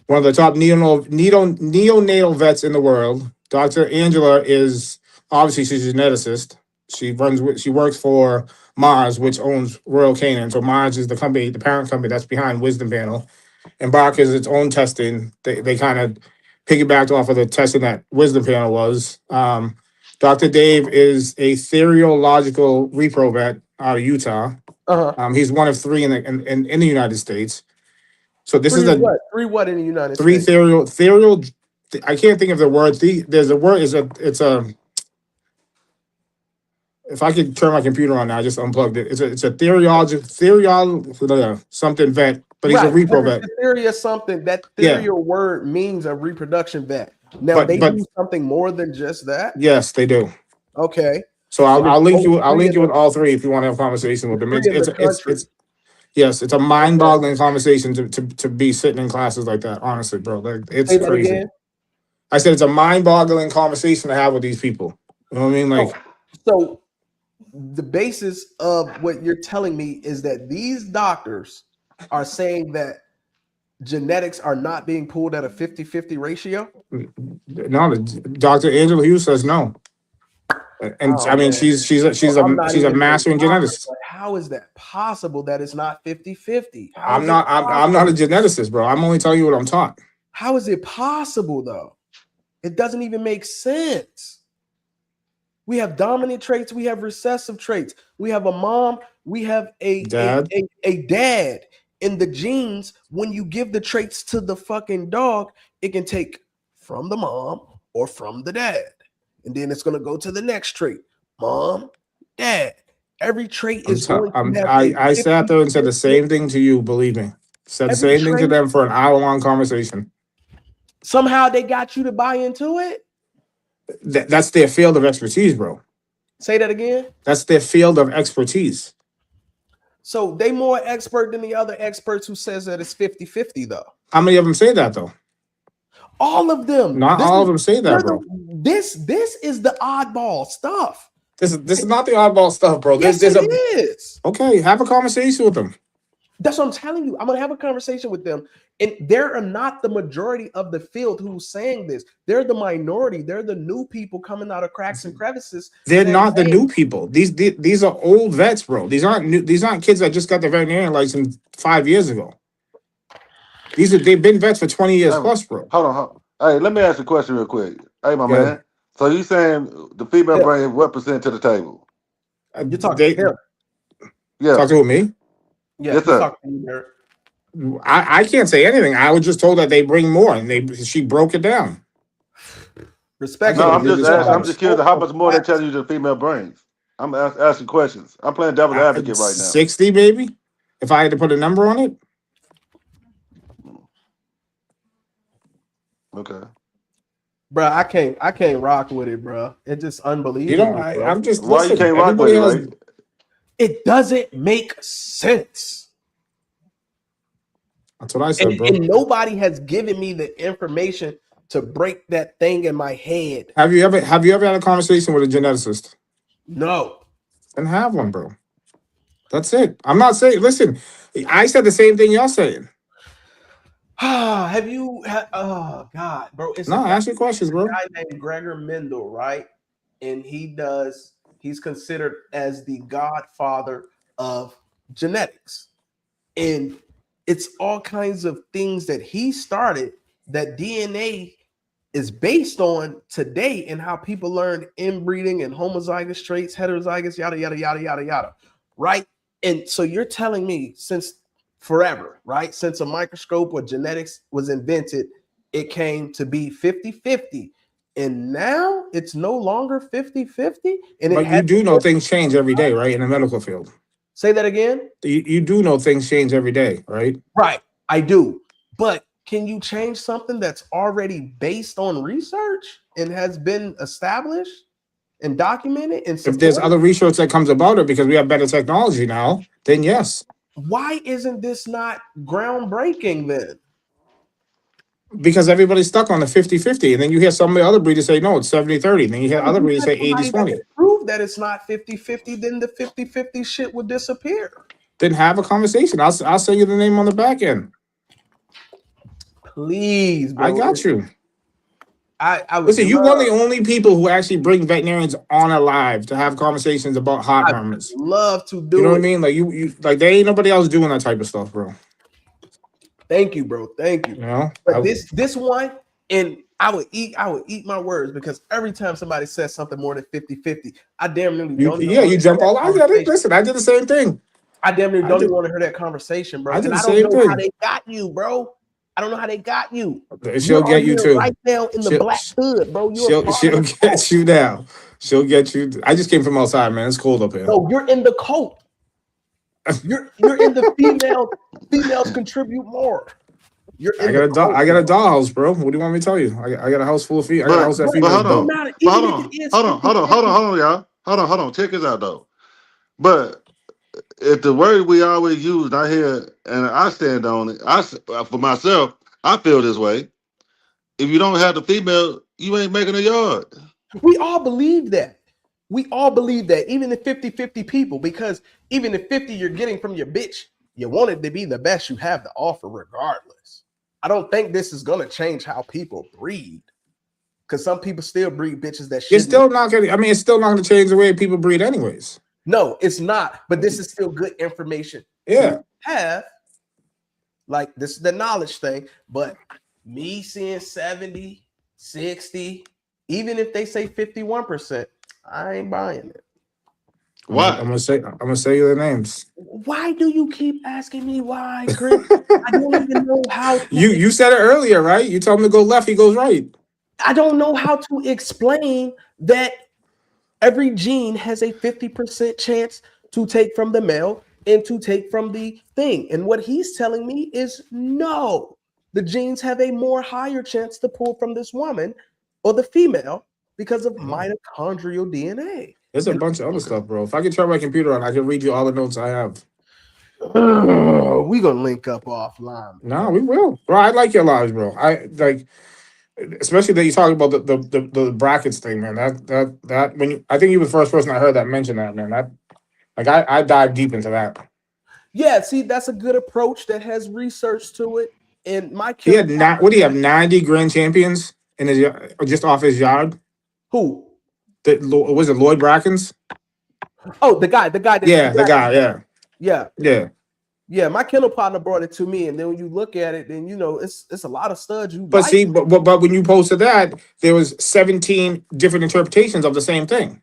one of the top neonatal vets in the world. Dr. Angela is obviously she's a geneticist. She works for Mars, which owns Royal Canin. So Mars is the parent company that's behind Wisdom Panel. Embark is its own testing. They kind of piggybacked off of the testing that Wisdom Panel was. Dr. Dave is a theological repro vet out of Utah. He's one of 3 in the United States. So this is a three what in the United 3 States? ethereal. I can't think of the word. There's a word. It's a. If I could turn my computer on now, I just unplugged it. It's a theological something vet, but he's a repro vet. Theoria something. That ethereal word means a reproduction vet. Now But- they but- do something more than just that. Yes, they do. Okay. So I'll link you. I'll link you with with all 3 if you want to have a conversation with them. country. It's a mind-boggling conversation to be sitting in classes like that. Honestly, bro, like, it's Say that crazy. again? I said it's a mind-boggling conversation to have with these people. You know what I mean? Like, So the basis of what you're telling me is that these doctors are saying that genetics are not being pulled at a 50-50 ratio. no, Dr. Angela Hughes says no. And Oh, I mean, man. she's So I'm not a even master in genetics. like, how is that possible that it's not 50-50? I'm not a geneticist, bro. I'm only telling you what I'm taught. How is it possible though? It doesn't even make sense. We have dominant traits, we have recessive traits, we have a mom, we have a Dad. a dad. In the genes, when you give the traits to the fucking dog, it can take from the mom or from the dad. And then it's going to go to the next trait. Mom, dad. Every trait is going to have I sat there and said the same thing to you, believe me. Said the same thing to them for an hour-long conversation. Somehow they got you to buy into it? That's their field of expertise, bro. Say that again? That's their field of expertise. So they more expert than the other experts who says that it's 50-50 though. How many of them say that though? All of them. Not all of them say that, bro. This is the oddball stuff. This is not the oddball stuff, bro. Yes, it is. Okay, have a conversation with them. That's what I'm telling you. I'm going to have a conversation with them. And there are not the majority of the field who's saying this. They're the minority. They're the new people coming out of cracks and crevices. They're not the new people. These are old vets, bro. These aren't new. These aren't kids that just got their veterinarian license 5 years ago. They've been vets for 20 years plus, bro. Hold on. Hey, let me ask a question real quick. Hey, my man. So you saying the female brings what percent to the table? You're talking to him. Yeah. Talking with me? Yeah, yes, sir. talking to you, Derek. I can't say anything. I was just told that they bring more, and she broke it down. Respect. No, I'm just asking. I'm just curious how much more they tell you the female brings. I'm asking questions. I'm playing devil's advocate right now. 60, maybe. If I had to put a number on it. Okay. Bro, I can't rock with it, bro. It's just unbelievable. You know, I'm just why you can't rock with it, right? It doesn't make sense. That's what I said, bro. And nobody has given me the information to break that thing in my head. Have you ever had a conversation with a geneticist? No. Then have one, bro. That's it. I'm not saying. Listen, I said the same thing y'all saying. Have you? Oh God, bro. Ask your questions, bro. A guy named Gregor Mendel, right? And he's considered as the godfather of genetics, and it's all kinds of things that he started that DNA is based on today, and how people learn inbreeding and homozygous traits, heterozygous, yada yada yada yada yada, right? And so you're telling me since forever, right? Since a microscope or genetics was invented, it came to be 50-50. And now it's no longer 50-50. And but you do know things change every day, right? In the medical field. Say that again. You do know things change every day, right? Right. I do. But can you change something that's already based on research and has been established and documented? And if there's other research that comes about it because we have better technology now, then yes. Why isn't this not groundbreaking then? Because everybody's stuck on the 50-50. And then you hear some of the other breeders say, no, it's 70-30. And then you hear other breeders say 80-20. Prove that it's not 50-50, then the 50-50 shit would disappear. Then have a conversation. I'll send you the name on the back end. Please, bro. I got you. I listen, you're one of the only people who actually bring veterinarians on alive to have conversations about heart murmurs. Love to do You know what I mean? Like you like there ain't nobody else doing that type of stuff, bro. Thank you, bro. Thank you. You know, but this one, And I would eat my words because every time somebody says something more than 50-50, I damn nearly don't even want You to hear jump that all. I get it. conversation. Listen, I did the same thing. I damn near I don't did. even want to hear that conversation, bro. I did And the I don't same know how thing. they got you, bro. I don't know how they got you. She'll You're get on you here too. right now in the She'll black hood, bro. You're a part of she'll the cult. get you now. She'll get you. I just came from outside, man. It's cold up here. No, you're in the cult. You're in the females contribute more. You're in the cult. I got a dollhouse, bro. What do you want me to tell you? I got a house full of I got a house that But females it hold don't on. built. matter. But Even if it is 50-50. hold on, y'all. Hold on. Check this out though. But if the word we always use, and I hear, and I stand on it. For myself, I feel this way. If you don't have the female, you ain't making a yard. We all believe that. We all believe that, even the 50-50 people, because even the 50 you're getting from your bitch, you want it to be the best you have to offer regardless. I don't think this is going to change how people breed, because some people still breed bitches that It's shouldn't. still not gonna. I mean, it's still not gonna change the way people breed, anyways. No, it's not. But this is still good information Yeah. to have. Like, this is the knowledge thing. But me seeing 70, 60, even if they say 51%, I ain't buying it. Why? I'm gonna say you their names. Why do you keep asking me why, Chris? I don't even know how to. You said it earlier, right? You told him to go left, he goes right. I don't know how to explain that every gene has a 50% chance to take from the male and to take from the thing. And what he's telling me is no. The genes have a more higher chance to pull from this woman or the female because of mitochondrial DNA. There's a bunch of other stuff, bro. If I could turn my computer on, I can read you all the notes I have. We gonna link up offline. No, we will, bro. I like your lives, bro. I like, especially that you talk about the brackets thing, man. That when you, I think you were the first person I heard that mention that, man. That like I dive deep into that. Yeah, see, that's a good approach that has research to it. And my He had what do you have 90 grand champions in his just off his yard? Who? Was it Lloyd Brackens? Oh, the guy. That, yeah, the guy. Yeah. My kennel partner brought it to me, and then when you look at it, then you know it's a lot of studs. But see, but when you posted that, there was 17 different interpretations of the same thing.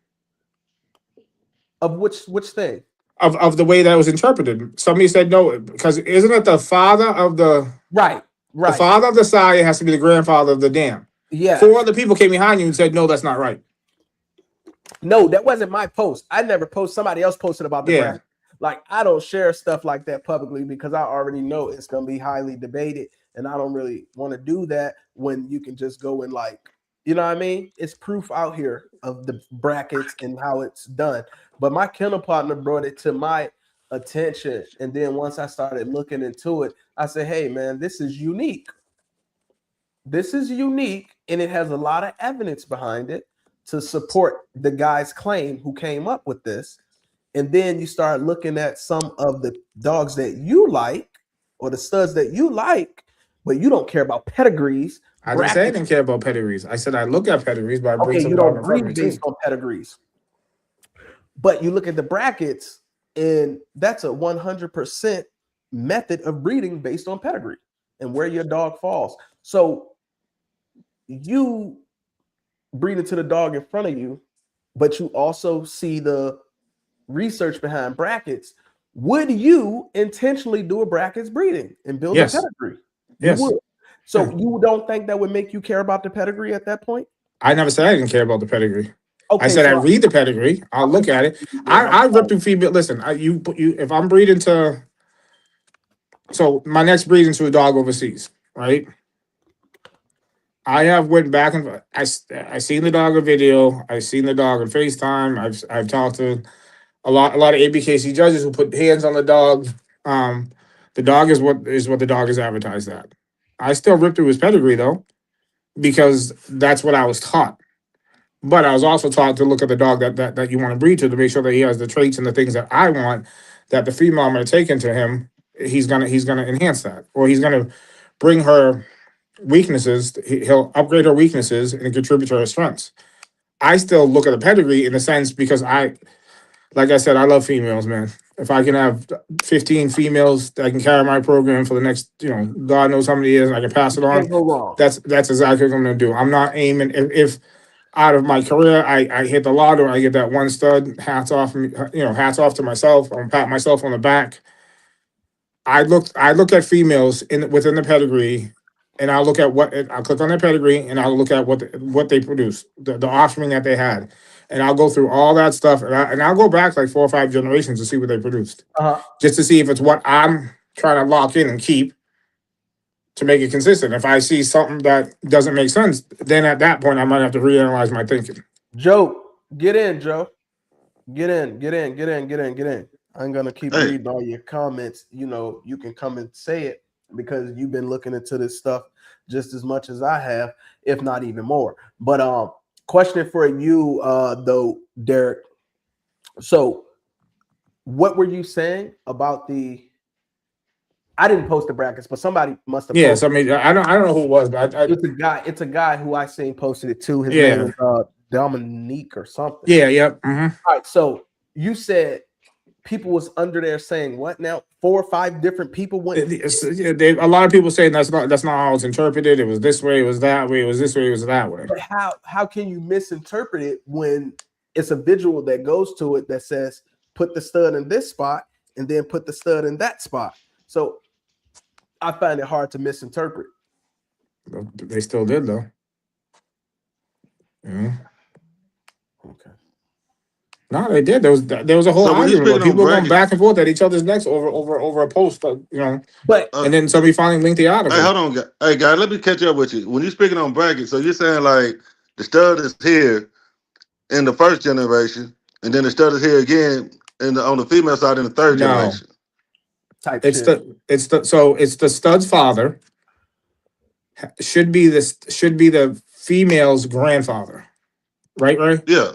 Of which thing? Of the way that was interpreted. Somebody said no, because isn't it the father of the right? The father of the sire has to be the grandfather of the dam. Yeah. 4 other people came behind you and said, no, that's not right. No, that wasn't my post. I never posted. Somebody else posted about the bracket. Like, I don't share stuff like that publicly because I already know it's going to be highly debated. And I don't really want to do that when you can just go and like, you know what I mean? It's proof out here of the brackets and how it's done. But my kennel partner brought it to my attention. And then once I started looking into it, I said, hey, man, this is unique. This is unique. And it has a lot of evidence behind it to support the guy's claim who came up with this. And then you start looking at some of the dogs that you like or the studs that you like, but you don't care about pedigrees. I didn't say I didn't care about pedigrees. I said I look at pedigrees, but I bring you don't breed based on pedigrees. But you look at the brackets, and that's a 100% method of breeding based on pedigree and where your dog falls. So you breed into the dog in front of you, but you also see the research behind brackets. Would you intentionally do a brackets breeding and build a pedigree? You would. So you don't think that would make you care about the pedigree at that point? I never said I didn't care about the pedigree. Okay, I said I read the pedigree. I'll look at it. I rip through female. Listen, you if I'm breeding to, so my next breeding to a dog overseas, right? I have went back and I seen the dog on video. I seen the dog on FaceTime. I've talked to a lot of ABKC judges who put hands on the dog. The dog is what the dog is advertised at. I still rip through his pedigree though, because that's what I was taught. But I was also taught to look at the dog that you want to breed to make sure that he has the traits and the things that I want, that the female I'm going to take into him, he's gonna enhance that, or he's gonna bring her weaknesses. He'll upgrade her weaknesses and contribute to her strengths. I still look at the pedigree in the sense because like I said, I love females, man. if I can have 15 females that can carry my program for the next, God knows how many years, and I can pass it on. Can't go wrong. That's exactly what I'm going to do. I'm not aiming. If out of my career I hit the lotto, I get that one stud. Hats off, hats off to myself. I'm pat myself on the back. I look at females within the pedigree, and I'll look at I'll click on their pedigree, and I'll look at what they produce, the offspring that they had, and I'll go through all that stuff, and I'll go back like 4 or 5 generations to see what they produced, just to see if it's what I'm trying to lock in and keep to make it consistent. If I see something that doesn't make sense, then at that point I might have to reanalyze my thinking. Joe, get in, Joe. Get in. I'm gonna keep Hey. reading all your comments. You can come and say it because you've been looking into this stuff just as much as I have, if not even more. But question for you, though, Derek. So, what were you saying about the? I didn't post the brackets, but somebody must have. Yes, I mean I don't know who it was, but it's a guy who I seen posted it too. His name is Dominique or something. Yeah, yep. Mm-hmm. All right, so you said people was under there saying what now? 4 or 5 different people went. A lot of people saying that's not how it's interpreted. It was this way, it was that way, it was this way, it was that way. But how can you misinterpret it when it's a visual that goes to it that says put the stud in this spot and then put the stud in that spot? So I find it hard to misinterpret. They still did though. Yeah. Okay. No, they did. There was a whole argument. People going back and forth at each other's necks over a post, But and then somebody finally linked the article. Hey, hold on, hey guys, let me catch up with you. When you're speaking on brackets, so you're saying like the stud is here in the first generation, and then the stud is here again on the female side in the third generation. It's the stud's father should be the female's grandfather, right? Yeah,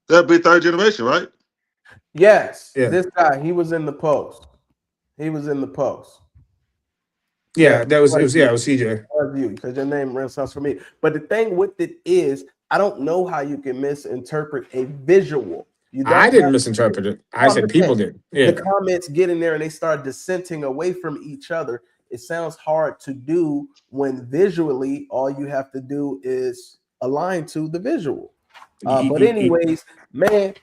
that'd be third generation, right? Yes, yeah. This guy, he was in the post. Yeah, it was CJ. Because your name rings sounds for me. But the thing with it is, I don't know how you can misinterpret a visual. I didn't misinterpret it. I said people did. Yeah. The comments get in there and they start dissenting away from each other. It sounds hard to do when visually all you have to do is align to the visual. But anyways, man,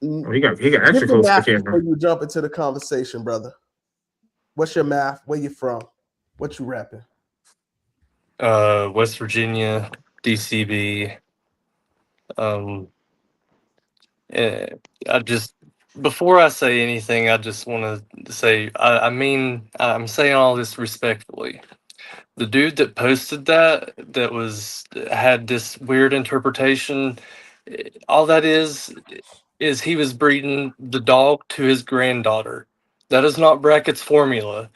he got extra close to the camera. Before you jump into the conversation, brother. What's your math? Where you from? What you rapping? West Virginia, DCB. I just, before I say anything, I just want to say, I'm saying all this respectfully. The dude that posted that had this weird interpretation, all that is he was breeding the dog to his granddaughter. That is not Brackett's formula.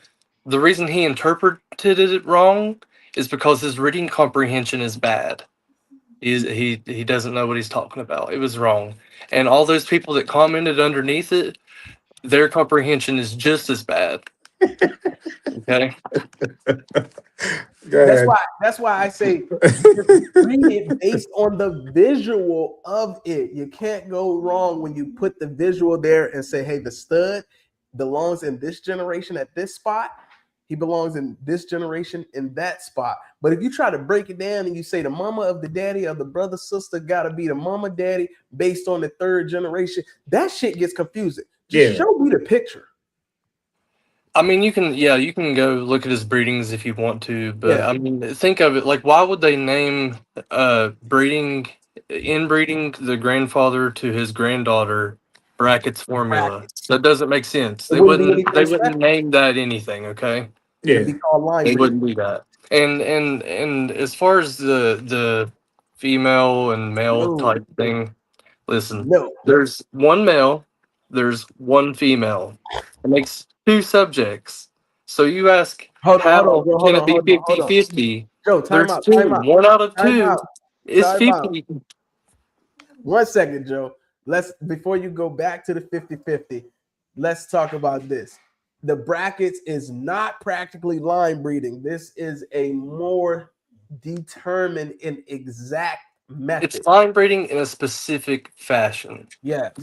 The reason he interpreted it wrong is because his reading comprehension is bad. He doesn't know what he's talking about. It was wrong. And all those people that commented underneath it, their comprehension is just as bad. Okay. That's why I say read it based on the visual of it. You can't go wrong when you put the visual there and say, hey, the stud belongs in this generation at this spot. He belongs in this generation in that spot. But if you try to break it down and you say the mama of the daddy of the brother, sister got to be the mama, daddy based on the third generation, that shit gets confusing. Just show me the picture. I mean, you can go look at his breedings if you want to, but I mean, think of it like, why would they name inbreeding the grandfather to his granddaughter Brackett's formula? That doesn't make sense. They wouldn't name that anything, okay? Yeah, they wouldn't do that. And as far as the female and male type thing, listen, there's one male, there's one female. It makes 2 subjects. So you ask, how can it be 50-50? There's 2. 1 out of 2 is 50. 1 second, Joe. Before you go back to the 50-50, let's talk about this. The brackets is not practically line breeding. This is a more determined and exact method. It's line breeding in a specific fashion. Yes.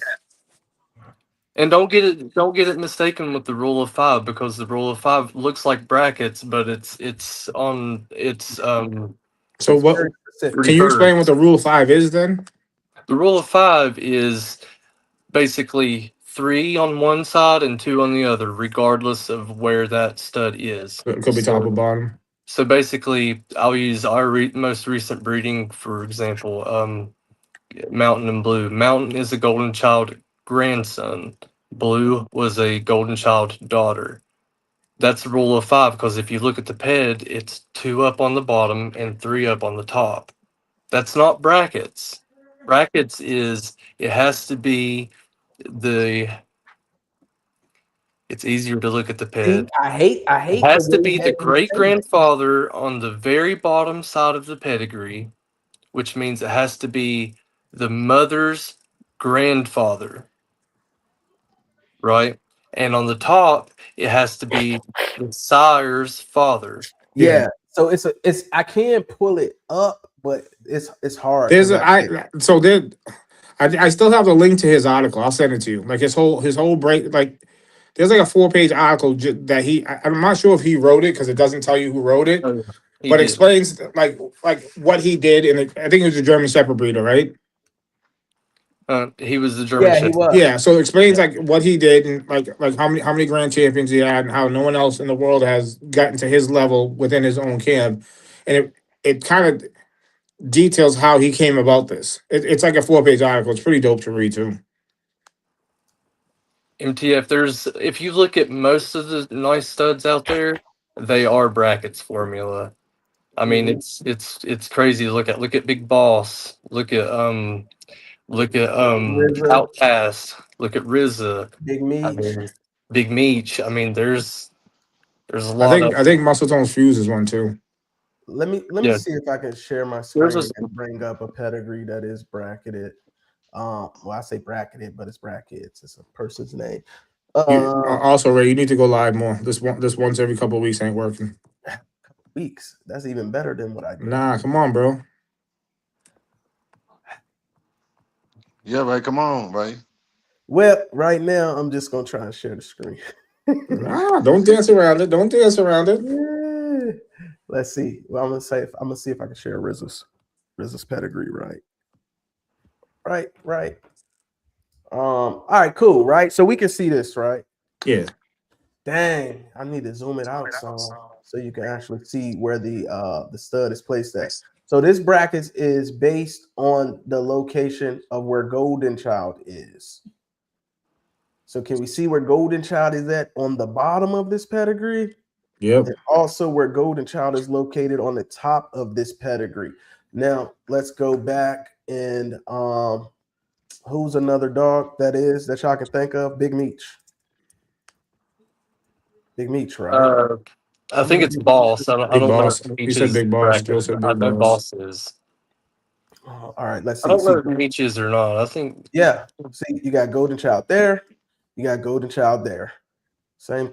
And don't get it mistaken with the rule of five, because the rule of five looks like brackets, but it's on So It's what? very specific. Can you explain what the rule of 5 is then? the rule of five is basically 3 on one side and 2 on the other, regardless of where that stud is. It could be top or bottom. So basically, I'll use our most recent breeding for example. Mountain and Blue. Mountain is a golden child grandson. Blue was a golden child daughter. That's the rule of five, because if you look at the ped, it's 2 up on the bottom and 3 up on the top. That's not brackets. Brackets is it has to be the. It's easier to look at the See, ped. I hate It the has to way be the that you great say that. grandfather on the very bottom side of the pedigree, which means it has to be the mother's grandfather, right? And on the top, it has to be the sire's father. Yeah. Yeah. So it's I can pull it up, but it's hard There's because I still have the link to his article. I'll send it to you. Like his whole break. Like there's like a 4-page article that I'm not sure if he wrote it because it doesn't tell you who wrote it, He but did. explains like what he did. And I think it was a German Shepherd breeder, right? He was the German Yeah, he Shepherd. was. Yeah. So it explains like what he did and like how many grand champions he had and how no one else in the world has gotten to his level within his own camp, and it kind of details how he came about this. It's like a 4-page article. It's pretty dope to read too. MTF, if you look at most of the nice studs out there, they are brackets formula. I mean, it's crazy to look at. Look at Big Boss. Look at RZA, Outcast. Look at RZA. Big I Meech. mean, Big Meech. I mean, there's a I lot think of. I think Muscle Tone's Fuse is one too. Let me Yeah. see if I can share my There's screen a- and bring up a pedigree that is bracketed. Well, I say bracketed, but it's brackets. It's a person's name. Also, Ray, you need to go live more. This once every couple of weeks ain't working. Weeks. That's even better than what I do. Nah, come on, bro. Yeah, right. Come on, right. Well, right now I'm just gonna try and share the screen. Nah, don't dance around it. Don't dance around it. Yeah. Let's see. Well, I'm gonna see if I can share RZA's pedigree, right? Right. All right, cool, right? So we can see this, right? Yeah. Dang, I need to zoom it out so you can actually see where the stud is placed at. So this bracket is based on the location of where Golden Child is. So can we see where Golden Child is at on the bottom of this pedigree? Yep. And also where Golden Child is located on the top of this pedigree. Now let's go back and who's another dog that y'all can think of? Big Meech. Big Meech, right? I think it's Boss. I Big don't know Boss. if He Meech said is Big Boss. Still bracket. said I Big know Boss. Boss is. All right, let's I see. don't know if Meech is or not. I think. Yeah. See, you got Golden Child there. You got Golden Child there. Same.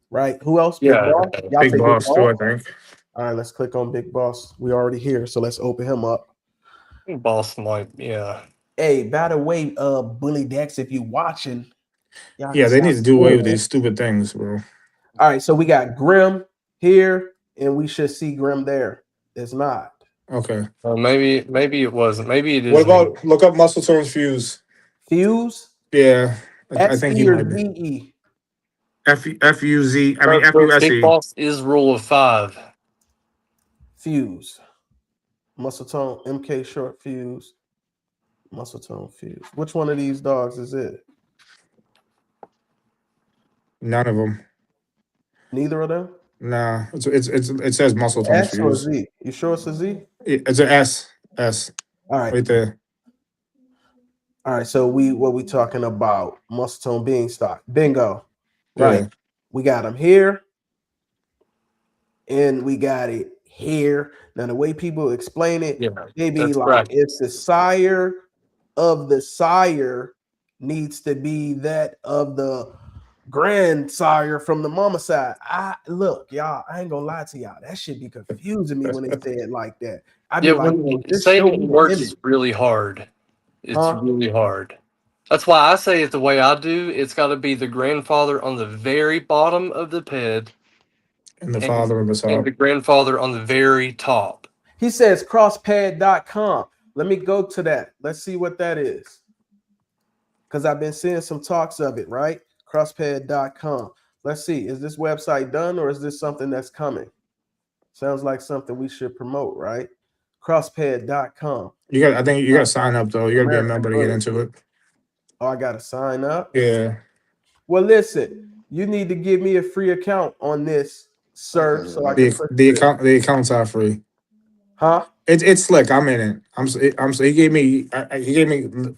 Right. Who else? Yeah. Big Boss. Y'all Big say Big Boss too, I Boss? think. All right, let's click on Big Boss. We already here, so let's open him up. Boss might. Yeah. Hey, by the way, Bully Dex, if you watching, y'all Yeah, can they need stop to do away with doing these stupid things, bro. All right, so we got Grim here, and we should see Grim there. It's not. Okay. Maybe it wasn't. Maybe it is. What about look up Muscle Tone's Fuse? Fuse. Yeah, I think he XE or might be. ZE? FUZ. I mean FUSE. Big Boss is rule of five. Fuse. Muscle Tone. MK Short Fuse. Muscle Tone Fuse. Which one of these dogs is it? None of them. Neither of them. Nah, it says Muscle Tone's S or Fuse. Z? You sure it's a Z? It's an S. All right. Right there. All right. So what we talking about? Muscle Tone Beanstalk. Bingo. Right. Yeah. We got him here. And we got it here. Now, the way people explain it, they be that's like, correct. if the sire of the sire needs to be that of the grandsire from the mama side. Look, y'all, I ain't gonna lie to y'all. That should be confusing me when they say it like that. I be like, when just saying show it me works the is really hard. It's really hard. That's why I say it the way I do. It's got to be the grandfather on the very bottom of the ped And the and father of the and top. the grandfather on the very top. He says crosspad.com. Let me go to that. Let's see what that is. Because I've been seeing some talks of it, right? Crosspad.com. Let's see. Is this website done or is this something that's coming? Sounds like something we should promote, right? Crosspad.com. I think you got to sign up though. You got to be a American member to get Bully. into it. Oh, I got to sign up. Yeah. Well, listen, you need to give me a free account on this, sir, so I can push this. The accounts are free. Huh? It's slick. I'm in it. He gave me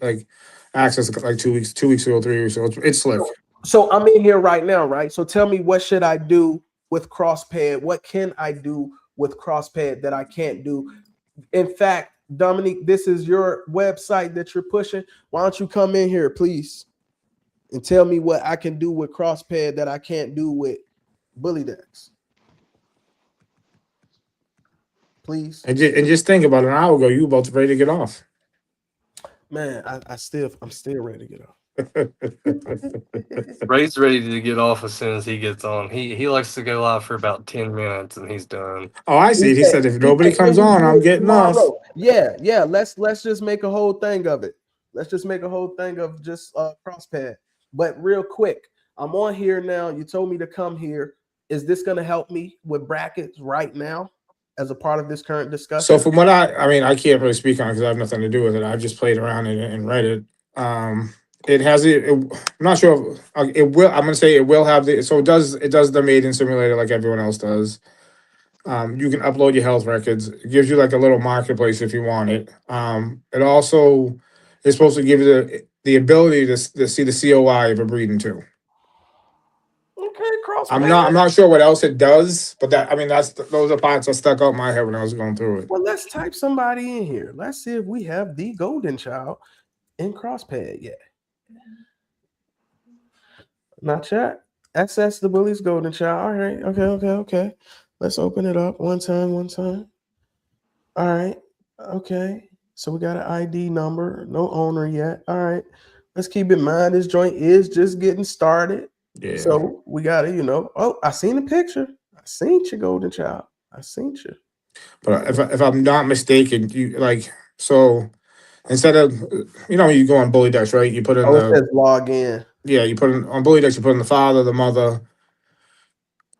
like access like 2 weeks ago, 3 weeks ago. It's slick. So I'm in here right now, right? So tell me, what should I do with crosspad? What can I do with crosspad that I can't do? In fact, Dominique, this is your website that you're pushing. Why don't you come in here, please, and tell me what I can do with crosspad that I can't do with Bully Decks? Please. And just think about it. An hour ago, you were about to ready to get off. Man, I'm still ready to get off. Ray's ready to get off as soon as he gets on. He likes to go live for about 10 minutes and he's done. Oh, I see. He said if nobody comes on, I'm getting off. Yeah. Let's just make a whole thing of it. Let's just make a whole thing of just crosspad. But real quick, I'm on here now. You told me to come here. Is this going to help me with brackets right now as a part of this current discussion? So from what I can't really speak on it because I have nothing to do with it. I've just played around it and read it. It has I'm not sure if it will. I'm gonna say it will have the. So it does the maiden simulator like everyone else does. You can upload your health records. It gives you like a little marketplace if you want it. It also is supposed to give you the ability to see the COI of a breeding too. Okay, cross. I'm not sure what else it does, but those are parts that stuck out in my head when I was going through it. Well, let's type somebody in here. Let's see if we have the golden child in crosspad yet. Not yet. SS the Bully's golden child. All right. Okay. Let's open it up one time. All right. Okay. So we got an ID number. No owner yet. All right. Let's keep in mind this joint is just getting started. Yeah. So we got to, oh, I seen the picture. I seen your golden child. I seen you. But if I'm not mistaken, you instead of you go on Bully Dex, right? You put in it says log in. Yeah, you put in on Bully Dex, you put in the father, the mother,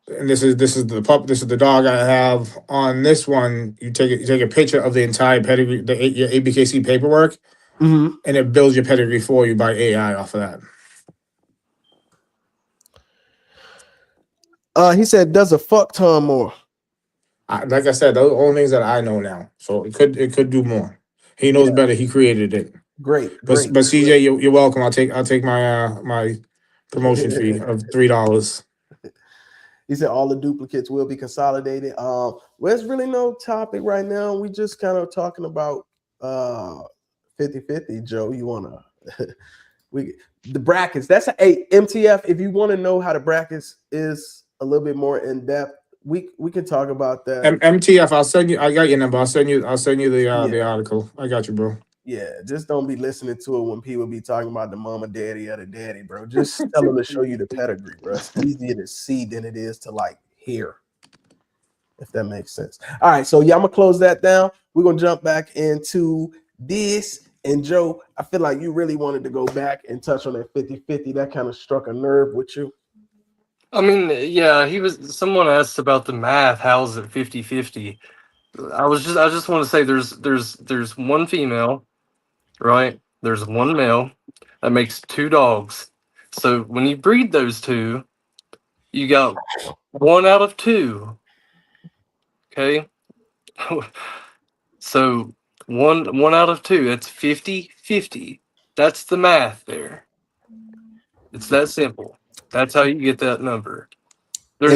and this is the pup. This is the dog I have. On this one, you take a picture of the entire pedigree, your ABKC paperwork, and it builds your pedigree for you by AI off of that. He said, does a fuck ton more. Like I said, those are the only things that I know now. So it could do more. He knows better. He created it. Great. But CJ, you're welcome. I'll take my my promotion fee of $3. He said all the duplicates will be consolidated. There's really no topic right now. We just kind of talking about 50-50. Joe, you wanna the brackets? That's MTF. If you want to know how the brackets is a little bit more in depth, we can talk about that. MTF, I'll send you. I got your number. I'll send you the article. I got you, bro. Yeah, just don't be listening to it when people be talking about the mama, daddy, or the daddy, bro. Just tell them to show you the pedigree, bro. It's easier to see than it is to hear, if that makes sense. All right, so I'm gonna close that down. We're gonna jump back into this. And Joe, I feel like you really wanted to go back and touch on that 50-50. That kind of struck a nerve with you. I mean, yeah, someone asked about the math. How is it 50-50? I just want to say there's one female, right? There's one male. That makes 2 dogs. So when you breed those 2, you got 1 out of 2. Okay? So one out of 2, that's 50-50. That's the math there. It's that simple. That's how you get that number. I'm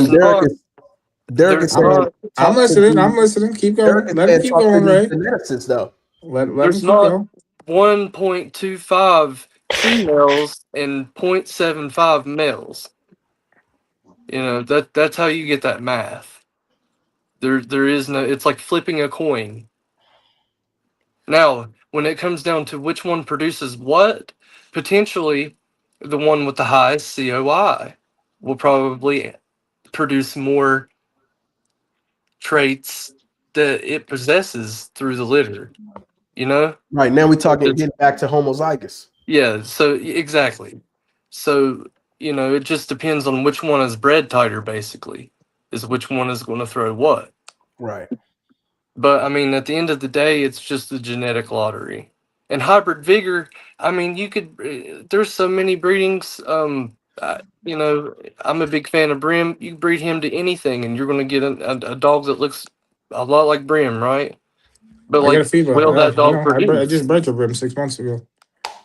listening. Keep going. Let him keep going, Ray. Though. Let him There's keep not going. 1.25 females and 0.75 males. That's how you get that math. There is no. It's like flipping a coin. Now, when it comes down to which one produces what, potentially the one with the highest COI will probably produce more traits that it possesses through the litter. You know? Right now, we talking It's- getting back to homozygous. yeah. So exactly. So it just depends on which one is bred tighter. Basically, is which one is going to throw what. Right. But I mean, at the end of the day, it's just a genetic lottery. And hybrid vigor, I mean, you could. There's so many breedings. I'm a big fan of Brim. You breed him to anything, and you're going to get a dog that looks a lot like Brim, right? But I get a like, female. will Yeah, that dog I produce? just bred your Brim 6 months ago.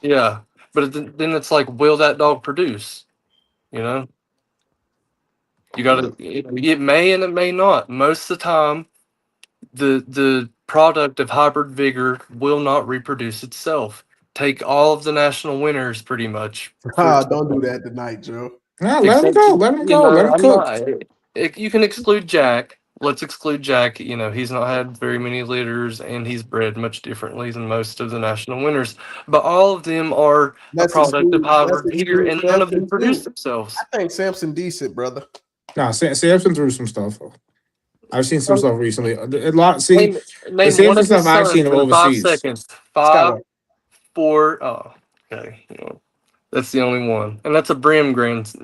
Yeah, but then it's like, will that dog produce? You know, you got to. It may and it may not. Most of the time, the product of hybrid vigor will not reproduce itself. Take all of the national winners, pretty much. For Don't do that tonight, Joe. No, let him except, go. Let him go. Let him I'm cook. not. You can exclude Jack. Let's exclude Jack. He's not had very many litters, and he's bred much differently than most of the national winners. But all of them are a Let's product of exclude. Let's hybrid vigor, exclude and none of them Samson produce too. themselves. I think Samson decent, brother. Nah, Samson threw some stuff. I've seen some Um, stuff recently. A lot. See, name the name one Samson of his stuff I've seen sons of in five overseas. seconds. 5, Skywalker. 4. Oh, okay. That's the only one, and that's a Brim grand.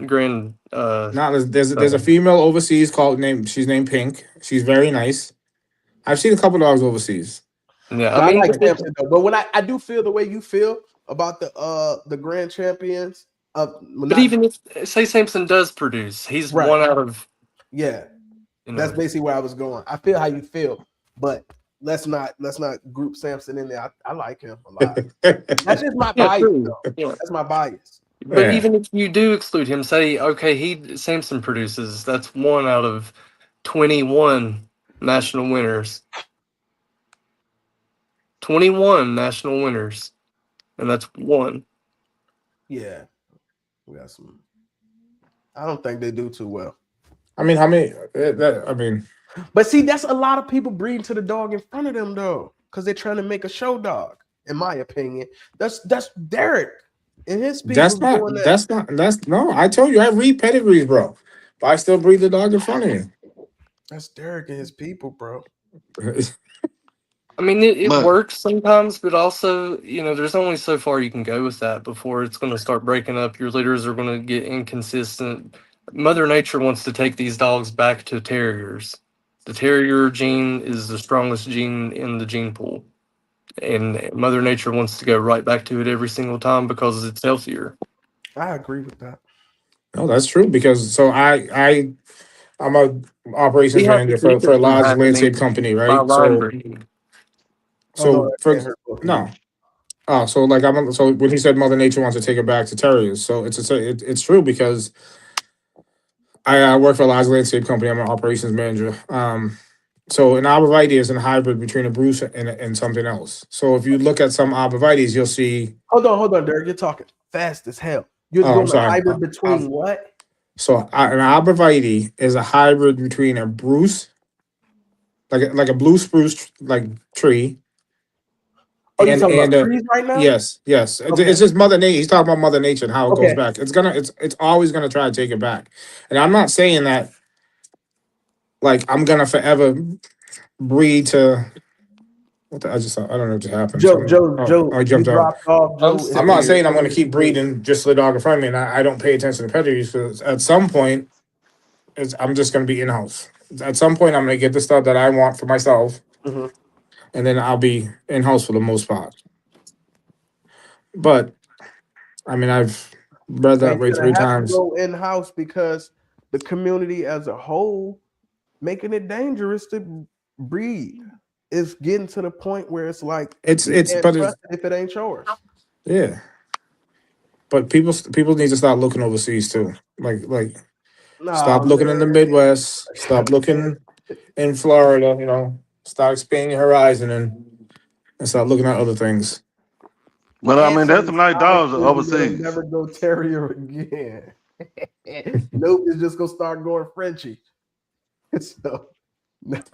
Now there's a female overseas she's named Pink. She's very nice. I've seen a couple dogs overseas. Yeah, I No, I mean, like Samson though. But when I do feel the way you feel about the grand champions of but even if say Samson does produce, he's right. one out of Yeah, that's basically where I was going. I feel how you feel, but let's not group Samson in there. I like him a lot. That's just my yeah, bias, true. though. Yeah. That's my bias. But Yeah. even if you do exclude him, say okay, Samson produces. That's 1 out of 21 national winners. 21 national winners, and that's 1. Yeah, we got some. I don't think they do too well. I mean, how many? I mean, But see, that's a lot of people breeding to the dog in front of them though, because they're trying to make a show dog. In my opinion, that's Derek and his people that's doing that. no. I told you I read pedigrees, bro. But I still breed the dog in front of you. That's Derek and his people, bro. I mean, it But works sometimes, but also, there's only so far you can go with that before it's going to start breaking up. Your litters are going to get inconsistent. Mother Nature wants to take these dogs back to terriers. The terrier gene is the strongest gene in the gene pool. And Mother Nature wants to go right back to it every single time because it's healthier. I agree with that. No, that's true because I'm a We operations have to manager keep for a it from large landscape happening company, by right? line breeding. Oh no, So that for can't hurt both of you. no. Oh, so like so when he said Mother Nature wants to take it back to terriers, so it's true because I work for a large landscape company. I'm an operations manager. So an arborvitae is a hybrid between a Bruce and something else. So if you look at some arborvitaes, you'll see. Hold on, Derek. You're talking fast as hell. You're Oh, I'm doing a sorry. hybrid between what? So an arborvitae is a hybrid between a Bruce, like a blue spruce like tree. Oh, you talking And about trees right now? yes. Okay. It's just Mother Nature. He's talking about Mother Nature and how it goes Okay. back. It's always gonna try to take it back. And I'm not saying that like I'm gonna forever breed to I don't know what just happened. Joe, I you jumped out. dropped off. I'm Joe, I'm still not here. saying I'm gonna keep breeding just the dog in front of me and I don't pay attention to pedigrees because at some point I'm just gonna be in house. At some point I'm gonna get the stuff that I want for myself Mhm. and then I'll be in house for the most part. But I mean I've read But that he's way gonna 3 have to times. go in house because the community as a whole making it dangerous to breed. It's getting to the point where it's like It's you it's can't but trust it's it if it ain't yours. yeah. But people need to start looking overseas too. Like stop Nah, looking in the man. Midwest. Stop looking in Florida. Start expanding your horizon and start looking at other things. but I mean, there's Anthony some nice dogs honestly will overseas. never go terrier again. Nope, it's just gonna start going Frenchy. So Thank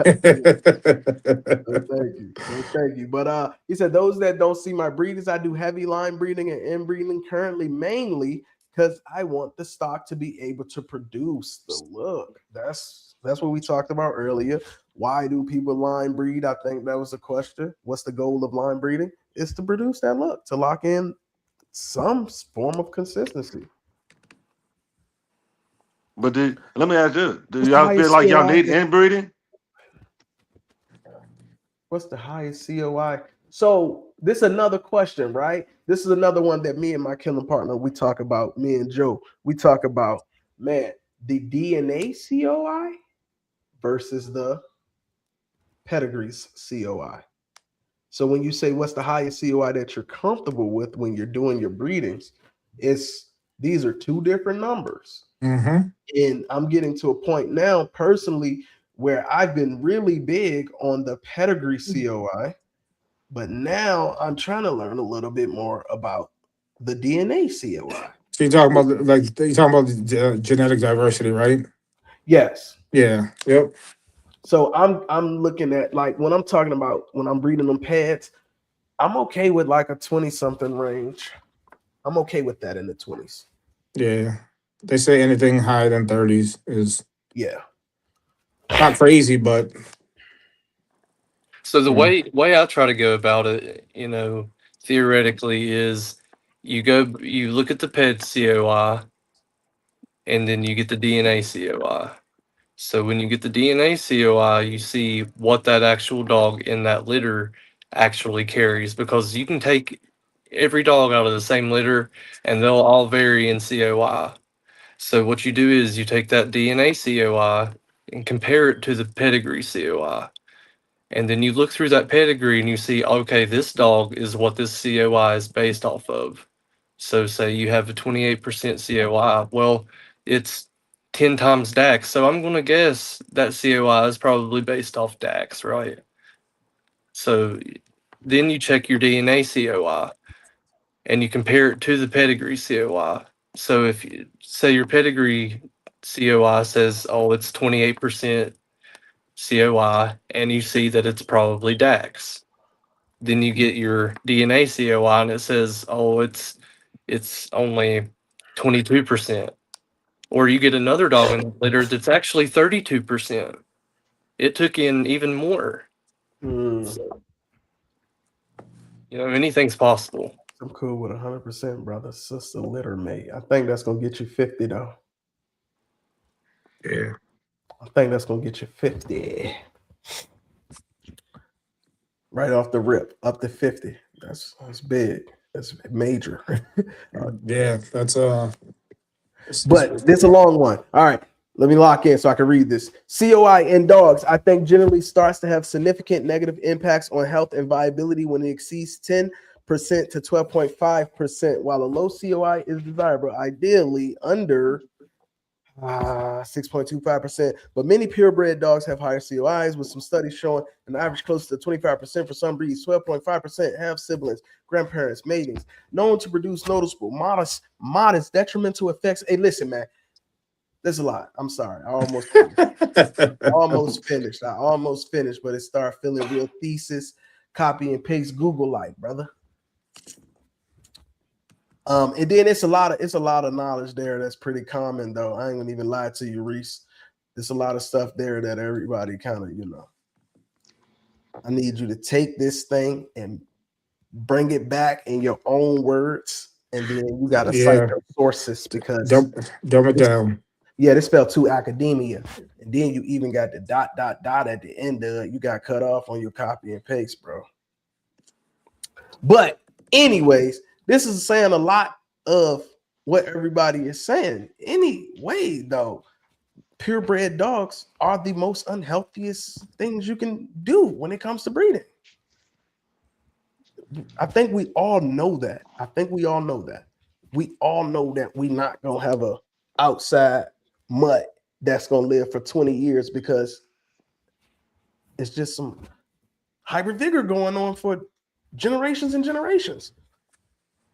you. Thank you. But he said those that don't see my breeders, I do heavy line breeding and inbreeding currently, mainly because I want the stock to be able to produce the look. That's what we talked about earlier. Why do people line breed? I think that was the question. What's the goal of line breeding? Is to produce that look, to lock in some form of consistency. But let me ask you: do What's the y'all feel highest like y'all COI? need inbreeding? What's the highest COI? So this is another question, right? This is another one that me and my killing partner, we talk about, me and Joe, we talk about, man, the DNA COI versus the pedigrees COI. So when you say what's the highest COI that you're comfortable with when you're doing your breedings, these are two different numbers. Mm-hmm. And I'm getting to a point now personally where I've been really big on the pedigree COI, but now I'm trying to learn a little bit more about the DNA COI. So you're talking about the genetic diversity, right? Yes. Yeah. Yep. So I'm looking at, like, when I'm talking about when I'm breeding them pads, I'm okay with like a 20 something range. I'm okay with that in the 20s. Yeah. They say anything higher than 30s is Yeah. not crazy, but So the yeah. way I try to go about it, theoretically, is you look at the PED COI, and then you get the DNA COI. So when you get the DNA COI, you see what that actual dog in that litter actually carries, because you can take every dog out of the same litter and they'll all vary in COI. So what you do is you take that DNA COI and compare it to the pedigree COI. And then you look through that pedigree and you see, okay, this dog is what this COI is based off of. So say you have a 28% COI. Well, it's 10 times DAX. So I'm going to guess that COI is probably based off DAX, right? So then you check your DNA COI and you compare it to the pedigree COI. So if you say your pedigree COI says, oh, it's 28% COI, and you see that it's probably DAX. Then you get your DNA COI and it says, oh, it's only 22%. Or you get another dog in the litter that's actually 32%. It took in even more. So, anything's possible. I'm cool with 100%, brother. Sister litter mate. I think that's gonna get you 50 though. Yeah. I think that's gonna get you 50. Right off the rip, up to 50. That's big. That's major. Yeah. That's But this is a long one. All right. Let me lock in so I can read this. COI in dogs, I think, generally starts to have significant negative impacts on health and viability when it exceeds 10% to 12.5%, while a low COI is desirable, ideally under 6.25%. But many purebred dogs have higher COIs, with some studies showing an average close to 25% for some breeds. 12.5% have siblings, grandparents, matings, known to produce noticeable, modest detrimental effects. Hey, listen, man, there's a lot. I'm sorry. I almost finished. I almost finished, but it started feeling real thesis, copy and paste Google like, brother. And then it's a lot of knowledge there that's pretty common though. I ain't gonna even lie to you, Reese. There's a lot of stuff there that everybody kind of, I need you to take this thing and bring it back in your own words, and then you gotta cite yeah. your sources because Dumb it down. this spelled to academia. And then you even got the ... at the end of it. You got cut off on your copy and paste, bro. But anyways, this is saying a lot of what everybody is saying. Anyway, though, purebred dogs are the most unhealthiest things you can do when it comes to breeding. I think we all know that. We all know that we not gonna have a outside mutt that's gonna live for 20 years because it's just some hybrid vigor going on for generations and generations.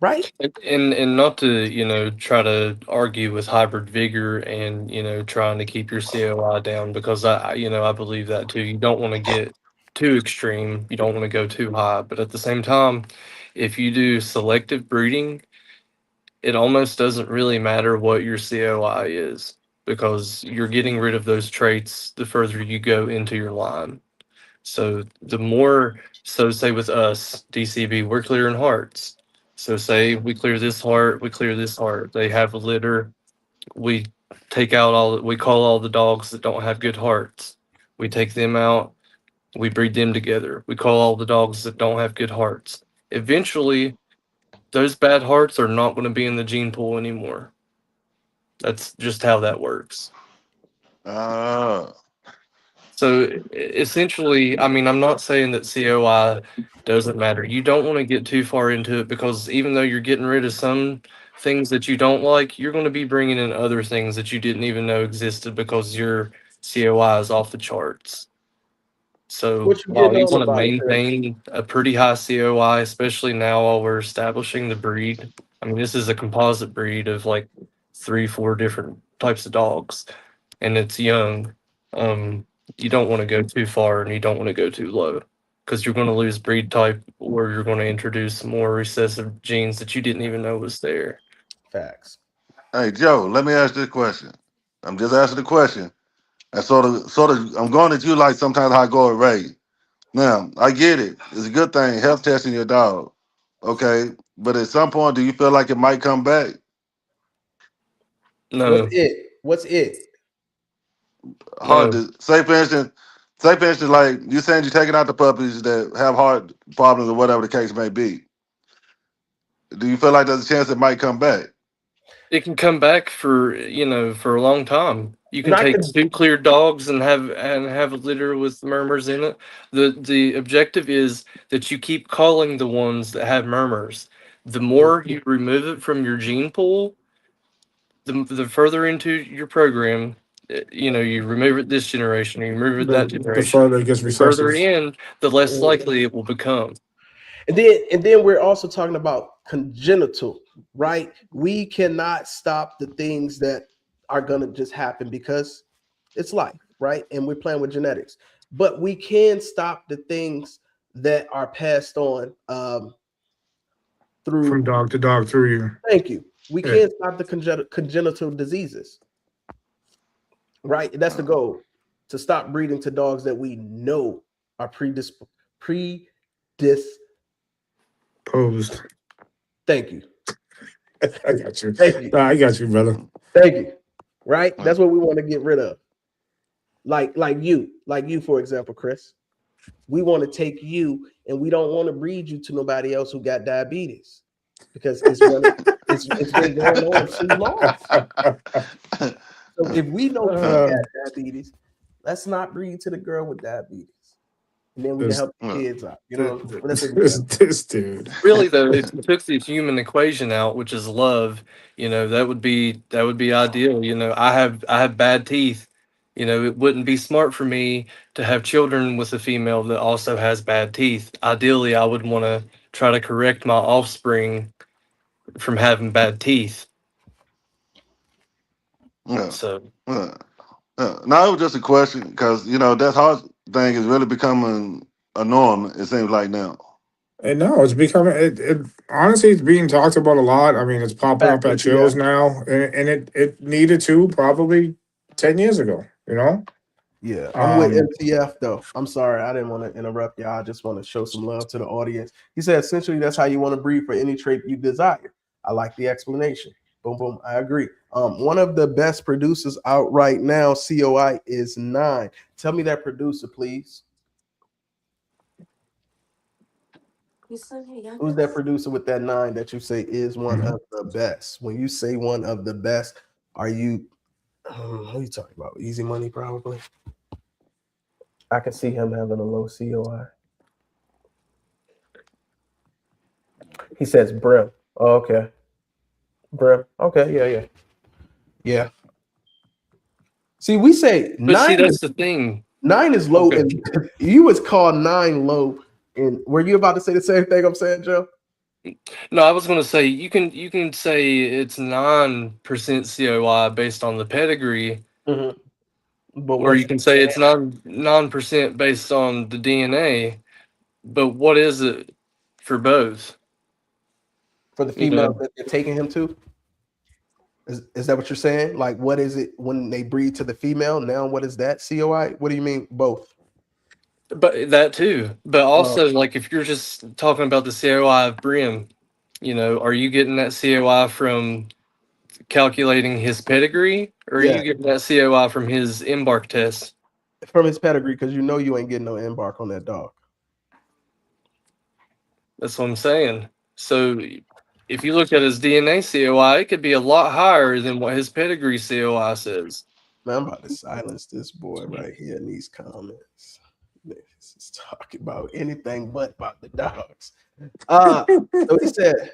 right? And not to try to argue with hybrid vigor and trying to keep your COI down, because I believe that too. You don't want to get too extreme. You don't want to go too high, but at the same time, if you do selective breeding, it almost doesn't really matter what your COI is, because you're getting rid of those traits the further you go into your line. So the more, so say with us, DCB, we're clearing hearts. So say we clear this heart, we clear this heart. They have a litter. We we call all the dogs that don't have good hearts. We take them out, we breed them together. We call all the dogs that don't have good hearts. Eventually, those bad hearts are not going to be in the gene pool anymore. That's just how that works. Ah, So essentially, I mean, I'm not saying that COI doesn't matter. You don't want to get too far into it, because even though you're getting rid of some things that you don't like, you're going to be bringing in other things that you didn't even know existed, because your COI is off the charts. So What you while getting you on want to about it, Chris? maintain a pretty high COI, especially now while we're establishing the breed, I mean, this is a composite breed of like 3, 4 different types of dogs, and it's young. You don't want to go too far and you don't want to go too low, because you're going to lose breed type, or you're going to introduce more recessive genes that you didn't even know was there. Facts. hey Joe, let me ask this question. I'm just asking the question. And I'm going at you like sometimes how I go at Ray. Now, I get it. It's a good thing, health testing your dog. Okay. But at some point, do you feel like it might come back? What's No, it? What's it? Hard no, to say for instance, like you saying you're taking out the puppies that have heart problems or whatever the case may be. Do you feel like there's a chance it might come back? it can come back for a long time. You can Not take con- 2 clear dogs and have a litter with murmurs in it. The objective is that you keep calling the ones that have murmurs. The more you remove it from your gene pool, the further into your program, you remove it this generation, you remove it that The generation. further it gets The further recessive. in, the less likely it will become. and then we're also talking about congenital, right? We cannot stop the things that are gonna just happen because it's life, right? And we're playing with genetics. But we can stop the things that are passed on From through. dog to dog through you. Thank you. We Yeah. can stop the congenital diseases, right? That's the goal, to stop breeding to dogs that we know are predis. Posed. Thank you. I got you. Thank you. Nah, I got you, brother. Thank you. Right? Uh, That's what we want to get rid of. Like you, for example, Chris. We want to take you and we don't want to breed you to nobody else who got diabetes, because it's been going on too long. So if we know he got diabetes, let's not breed to the girl with diabetes. And then we can this, help the kids out. You know, but that's an this, example. this dude. Really though, if you took the human equation out, which is love, that would be ideal. I have bad teeth. It wouldn't be smart for me to have children with a female that also has bad teeth. Ideally, I would want to try to correct my offspring from having bad teeth. yeah. So Yeah. No, it was just a question because that heart thing is really becoming a norm. It seems like now. And no, it's becoming honestly it's being talked about a lot. I mean, it's popping Back up at into yeah. shows now, and it needed to probably 10 years ago, you know? Yeah, I'm with Um MTF though. I'm sorry, I didn't want to interrupt y'all. I just want to show some love to the audience. He said essentially that's how you want to breed for any trait you desire. I like the explanation. Boom, boom. I agree. One of the best producers out right now, COI, is 9. Tell me that producer, please. Who's that producer with that 9 that you say is one of the best? When you say one of the best, are you what are you talking about? Easy money, probably. I can see him having a low COI. He says Brim. Oh, okay. Brim. Okay, yeah. Yeah. See, we say but see, 9 that's the thing. 9 is low, Okay. and you was called 9 low. And were you about to say the same thing I'm saying, Joe? No, I was going to say you can say it's 9% COI based on the pedigree, But or what's you can say it's 9% based on the DNA. But what is it for both? for the You female know, that they're taking him to? Is that what you're saying? Like, what is it when they breed to the female? Now, what is that COI? What do you mean both? but that too. But Uh, also, like if you're just talking about the COI of Brim, are you getting that COI from calculating his pedigree, or are yeah, you getting that COI from his embark test? from his pedigree, because you ain't getting no embark on that dog. That's what I'm saying. So if you look at his DNA COI, it could be a lot higher than what his pedigree COI says. Man, I'm about to silence this boy right here in these comments. This is talking about anything but about the dogs. So he said,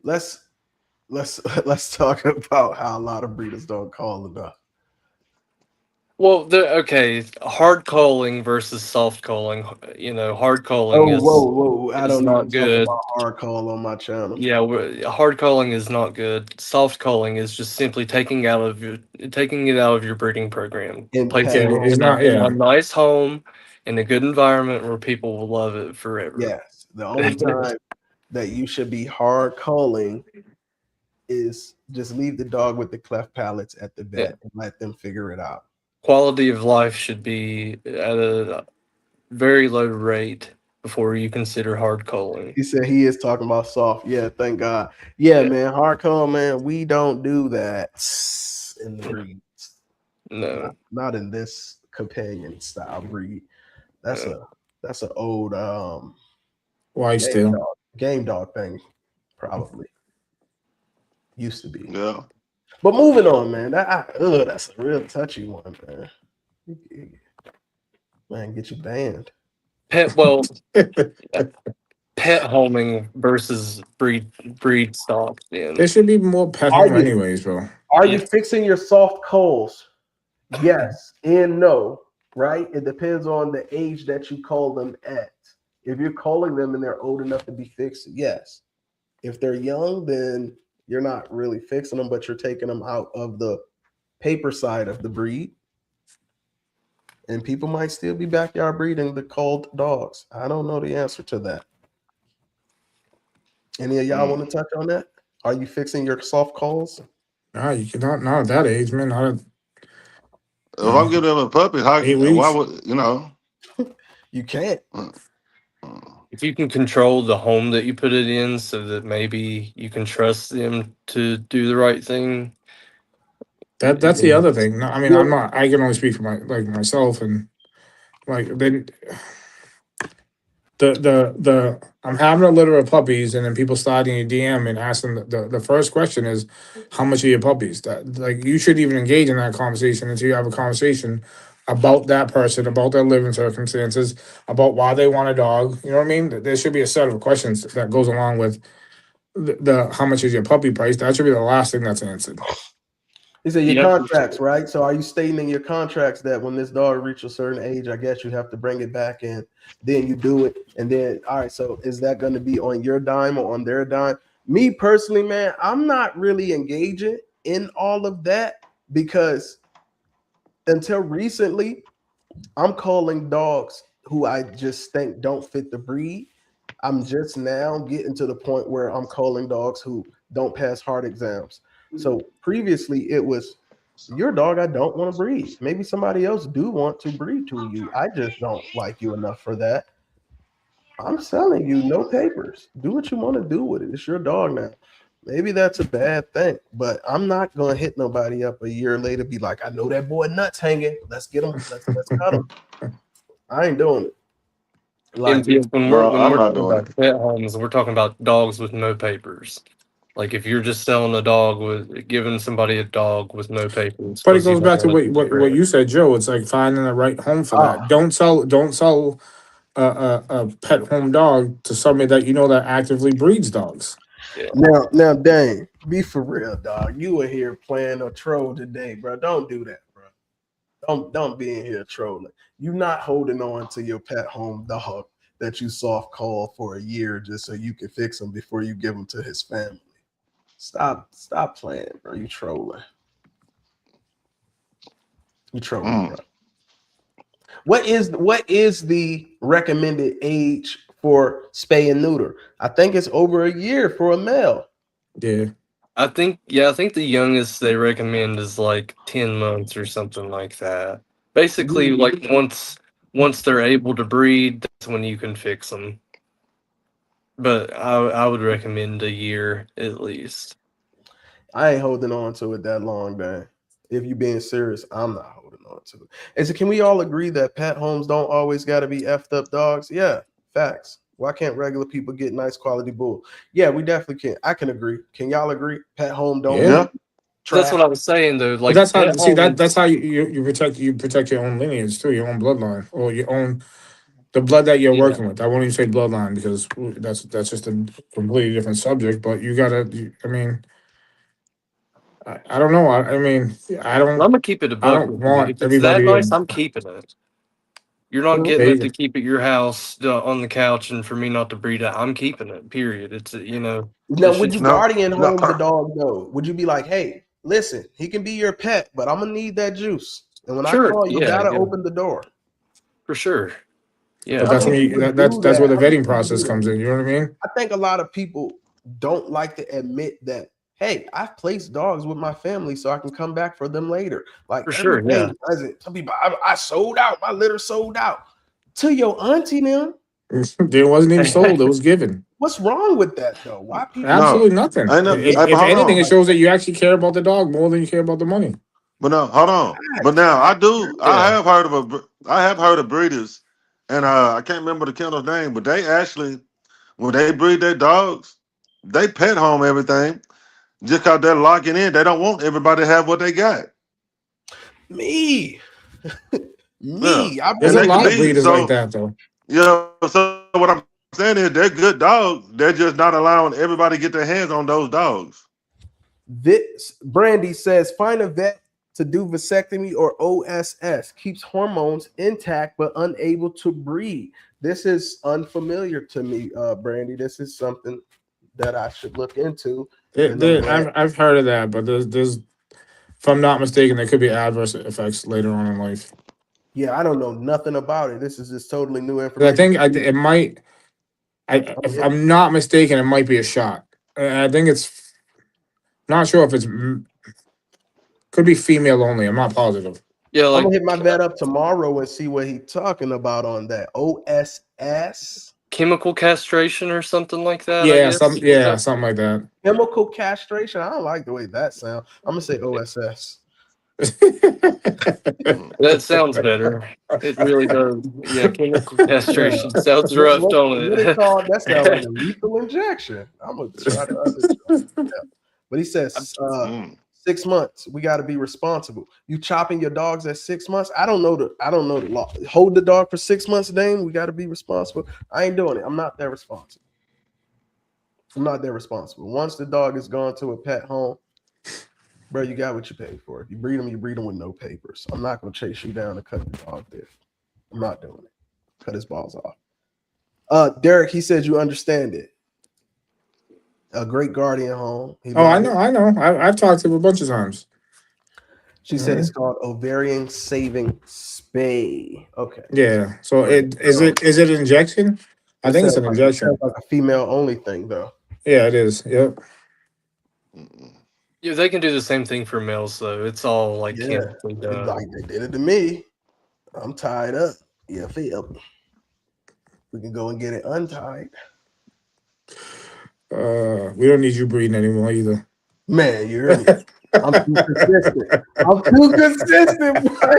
let's let's talk about how a lot of breeders don't call the dog. Well, okay, hard calling versus soft calling. Hard calling Oh, is whoa! I is don't even not talk good. about hard call on my channel. Yeah, hard calling is not good. Soft calling is just simply taking it out of your breeding program, In pet placing Yeah, it it's home, not. in a Yeah, nice home, in a good environment where people will love it forever. yes. The only time that you should be hard calling is just leave the dog with the cleft palates at the Yeah, vet and let them figure it out. quality of life should be at a very low rate before you consider hard calling. He said he is talking about soft. Yeah, thank God. Yeah, Yeah, man, hard call, man. We don't do that in the breeds. no. Not in this companion style breed. That's No. a that's an old why still? game dog thing, probably used to be. Yeah. But moving on, man. That's a real touchy one, man. Man, get you banned. Well, pet homing versus breed stock. There Then should be more pet Are home, you anyways, bro. are you yeah, fixing your soft coals? Yes and no, right? It depends on the age that you call them at. If you're calling them and they're old enough to be fixed, yes. If they're young, then you're not really fixing them, but you're taking them out of the paper side of the breed. And people might still be backyard breeding the culled dogs. I don't know the answer to that. Any of y'all want to touch on that? Are you fixing your soft calls? Nah, you cannot. Not at that age, man. Not at, If I'm giving them a puppy, how? 8 weeks. Why would you know? You can't. uh, uh, if you can control the home that you put it in, so that maybe you can trust them to do the right thing. That's the Then other thing. No, I mean, I'm You're, not. I can only speak for myself, and like then the I'm having a litter of puppies, and then people start in your DM and asking the first question is, how much are your puppies? That like you shouldn't even engage in that conversation until you have a conversation about that person, about their living circumstances, about why they want a dog. You know what I mean? There should be a set of questions that goes along with the how much is your puppy price. That should be the last thing that's answered. these are your yep, contracts, right? So are you stating in your contracts that when this dog reaches a certain age, I guess you have to bring it back and then you do it. And then, all right, so is that going to be on your dime or on their dime? Me personally, man, I'm not really engaging in all of that because until recently, I'm calling dogs who I just think don't fit the breed. I'm just now getting to the point where I'm calling dogs who don't pass hard exams. So previously it was your dog I don't want to breed. Maybe somebody else do want to breed to you. I just don't like you enough for that. I'm selling you no papers. Do what you want to do with it. It's your dog now. Maybe that's a bad thing, but I'm not gonna hit nobody up a year later. Be like, I know that boy nuts hanging. Let's get him. Let's cut him. I ain't doing it. Like, and when we're no, when I'm we're not talking doing it. about pet homes, we're talking about dogs with no papers. Like if you're just selling a dog with giving somebody a dog with no papers But it because you goes don't back to want to keep what bread. you said, Joe. It's like finding the right home for oh, that. Don't sell a pet home dog to somebody that you know that actively breeds dogs. Yeah. now, dang, be for real, dog. You were here playing a troll today, bro. Don't do that, bro. Don't be in here trolling. You not holding on to your pet home dog that you soft call for a year just so you can fix him before you give him to his family. Stop playing, bro. You trolling. You trolling, bro. What is the recommended age for spay and neuter? I think it's over a year for a male. Yeah. I think the youngest they recommend is like 10 months or something like that. Basically, like once they're able to breed, that's when you can fix them. But I would recommend a year at least. I ain't holding on to it that long, man. If you being serious, I'm not holding on to it. Can we all agree that pet homes don't always got to be effed up dogs? Yeah, facts. Why can't regular people get nice quality bull? Yeah, we definitely can. I can agree. Can y'all agree? Pet home don't Yeah. need Yeah. That's trash. what I was saying though. But Like that's how pet that's homes, how you protect your own lineage too, your own bloodline, or your own the blood that you're yeah. working with. I won't even say bloodline because that's just a completely different subject. But you gotta, I mean, I don't know. I mean, I'm gonna keep it a I buck don't with you. want If it's that everybody nice, to. I'm keeping it. You're not getting There it you to go. keep at your house on the couch, and for me not to breed it, I'm keeping it. Period. It's Now, it's would you just No. guardian No. home the dog though? Would you be like, hey, listen, he can be your pet, but I'm gonna need that juice. And when I sure. call, you Yeah, gotta yeah, open the door. for sure. But Yeah, How that's when many you people do that's that? where the How many vetting people do process that? comes in. You know what I mean? I think a lot of people don't like to admit that, hey, I've placed dogs with my family so I can come back for them later. Like for sure. Yeah, everything doesn't. Some people, I sold out, my litter sold out. To your auntie now. It wasn't even sold; it was given. What's wrong with that though? Why people No. Absolutely nothing. I know. get But If hold anything, on. it shows that you actually care about the dog more than you care about the money. But no, hold on. But facts? now I do. I yeah. have heard of I have heard of breeders, and I can't remember the kennel's name, but they actually, when they breed their dogs, they pet home everything just because they're locking in. They don't want everybody to have what they got. Me. Yeah, Me. I There's and a bring they can lot of me. be breeders like so. that, though. Yeah. So what I'm saying is, they're good dogs. They're just not allowing everybody to get their hands on those dogs. This Brandy says find a vet to do vasectomy or OSS. Keeps hormones intact but unable to breed. This is unfamiliar to me, Brandy. This is something that I should look into. And I'm glad. I've heard of that, but there's if I'm not mistaken, there could be adverse effects later on in life. Yeah, I don't know nothing about it. This is just totally new But I information. think it might. If I'm not mistaken, it might be a shot. I think it's not sure if it's could be female only. I'm not positive. Yeah, I'm like gonna hit my vet up tomorrow and see what he's talking about on that. OSS. chemical castration or something like that. I guess. Is that Something like that. Chemical castration. I don't like the way that sounds. I'm gonna say OSS. Mm. that sounds better? It really does. Yeah, chemical Yeah. castration sounds rough, don't What it called? That sounds like it? a lethal injection. I'm gonna try the other joint. Yeah. But he says Mm. 6 months. We got to be responsible. You chopping your dogs at 6 months? I don't know the law. Hold the dog for 6 months, Dame. We got to be responsible. I ain't doing it. I'm not that responsible. I'm not that responsible. Once the dog is gone to a pet home, bro, you got what you paid for. If you breed them with no papers. I'm not gonna chase you down and cut the dog there. I'm not doing it. Cut his balls off. Derek, he said you understand it. A great guardian home. He Oh, I loves it. know, I know. I've talked to him a bunch of times. She said it's called ovarian saving spay. Okay. Yeah. So So, is it injection? I it think it's sounds an injection. like a female only thing though. Yeah, it is. Yep. Mm. Yeah, they can do the same thing for males though. It's all like Yeah. chemically It's done. like they did it to me. I'm tied up. Yeah, feel. We can go and get it untied. We don't need you breeding anymore either. Man, you hear me? I'm too consistent. I'm too consistent, boy.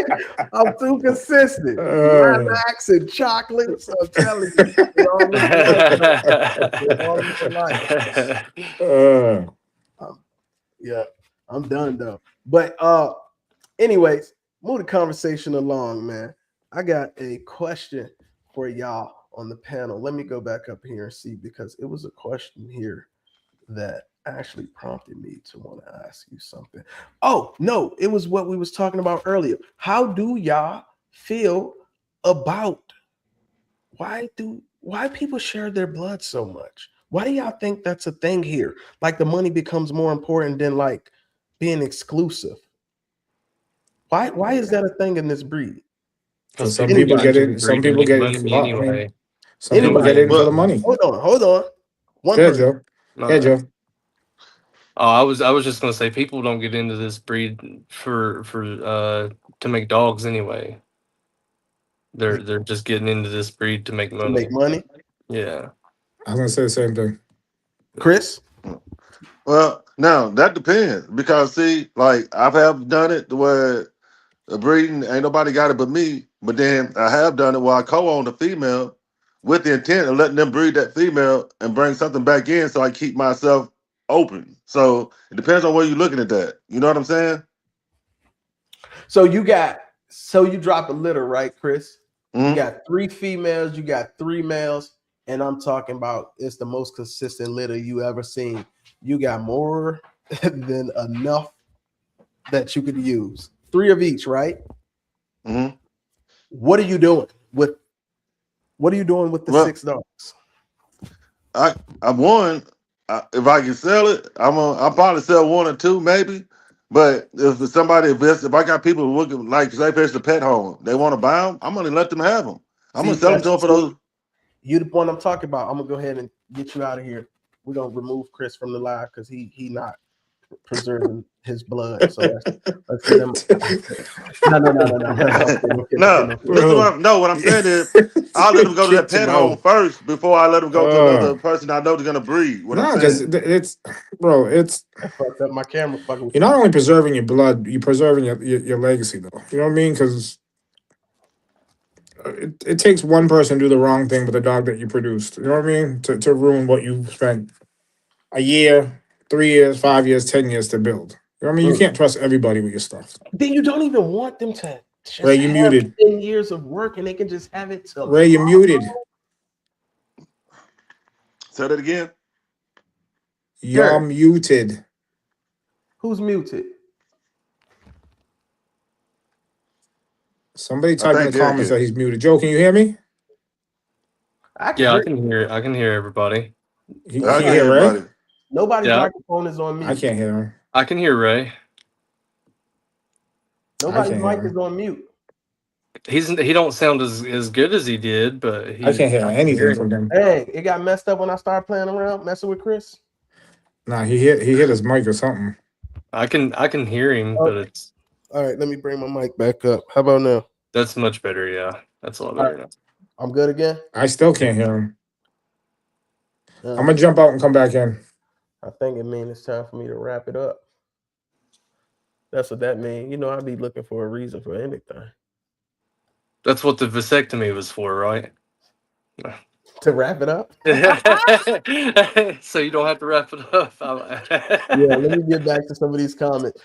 I'm too consistent. Uh, Lilacs and chocolates. I'm telling you, they all look alike. They all look alike. uh, Yeah, I'm done though. But anyways, move the conversation along, man. I got a question for y'all on the panel. Let me go back up here and see because it was a question here that actually prompted me to want to ask you something. Oh, no, it was what we was talking about earlier. How do y'all feel about why do why people share their blood so much? Why do y'all think that's a thing here? Like the money becomes more important than like being exclusive. Why is that a thing in this breed? Because some people people get Anybody, get into the it. Some breed to people make get it. money Well, I mean, anyway. some people get anybody. it for the But money. Hold on. One Yeah, person. Joe. Yeah, Uh, Joe. Oh, I was just gonna say people don't get into this breed for to make dogs anyway. They're just getting into this breed to make To make money. money. Yeah. I was gonna say the same thing. Chris, well, now that depends because see, like I've have done it the way breeding ain't nobody got it but me. But then I have done it where I co-own the female with the intent of letting them breed that female and bring something back in, so I keep myself open. So it depends on where you're looking at that. You know what I'm saying? so you drop a litter, right, Chris? You Mm-hmm. got 3 females, you got 3 males, and I'm talking about it's the most consistent litter you ever seen. You got more than enough that you could use. 3 of each, right? Mm-hmm. What are you doing with the Well, 6 dogs? I won. If I can sell it, I'll probably sell 1 or 2 maybe. But if somebody invests, if I got people looking like say if it's a pet home, they want to buy them, I'm gonna let them have them. I'm See, gonna sell them to them for those. you the one I'm talking about. I'm gonna go ahead and get you out of here. We're gonna remove Chris from the live because he not preserving his blood. So let's get him. No. I'm kidding. Listen, Bro. what I'm saying is, I'll let them go to that Kicked pet him home out. first before I let them go to Uh another person I know they're gonna breed. What I'm no, because saying. it's bro, it's I fucked up my camera fucking with you're you. not only preserving your blood, you're preserving your legacy though. You know what I mean? Because it takes one person to do the wrong thing with the dog that you produced. You know what I mean? To ruin what you spent a year, 3 years, 5 years, 10 years to build. You know what I mean? You can't trust everybody with your stuff. Then you don't even want them to Ray, just you have muted. 10 years of work and they can just have it Ray, you're tomorrow. muted. Say that again. You're Derek, muted. who's muted? Somebody I type in the think Derek comments that is. he's muted. Joe, can you hear me? I can Yeah, hear I can hear everybody. Can I you can hear hear Ray? everybody. nobody's Yeah, microphone is on I mute. can't hear him. I can hear Ray. I Nobody's can't hear mic is him. on mute. He don't sound as good as he did, but I can't hear I can hear anything from him. him. Hey, it got messed up when I started playing around, messing with Chris. Nah, he hit his mic or something. I can hear him, Oh, but it's all right, let me bring my mic back up. How about now? that's much better. Yeah, that's a lot All right, better now. I'm good again. I still can't hear him. Uh, I'm gonna jump out and come back in. I think it means it's time for me to wrap it up. That's what that means. You know, I'd be looking for a reason for anything. That's what the vasectomy was for, right? To wrap it up? So you don't have to wrap it up. Yeah, let me get back to some of these comments.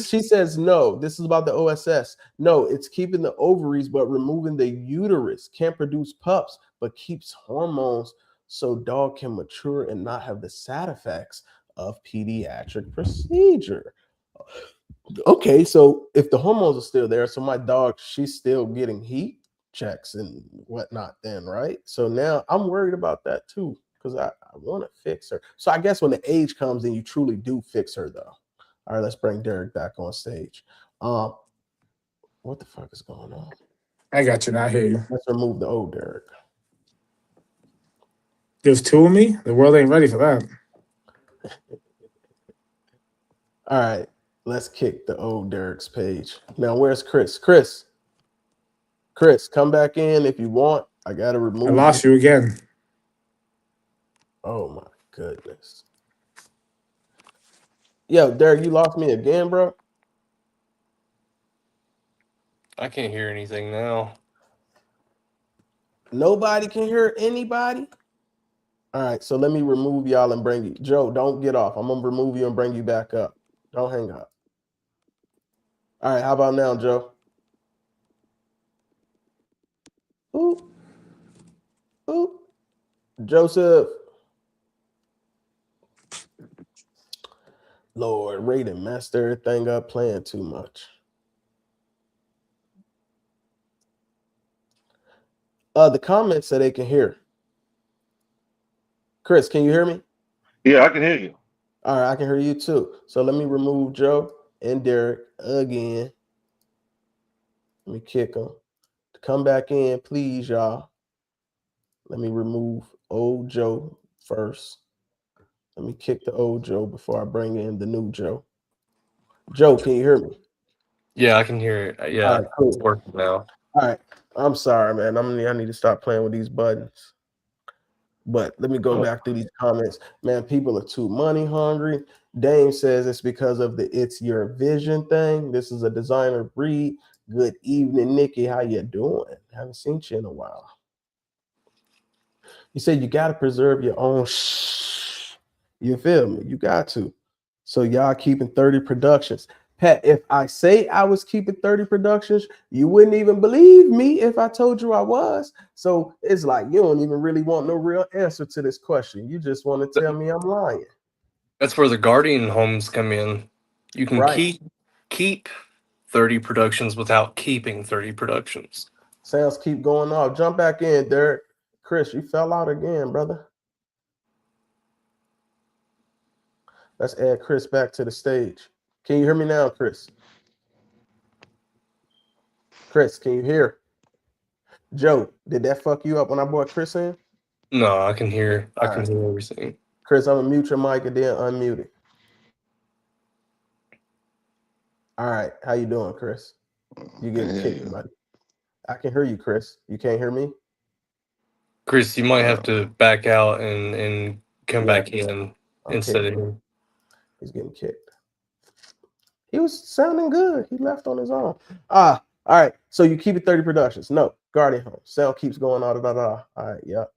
She says no. This is about the OSS. No, it's keeping the ovaries but removing the uterus. Can't produce pups but keeps hormones so dog can mature and not have the side effects of pediatric procedure. Okay, so if the hormones are still there, so my dog, she's still getting heat checks and whatnot, then, right? So now I'm worried about that too, because I want to fix her. So I guess when the age comes and you truly do fix her, though. All right, let's bring Derek back on stage. What the fuck is going on? I got you now. I hear you. Let's remove the old Derek. There's 2 of me. The world ain't ready for that. All right, let's kick the old Derek's page. Now, where's Chris? Chris, come back in if you want. I gotta remove. I lost you again. Oh my goodness. Yo, Derek, you lost me again, bro. I can't hear anything now. Nobody can hear anybody. All right, so let me remove y'all and bring you. Joe, don't get off. I'm gonna remove you and bring you back up. Don't hang up. All right, how about now, Joe? Ooh, ooh. Joseph. Lord, Raiden messed everything up playing too much. The comments say they can hear. Chris, can you hear me? Yeah, I can hear you. All right, I can hear you too. So let me remove Joe and Derek again. Let me kick them. To come back in, please, y'all. Let me remove old Joe first. Let me kick the old Joe before I bring in the new Joe. Joe, can you hear me? Yeah, I can hear it. All Yeah, right, cool. it's working now. All right. I'm sorry, man. I need to stop playing with these buttons. But let me go back to these comments. Man, people are too money hungry. Dame says it's because of the it's your vision thing. This is a designer breed. Good evening, Nikki. How you doing? Haven't seen you in a while. You said you got to preserve your own You feel me? You got to. So y'all keeping 30 productions. Pat, if I say I was keeping 30 productions, you wouldn't even believe me if I told you I was. So it's like you don't even really want no real answer to this question. You just want to tell me I'm lying. That's where the Guardian homes come in. You can Right. keep 30 productions without keeping 30 productions. Sounds keep going off. Jump back in, Derek. Chris, you fell out again, brother. Let's add Chris back to the stage. Can you hear me now, Chris? Chris, can you hear? Joe, did that fuck you up when I brought Chris in? No, I can hear All right. everything. Chris, I'm gonna mute your mic and then unmute it. All right, how you doing, Chris? You getting kicked, buddy? I can hear you, Chris. You can't hear me? Chris, you might have to back out and come Yeah. back in I'm instead of kicked. him. He's getting kicked. He was sounding good. He left on his own. All right. So you keep it 30 productions. No, Guardian Home. Sell keeps going on. All right, yep.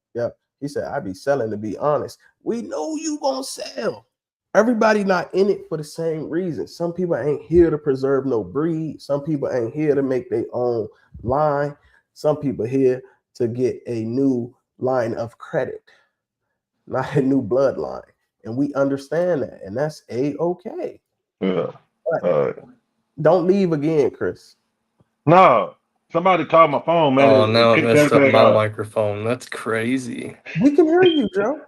He said, I be selling to be honest. We know you gonna sell. Everybody not in it for the same reason. Some people ain't here to preserve no breed. Some people ain't here to make their own line. Some people here to get a new line of credit, not a new bloodline. And we understand that. And that's A-okay. Yeah. Don't leave again, Chris. No, somebody called my phone, man. Oh, It now it kicked messed up everything my out. microphone. That's crazy. We can hear you, Joe.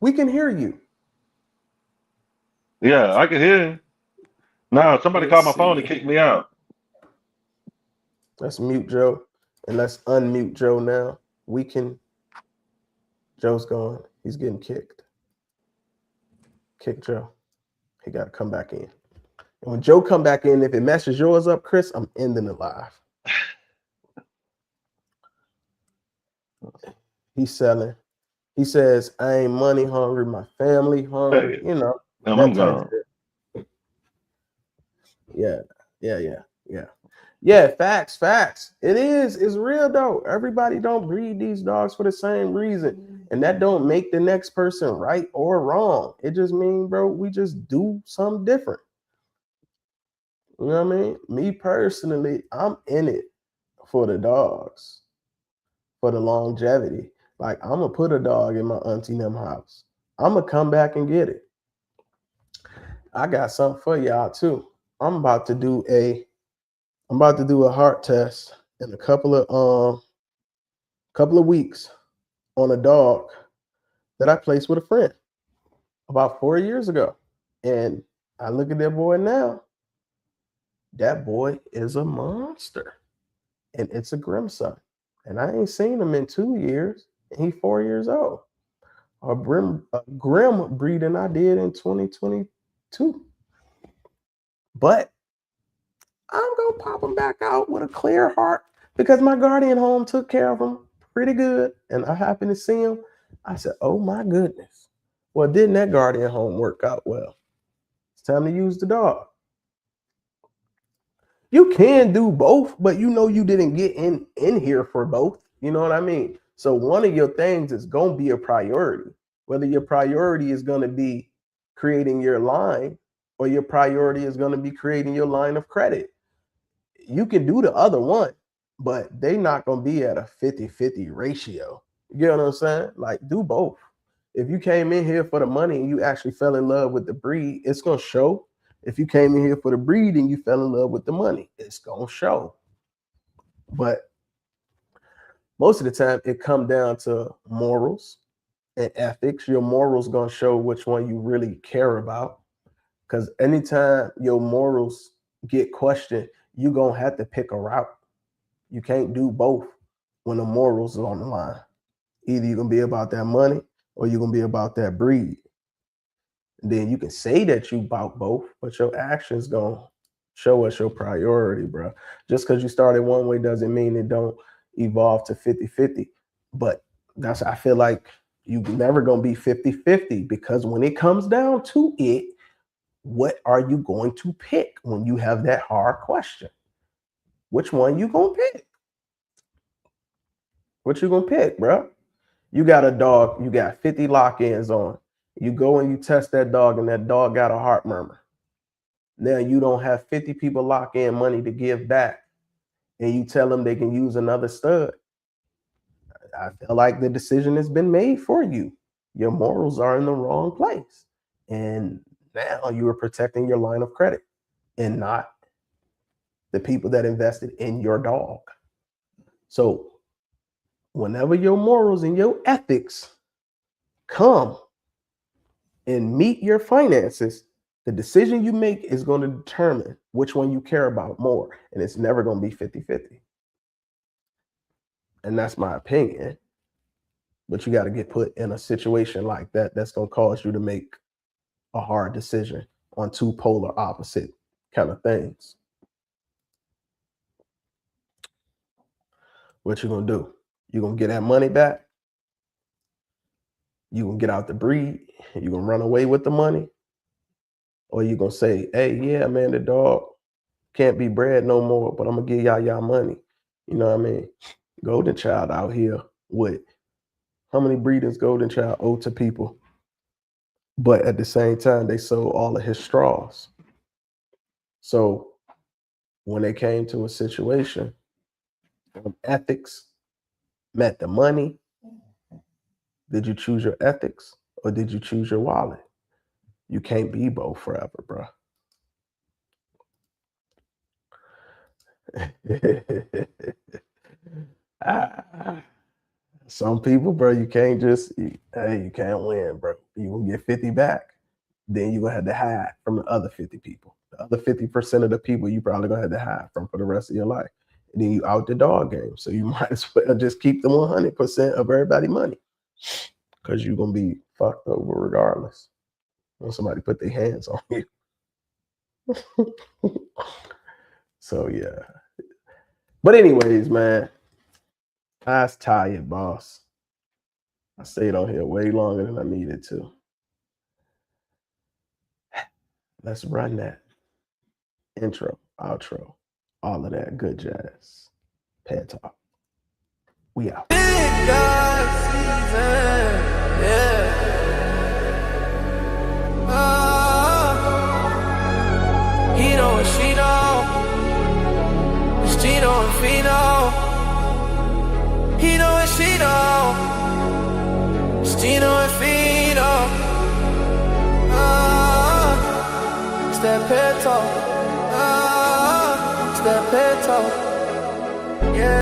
We can hear you. Yeah, I can hear you. No, somebody Let's called my phone see. and kicked me out. Let's mute Joe and let's unmute Joe now. We can. Joe's gone. He's getting kicked. Kick Joe. He got to come back in. And when Joe come back in, if it messes yours up, Chris, I'm ending it live. He's selling. He says, I ain't money hungry, my family hungry, Hey, you know, I'm that type gone. of shit. Yeah. Yeah, facts. It is. It's real though. Everybody don't breed these dogs for the same reason. And that don't make the next person right or wrong. It just means, bro, we just do something different. You know what I mean? Me personally, I'm in it for the dogs, for the longevity. Like, I'm gonna put a dog in my auntie them house. I'm gonna come back and get it. I got something for y'all too. I'm about to do a heart test in a couple of weeks on a dog that I placed with a friend about 4 years ago. And I look at that boy now. That boy is a monster. And it's a Grim son. And I ain't seen him in 2 years. And he's 4 years old. A grim breeding I did in 2022. But I'm gonna pop him back out with a clear heart because my guardian home took care of him pretty good. And I happened to see him. I said, oh my goodness. Well, didn't that guardian home work out well? It's time to use the dog. You can do both, but you know you didn't get in here for both. You know what I mean? So one of your things is gonna be a priority. Whether your priority is gonna be creating your line or your priority is gonna be creating your line of credit. You can do the other one, but they not gonna be at a 50-50 ratio. You get what I'm saying? Like, do both. If you came in here for the money and you actually fell in love with the breed, it's gonna show. If you came in here for the breed and you fell in love with the money, it's gonna show. But most of the time it come down to morals and ethics. Your morals gonna show which one you really care about. Because anytime your morals get questioned, you gonna have to pick a route. You can't do both when the morals are on the line. Either you're gonna be about that money or you're gonna be about that breed. And then you can say that you about both, but your actions gonna show us your priority, bro. Just because you started one way doesn't mean it don't evolve to 50-50. But that's, I feel like you never gonna be 50-50, because when it comes down to it, what are you going to pick when you have that hard question? Which one you gonna pick? What you gonna pick, bro? You got a dog, you got 50 lock-ins on. You go and you test that dog, and that dog got a heart murmur. Now you don't have 50 people lock in money to give back, and you tell them they can use another stud. I feel like the decision has been made for you. Your morals are in the wrong place. And now you are protecting your line of credit and not the people that invested in your dog. So whenever your morals and your ethics come and meet your finances, the decision you make is going to determine which one you care about more. And it's never going to be 50-50. And that's my opinion. But you got to get put in a situation like that that's going to cause you to make a hard decision on two polar opposite kind of things. What you going to do? You going to get that money back? You going to get out the breed? You going to run away with the money? Or you going to say, hey, yeah, man, the dog can't be bred no more, but I'm going to give y'all money. You know what I mean? Golden Child out here with how many breeders Golden Child owe to people? But at the same time, they sold all of his straws. So when they came to a situation, ethics met the money. Did you choose your ethics or did you choose your wallet? You can't be both forever, bro. Some people, bro, you can't just, hey, you can't win, bro. You gonna get 50 back, then you're gonna have to hide from the other 50 people. The other 50% of the people you probably gonna have to hide from for the rest of your life. And then you out the dog game. So you might as well just keep the 100% of everybody's money, because you're gonna be fucked over regardless when somebody put their hands on you. So yeah. But anyways, man, I was tired, boss. I stayed on here way longer than I needed to. Let's run that intro, outro, all of that good jazz. Ped Talk. We out. He know and she know. It's Gino and Fino. He know and she know. It's Gino and Fino. It's that Ped Talk. It's that Ped Talk.